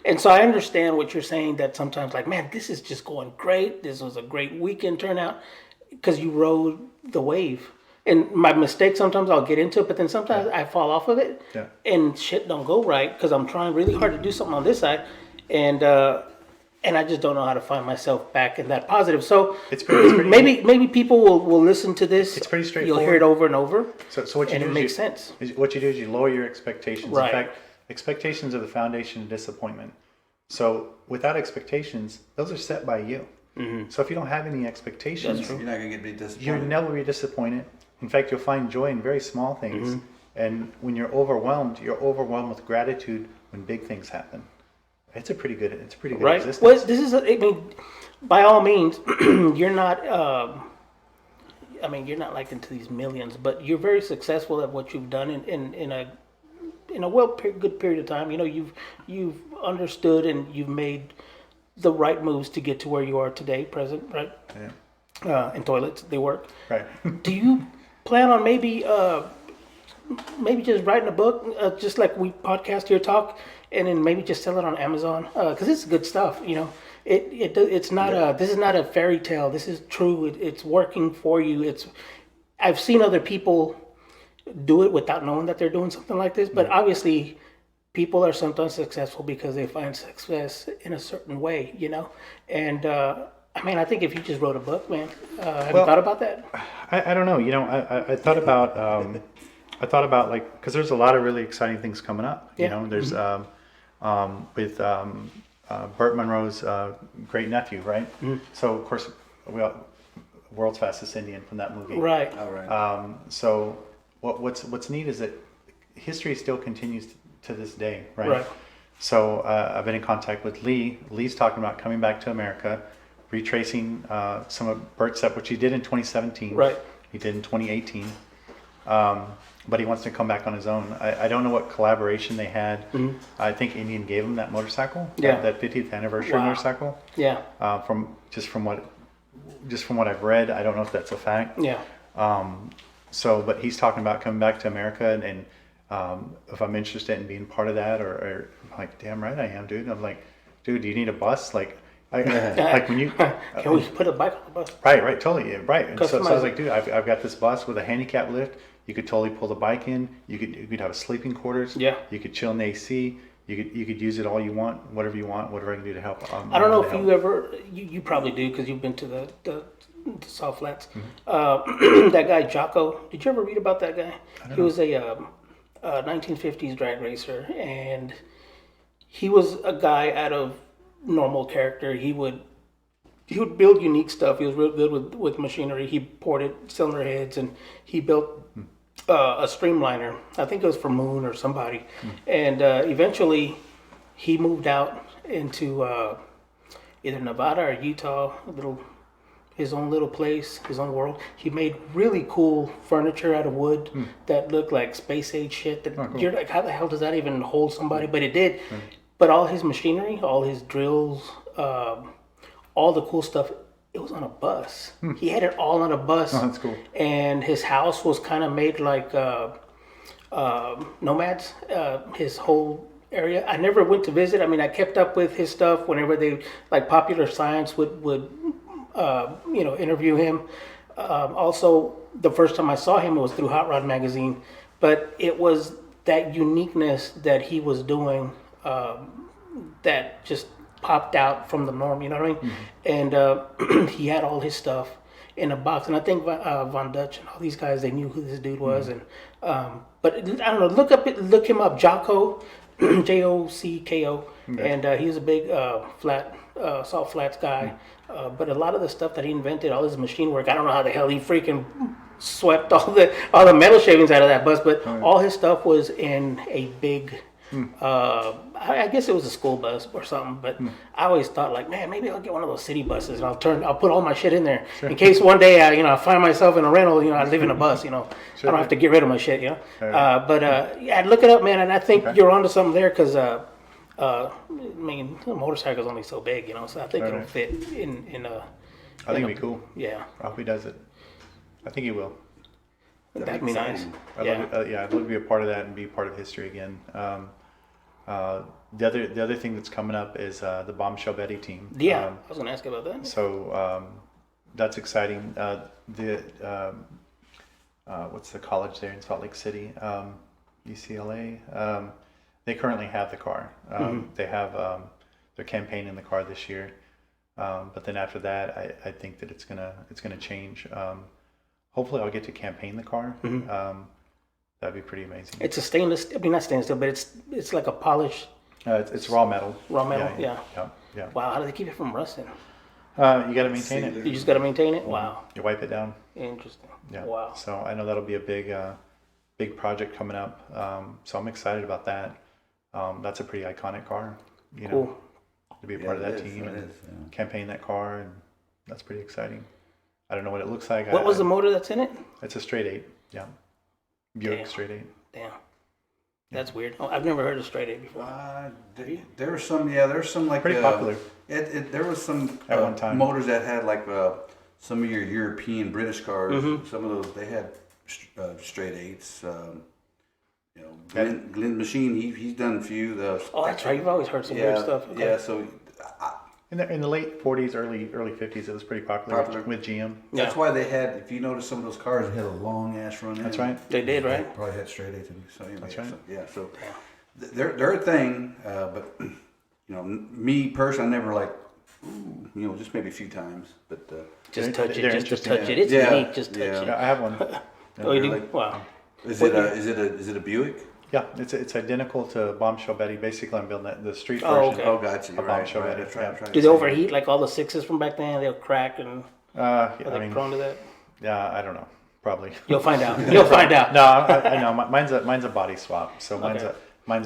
A: And so I understand what you're saying, that sometimes like, man, this is just going great. This was a great weekend turnout because you rode the wave. And my mistake, sometimes I'll get into it, but then sometimes I fall off of it
D: Yeah.
A: and shit don't go right because I'm trying really hard to do something on this side. And I just don't know how to find myself back in that positive. So
D: It's pretty
A: maybe people will listen to this.
D: It's pretty
A: You'll hear it
D: straightforward.
A: over and over.
D: So what you
A: and
D: do
A: it
D: is
A: makes
D: you,
A: sense.
D: What you do is you lower your expectations.
A: Right.
D: In fact, expectations are the foundation of disappointment. So without expectations, those are set by you. So if you don't have any expectations,
B: You're not gonna get be
D: you'll
B: disappointed.
D: never be disappointed. In fact, you'll find joy in very small things. And when you're overwhelmed with gratitude when big things happen. It's a pretty good
A: Right.
D: existence.
A: Well, this is. I mean, by all means, you're not. You're not like into these millions, but you're very successful at what you've done in a good period of time. You know, you've understood and you've made the right moves to get to where you are today, present, right?
D: Yeah.
A: In toilets, they work.
D: Right.
A: Do you plan on maybe just writing a book, just like we podcast your talk, and then maybe just sell it on Amazon? Because it's good stuff, you know. It's not this is not a fairy tale. This is true. It's working for you. I've seen other people do it without knowing that they're doing something like this, but obviously people are sometimes successful because they find success in a certain way, you know. And I think if you just wrote a book, man, have you thought about that?
D: I don't know. You know, I thought about like, because there's a lot of really exciting things coming up. You
A: Yeah.
D: know, there's with Burt Monroe's great nephew, right? So of course, world's fastest Indian from that movie.
A: Right.
B: All right.
D: So what's neat is that history still continues to this day, right?
A: Right.
D: So I've been in contact with Lee. Lee's talking about coming back to America, retracing some of Burt's stuff, which he did in 2017.
A: Right.
D: He did in 2018. But he wants to come back on his own. I don't know what collaboration they had. I think Indian gave him that motorcycle,
A: Yeah.
D: that 50th anniversary
A: Wow.
D: motorcycle.
A: Yeah.
D: From what I've read, I don't know if that's a fact.
A: Yeah.
D: But he's talking about coming back to America, and if I'm interested in being part of that, or I'm like, damn right I am, dude. I'm like, dude, do you need a bus? Like when you
A: Can we put a bike on the bus?
D: right, totally, yeah, right. And so I was
A: Customize
D: like, dude, I've got this bus with a handicap lift. You could totally pull the bike in. You could have a sleeping quarters.
A: Yeah.
D: You could chill in the AC. You could use it all you want, whatever you want, whatever I can do to help.
A: I don't know if you ever, you probably do because you've been to the Salt Flats. That guy Jocko, did you ever read about that guy? He was a 1950s drag racer, and he was a guy out of normal character. He would build unique stuff. He was real good with machinery. He ported cylinder heads, and he built a streamliner. I think it was for Moon or somebody, and eventually he moved out into either Nevada or Utah, his own little place, his own world. He made really cool furniture out of wood that looked like space age shit. That you're like, how the hell does that even hold somebody? But it did. But all his machinery, all his drills, all the cool stuff, it was on a bus. He had it all on a bus.
D: Oh, that's cool.
A: And his house was kind of made like nomads. His whole area. I never went to visit. I mean, I kept up with his stuff whenever they, like Popular Science would interview him. Also, the first time I saw him was through Hot Rod magazine, but it was that uniqueness that he was doing that just popped out from the norm. You know what I mean? And he had all his stuff in a box, and I think Von Dutch and all these guys, they knew who this dude was. And but I don't know. Look him up, Jocko. Jocko, and he was a big salt flats guy. But a lot of the stuff that he invented, all his machine work, I don't know how the hell he freaking swept all the metal shavings out of that bus. But all his stuff was in a big, I guess it was a school bus or something. But I always thought, like, man, maybe I'll get one of those city buses and I'll put all my shit in there in case one day I find myself in a rental. I live in a bus. I don't have to get rid of my shit. Yeah, look it up, man. And I think you're onto something there because I mean, the motorcycle's only so big, so I think it'll fit in a.
D: I think it'd be cool.
A: Yeah.
D: I hope he does it. I think he will.
A: That'd be nice.
D: I'd love to be a part of that and be part of history again. The other thing that's coming up is the Bombshell Betty team.
A: Yeah, I was going to ask about that.
D: So that's exciting. What's the college there in Salt Lake City? UCLA. They currently have the car. They have they're campaigning the car this year. But then after that, I think that it's gonna change. Hopefully, I'll get to campaign the car. That'd be pretty amazing.
A: It's a stainless. I mean, not stainless steel, but it's like a polished.
D: It's raw metal.
A: Raw metal. Yeah. Wow, how do they keep it from rusting?
D: You got to maintain it.
A: You just got to maintain it. Wow.
D: You wipe it down.
A: Interesting.
D: Yeah.
A: Wow.
D: So I know that'll be a big project coming up. So I'm excited about that. That's a pretty iconic car.
A: Cool.
D: To be a part of that team and campaign that car, and that's pretty exciting. I don't know what it looks like.
A: What was the motor that's in it?
D: It's a straight 8. Yeah. Buick straight 8.
A: Damn. That's weird. Oh, I've never heard of straight 8 before.
B: There were some like
D: pretty popular.
B: There was some
D: at one time
B: motors that had like some of your European British cars. Some of those they had straight 8s. Glenn Machine, he's done a few.
A: That's right. You've always heard some weird stuff. Okay.
B: Yeah, so
D: in the late 40s, early 50s, it was pretty popular. With GM.
B: That's why they had. If you notice, some of those cars they had a long ass run.
D: That's right.
A: They did, right?
B: They probably had straight 8s. So anyway,
D: that's right.
B: So they're a thing. But me personally, I never like. Just maybe a few times, but
A: just touch it. It's
B: yeah,
A: unique. Just touch it.
D: I have one.
A: Oh, you do? Wow.
B: Is it a Buick?
D: Yeah, it's identical to Bombshell Betty. Basically, I'm building the street version.
A: Okay.
B: Oh, gotcha.
D: Of Bombshell Betty.
A: Do they overheat like all the 6s from back then? They'll crack and are they prone to that?
D: Yeah, I don't know. Probably.
A: You'll find out. You'll find out.
D: No, I know. Mine's a body swap. So mine's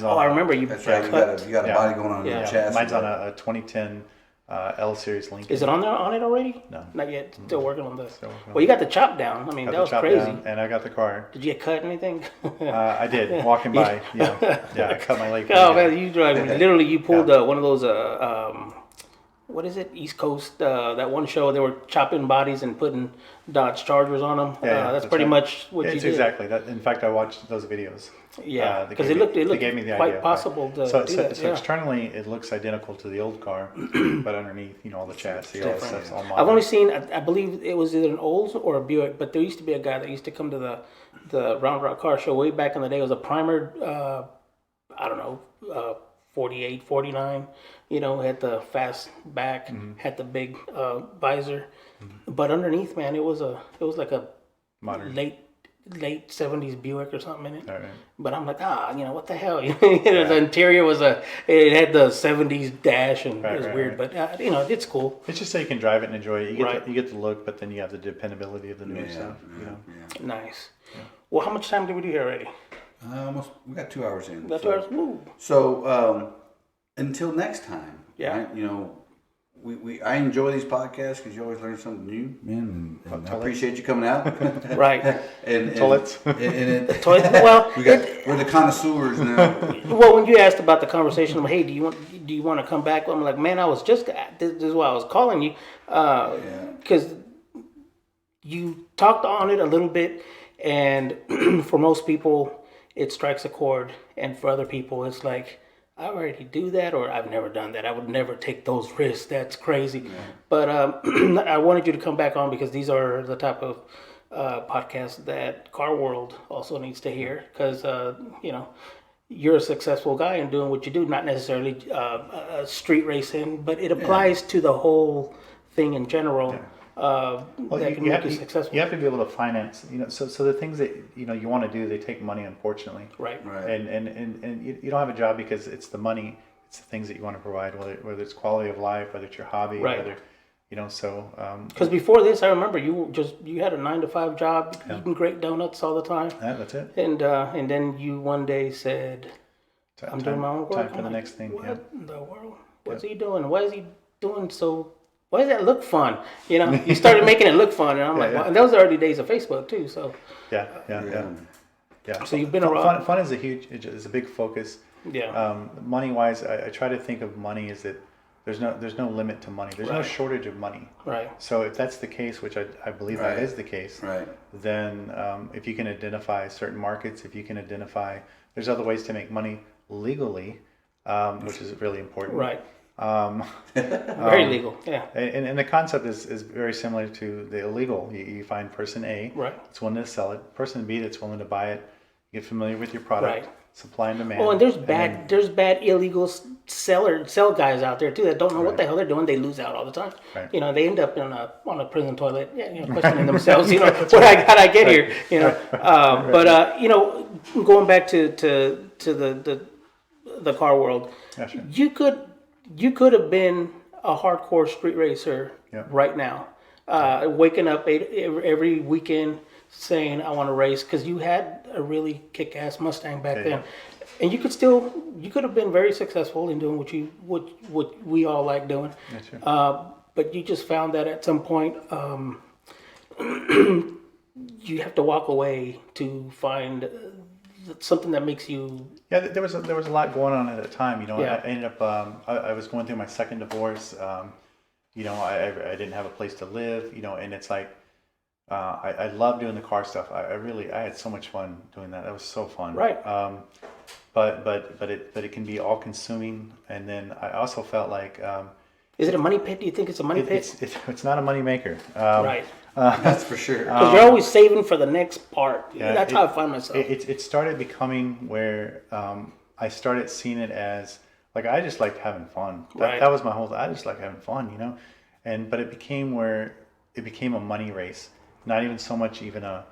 D: on.
A: Oh, I remember you.
B: That's right. You got a body going on in your chassis.
D: Mine's on a 2010 L Series Lincoln.
A: Is it on it already?
D: No,
A: not yet. Still working on this. Well, you got the chop down. I mean, that was crazy.
D: And I got the car.
A: Did you get cut anything?
D: I did walking by. I cut my leg.
A: Oh man, you drive. Literally, you pulled one of those. What is it? East Coast. That one show they were chopping bodies and putting Dodge Chargers on them. That's pretty much what you did.
D: It's exactly that. In fact, I watched those videos.
A: Yeah, because it looked
D: gave me the
A: quite
D: idea.
A: possible to
D: so
A: do that.
D: So externally, it looks identical to the old car, but underneath, all the chassis, all the stuff's all modern.
A: I've only seen, I believe it was either an Olds or a Buick, but there used to be a guy that used to come to the Round Rock Car Show way back in the day. It was a primered, 48, 49, had the fast back, had the big visor, but underneath, man, it was like a
D: modern
A: late 70s Buick or something in it.
D: Right.
A: But I'm like, what the hell? The interior it had the 70s dash and it was weird, but it's cool.
D: It's just so you can drive it and enjoy it. You get the look, but then you have the dependability of the newer stuff.
A: Nice. Well, how much time did we do here already?
B: Almost, we got 2 hours in.
A: That's
B: so,
A: ours. Ooh.
B: so until next time,
A: Yeah.
B: right, I enjoy these podcasts because you always learn something new, man, and I appreciate you coming out.
A: Right.
B: and
D: Toilets.
A: Well,
B: we're the connoisseurs now.
A: well, when you asked about the conversation, hey, do you want to come back? I'm like, man, I was just this is why I was calling you, because you talked on it a little bit, and for most people, it strikes a chord, and for other people, it's like, I already do that, or I've never done that. I would never take those risks. That's crazy. Yeah. But I wanted you to come back on because these are the type of podcasts that Car World also needs to hear. Because you're a successful guy in doing what you do, not necessarily street racing, but it applies to the whole thing in general. Yeah. That can make you successful.
D: You have to be able to finance, so the things that you want to do, they take money, unfortunately.
A: Right.
D: And you don't have a job because it's the money, it's the things that you want to provide, whether it's quality of life, whether it's your hobby,
A: right.
D: whether
A: because before this, I remember you had a 9-to-5 job, eating great donuts all the time.
D: Yeah, that's it.
A: And then you one day said, I'm doing my own work.
D: Time for the next thing.
A: What in the world? What's he doing? Why is he doing so? Why does that look fun? You started making it look fun, and I'm like, well, and those are early days of Facebook too. So
D: yeah.
A: So you've been around.
D: Fun is a big focus.
A: Yeah.
D: Money wise, I try to think of money as that there's no limit to money. There's no shortage of money.
A: Right.
D: So if that's the case, which I believe that is the case,
B: right.
D: Then if you can identify certain markets, if you can identify, there's other ways to make money legally, which is really important.
A: Right. Very legal, yeah.
D: And the concept is very similar to the illegal. You find person A that's willing to sell it, person B that's willing to buy it, get familiar with your product, supply and demand.
A: Oh, and there's bad illegal sell guys out there too that don't know what the hell they're doing. They lose out all the time. Right. They end up on a prison toilet, questioning themselves. What how'd I get here? But going back to the car world, sure. You could have been a hardcore street racer right now, waking up every weekend saying, I want to race, because you had a really kick-ass Mustang back then. And you could have been very successful in doing what we all like doing. Sure. But you just found that at some point, you have to walk away to find something that makes you.
D: Yeah, there was a lot going on at the time. I ended up I was going through my second divorce. I didn't have a place to live. And it's like I love doing the car stuff. I had so much fun doing that. That was so fun.
A: Right.
D: But it can be all consuming. And then I also felt like.
A: Is it a money pit? Do you think it's a money pit?
D: It's not a money maker.
A: Right.
B: That's for sure.
A: Because you're always saving for the next part.
D: Yeah,
A: that's how I find myself.
D: It started becoming where I started seeing it as like I just liked having fun. That was my whole. I just like having fun, but it became where it became a money race. Not even so much even a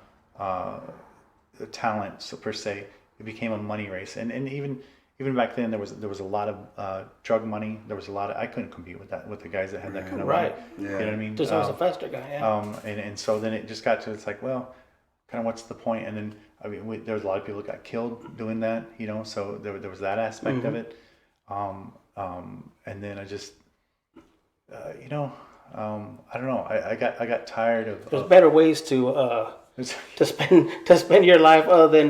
D: talent per se. It became a money race, and even back then there was a lot of drug money. There was a lot of I couldn't compete with the guys that had that kind of money.
B: Yeah.
D: You know what I mean?
A: Just as a faster guy. Yeah.
D: And so then it just got to it's like, well, kind of what's the point? And then there was a lot of people that got killed doing that. So there was that aspect of it. And then I just I don't know. I got tired of.
A: There's better ways to spend your life other than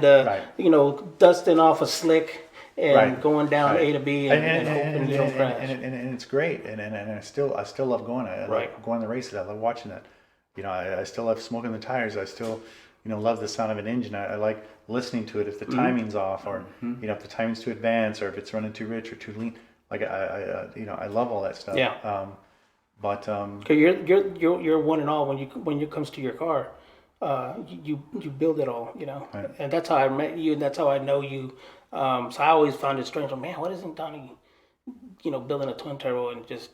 A: dusting off a slick. And going down A to B and hoping you don't crash.
D: And it's great. And I still love going. I like going to the races. I love watching that. I still love smoking the tires. I still, love the sound of an engine. I like listening to it if the timing's off or, if the timing's too advanced or if it's running too rich or too lean. Like I love all that stuff.
A: Yeah.
D: But
A: cause you're one and all when it comes to your car. You build it all,
D: Right.
A: And that's how I met you. And that's how I know you. So I always found it strange. Man, what isn't Donnie, building a twin turbo and just,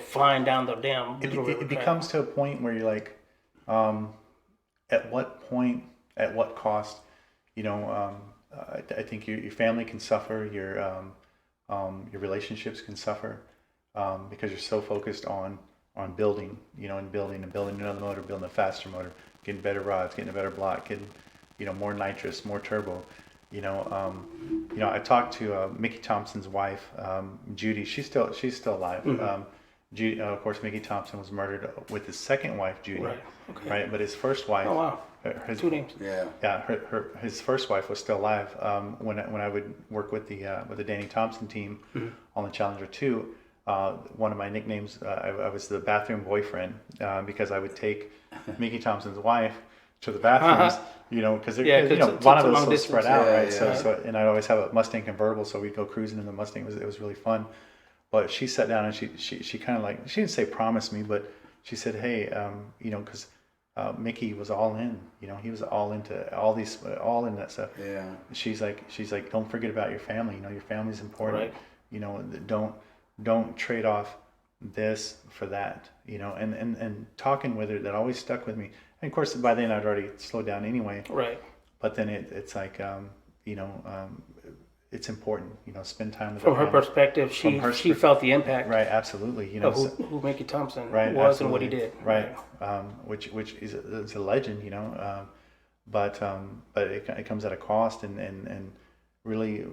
A: flying down the damn.
D: It becomes to a point where you're like, at what point, at what cost, I think your family can suffer, your relationships can suffer, because you're so focused on building, and building another motor, building a faster motor, getting better rods, getting a better block, getting more nitrous, more turbo. I talked to Mickey Thompson's wife, Judy. She's still alive. Judy, of course, Mickey Thompson was murdered with his second wife, Judy.
A: Right. Okay.
D: Right, but his first wife.
A: Oh wow.
D: His,
A: 2 names.
B: Yeah.
D: his first wife was still alive. When I would work with the Danny Thompson team on the Challenger 2, one of my nicknames, I was the bathroom boyfriend because I would take Mickey Thompson's wife to the bathrooms, because Bonneville was so spread out, right? So and I'd always have a Mustang convertible, so we'd go cruising in the Mustang. It was really fun. But she sat down and she kind of like, she didn't say promise me, but she said, hey, because Mickey was all in, he was all into all in that stuff.
B: Yeah.
D: She's like, don't forget about your family. Your family's important.
A: Right.
D: Don't trade off this for that. And talking with her, that always stuck with me. And of course, by then I'd already slowed down anyway.
A: Right.
D: But then it's like, it's important. Spend time with
A: From
D: her
A: her perspective, she felt the impact.
D: Right. Absolutely.
A: Of who Mickey Thompson
D: right,
A: was
D: absolutely.
A: and what he did.
D: Right. Which is a legend. But it comes at a cost, and really,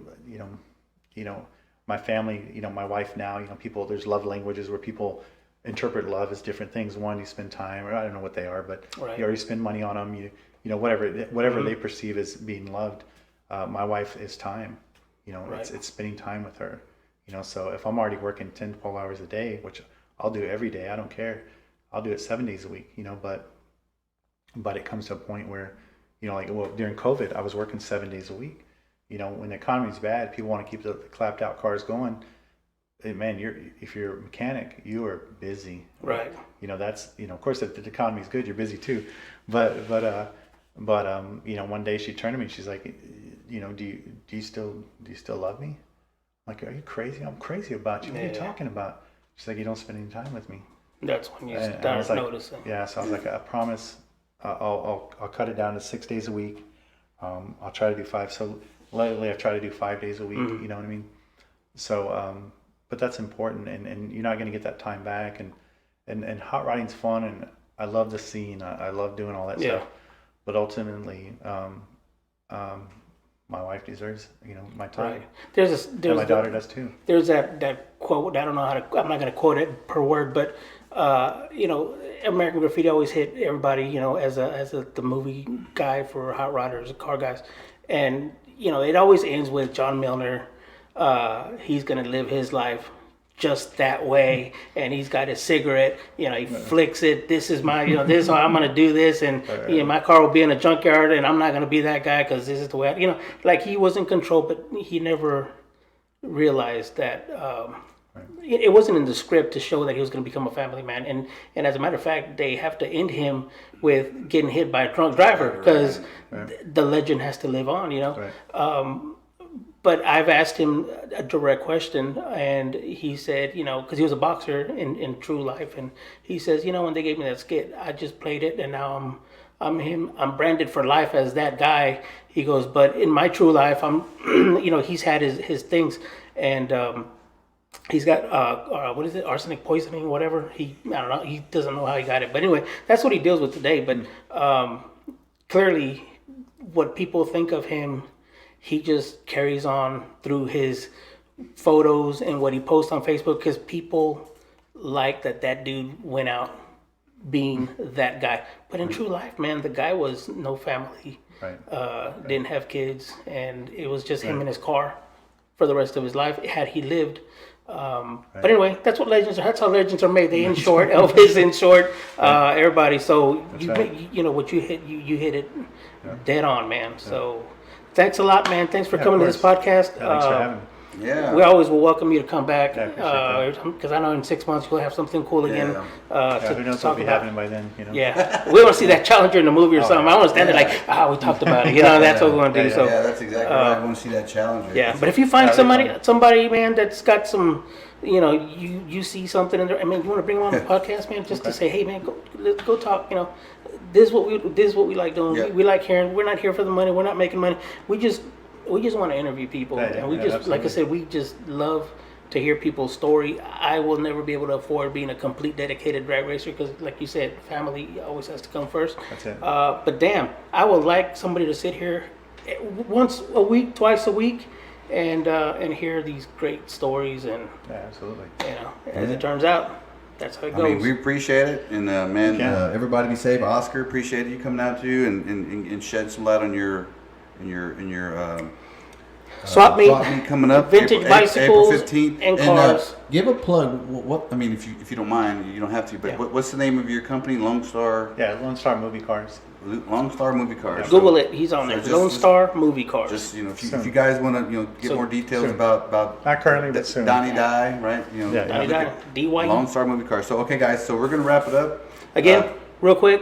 D: my family, my wife now, people, there's love languages where people interpret love as different things. One, you spend time, or I don't know what they are, but
A: right.
D: you already spend money on them. Whatever they perceive as being loved. My wife is time.
A: Right.
D: It's spending time with her. So if I'm already working 10 to 12 hours a day, which I'll do every day, I don't care. I'll do it 7 days a week. But it comes to a point where, during COVID, I was working 7 days a week. When the economy's bad, people want to keep the clapped out cars going. Man, if you're a mechanic, you are busy.
A: Right.
D: That's, of course, if the economy's good, you're busy too. But one day she turned to me, she's like, do you still love me? I'm like, are you crazy? I'm crazy about you. What are you talking about? She's like, you don't spend any time with me.
A: That's when you
D: And
A: start
D: like,
A: noticing.
D: Yeah, so I was like, I promise, I'll cut it down to 6 days a week. I'll try to do 5. So lately, I've tried to do 5 days a week. You know what I mean? So, but that's important, and you're not going to get that time back. And hot rodding's fun, and I love the scene. I love doing all that stuff. But ultimately, my wife deserves, my time.
A: Right.
D: And my daughter does too.
A: There's that quote. I don't know I'm not going to quote it per word, but American Graffiti always hit everybody, as the movie guy for hot rodders, car guys, and it always ends with John Milner. He's going to live his life just that way, and he's got his cigarette, he flicks it. This is my, this is how I'm going to do this, and my car will be in a junkyard, and I'm not going to be that guy because this is the way, like he was in control, but he never realized that it wasn't in the script to show that he was going to become a family man. And as a matter of fact, they have to end him with getting hit by a drunk driver because the legend has to live on, But I've asked him a direct question, and he said, because he was a boxer in true life, and he says, when they gave me that skit, I just played it, and now I'm branded for life as that guy. He goes, but in my true life, I'm, he's had his things, and he's got what is it, arsenic poisoning, whatever. I don't know. He doesn't know how he got it, but anyway, that's what he deals with today. But clearly, what people think of him, he just carries on through his photos and what he posts on Facebook because people like that dude went out being that guy. But in true life, man, the guy was no family, didn't have kids, and it was just him in his car for the rest of his life had he lived. But anyway, that's what legends are. That's how legends are made. They in short, Elvis in short, everybody. So what you hit it dead on, man. So. Thanks a lot, man. Thanks for coming to this podcast.
D: Thanks for having me.
B: Yeah.
A: We always will welcome you to come back
D: appreciate
A: because I know in 6 months you'll have something cool again.
D: Who knows what'll be happening by then?
A: Yeah, we want to see that Challenger in the movie or something. I want to stand there like, we talked about it. That's what we want to do. So
B: that's exactly right. I want to see that Challenger.
A: Yeah, but if you find somebody, man, that's got some, you see something in there. I mean, you want to bring them on the podcast, man, just to say, hey, man, let's go talk. This is what we like doing.
B: Yeah.
A: We like hearing. We're not here for the money. We're not making money. We just want to interview people, and we just, like I said, we just love to hear people's story. I will never be able to afford being a complete dedicated drag racer because, like you said, family always has to come first.
D: That's it.
A: But damn, I would like somebody to sit here once a week, twice a week, and hear these great stories. And
D: Yeah, absolutely.
A: as it turns out, that's how it goes.
B: I mean, we appreciate it, and man,
D: Yeah.
B: everybody be safe. Oscar, appreciate you coming out too and shed some light on your
A: swap meet,
B: coming up.
A: vintage bicycles,
B: April 15th.
A: and cars.
F: Give a plug. What
B: I mean, if you don't mind, you don't have to. But
A: Yeah.
B: what's the name of your company? Lone Star
D: Lone Star Movie Cars.
B: Movie Cars.
A: Google it. He's on there.
B: just-
A: Lone Star Movie Cars.
B: Just if
D: Soon.
B: you guys want to get
A: So-
B: more details
D: soon.
B: about
D: Not currently, but soon.
B: Donnie Dye, right?
D: Yeah.
A: Donnie
B: look
A: Dye,
B: at
A: DY.
B: Lone Star Movie Cars. So okay, guys, so we're gonna wrap it up.
A: Again, real quick,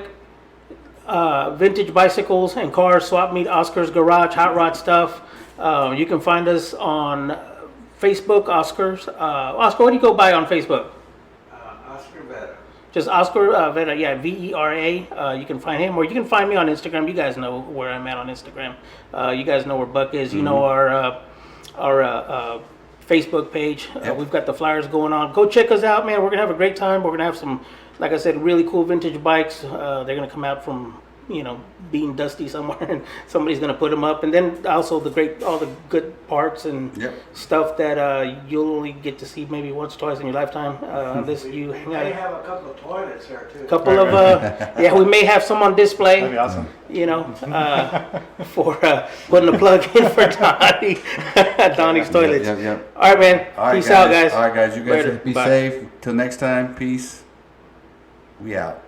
A: vintage bicycles and cars, swap meet, Oscar's Garage, hot rod stuff. You can find us on Facebook, Oscar's. Oscar, what do you go by on Facebook?
C: Oscar Vera.
A: Just Oscar Vera, yeah, Vera. You can find him, or you can find me on Instagram. You guys know where I'm at on Instagram. You guys know where Buck is. You know our Facebook page. We've got the flyers going on. Go check us out, man. We're gonna have a great time. We're gonna have some, like I said, really cool vintage bikes. They're gonna come out from being dusty somewhere, and somebody's gonna put them up. And then also all the good parts and
B: Yep.
A: stuff that you'll only get to see maybe once or twice in your lifetime. Unless you hang out.
C: They have a couple of toilets there too.
A: Couple of yeah, we may have some on display.
D: That'd be awesome.
A: For putting a plug in for Donnie, Donnie's toilets.
B: Yep.
A: All right, man.
B: All right,
A: Peace out, guys.
B: All right, guys. You guys
A: Later.
B: be
A: Bye.
B: safe. Till next time. Peace. We out.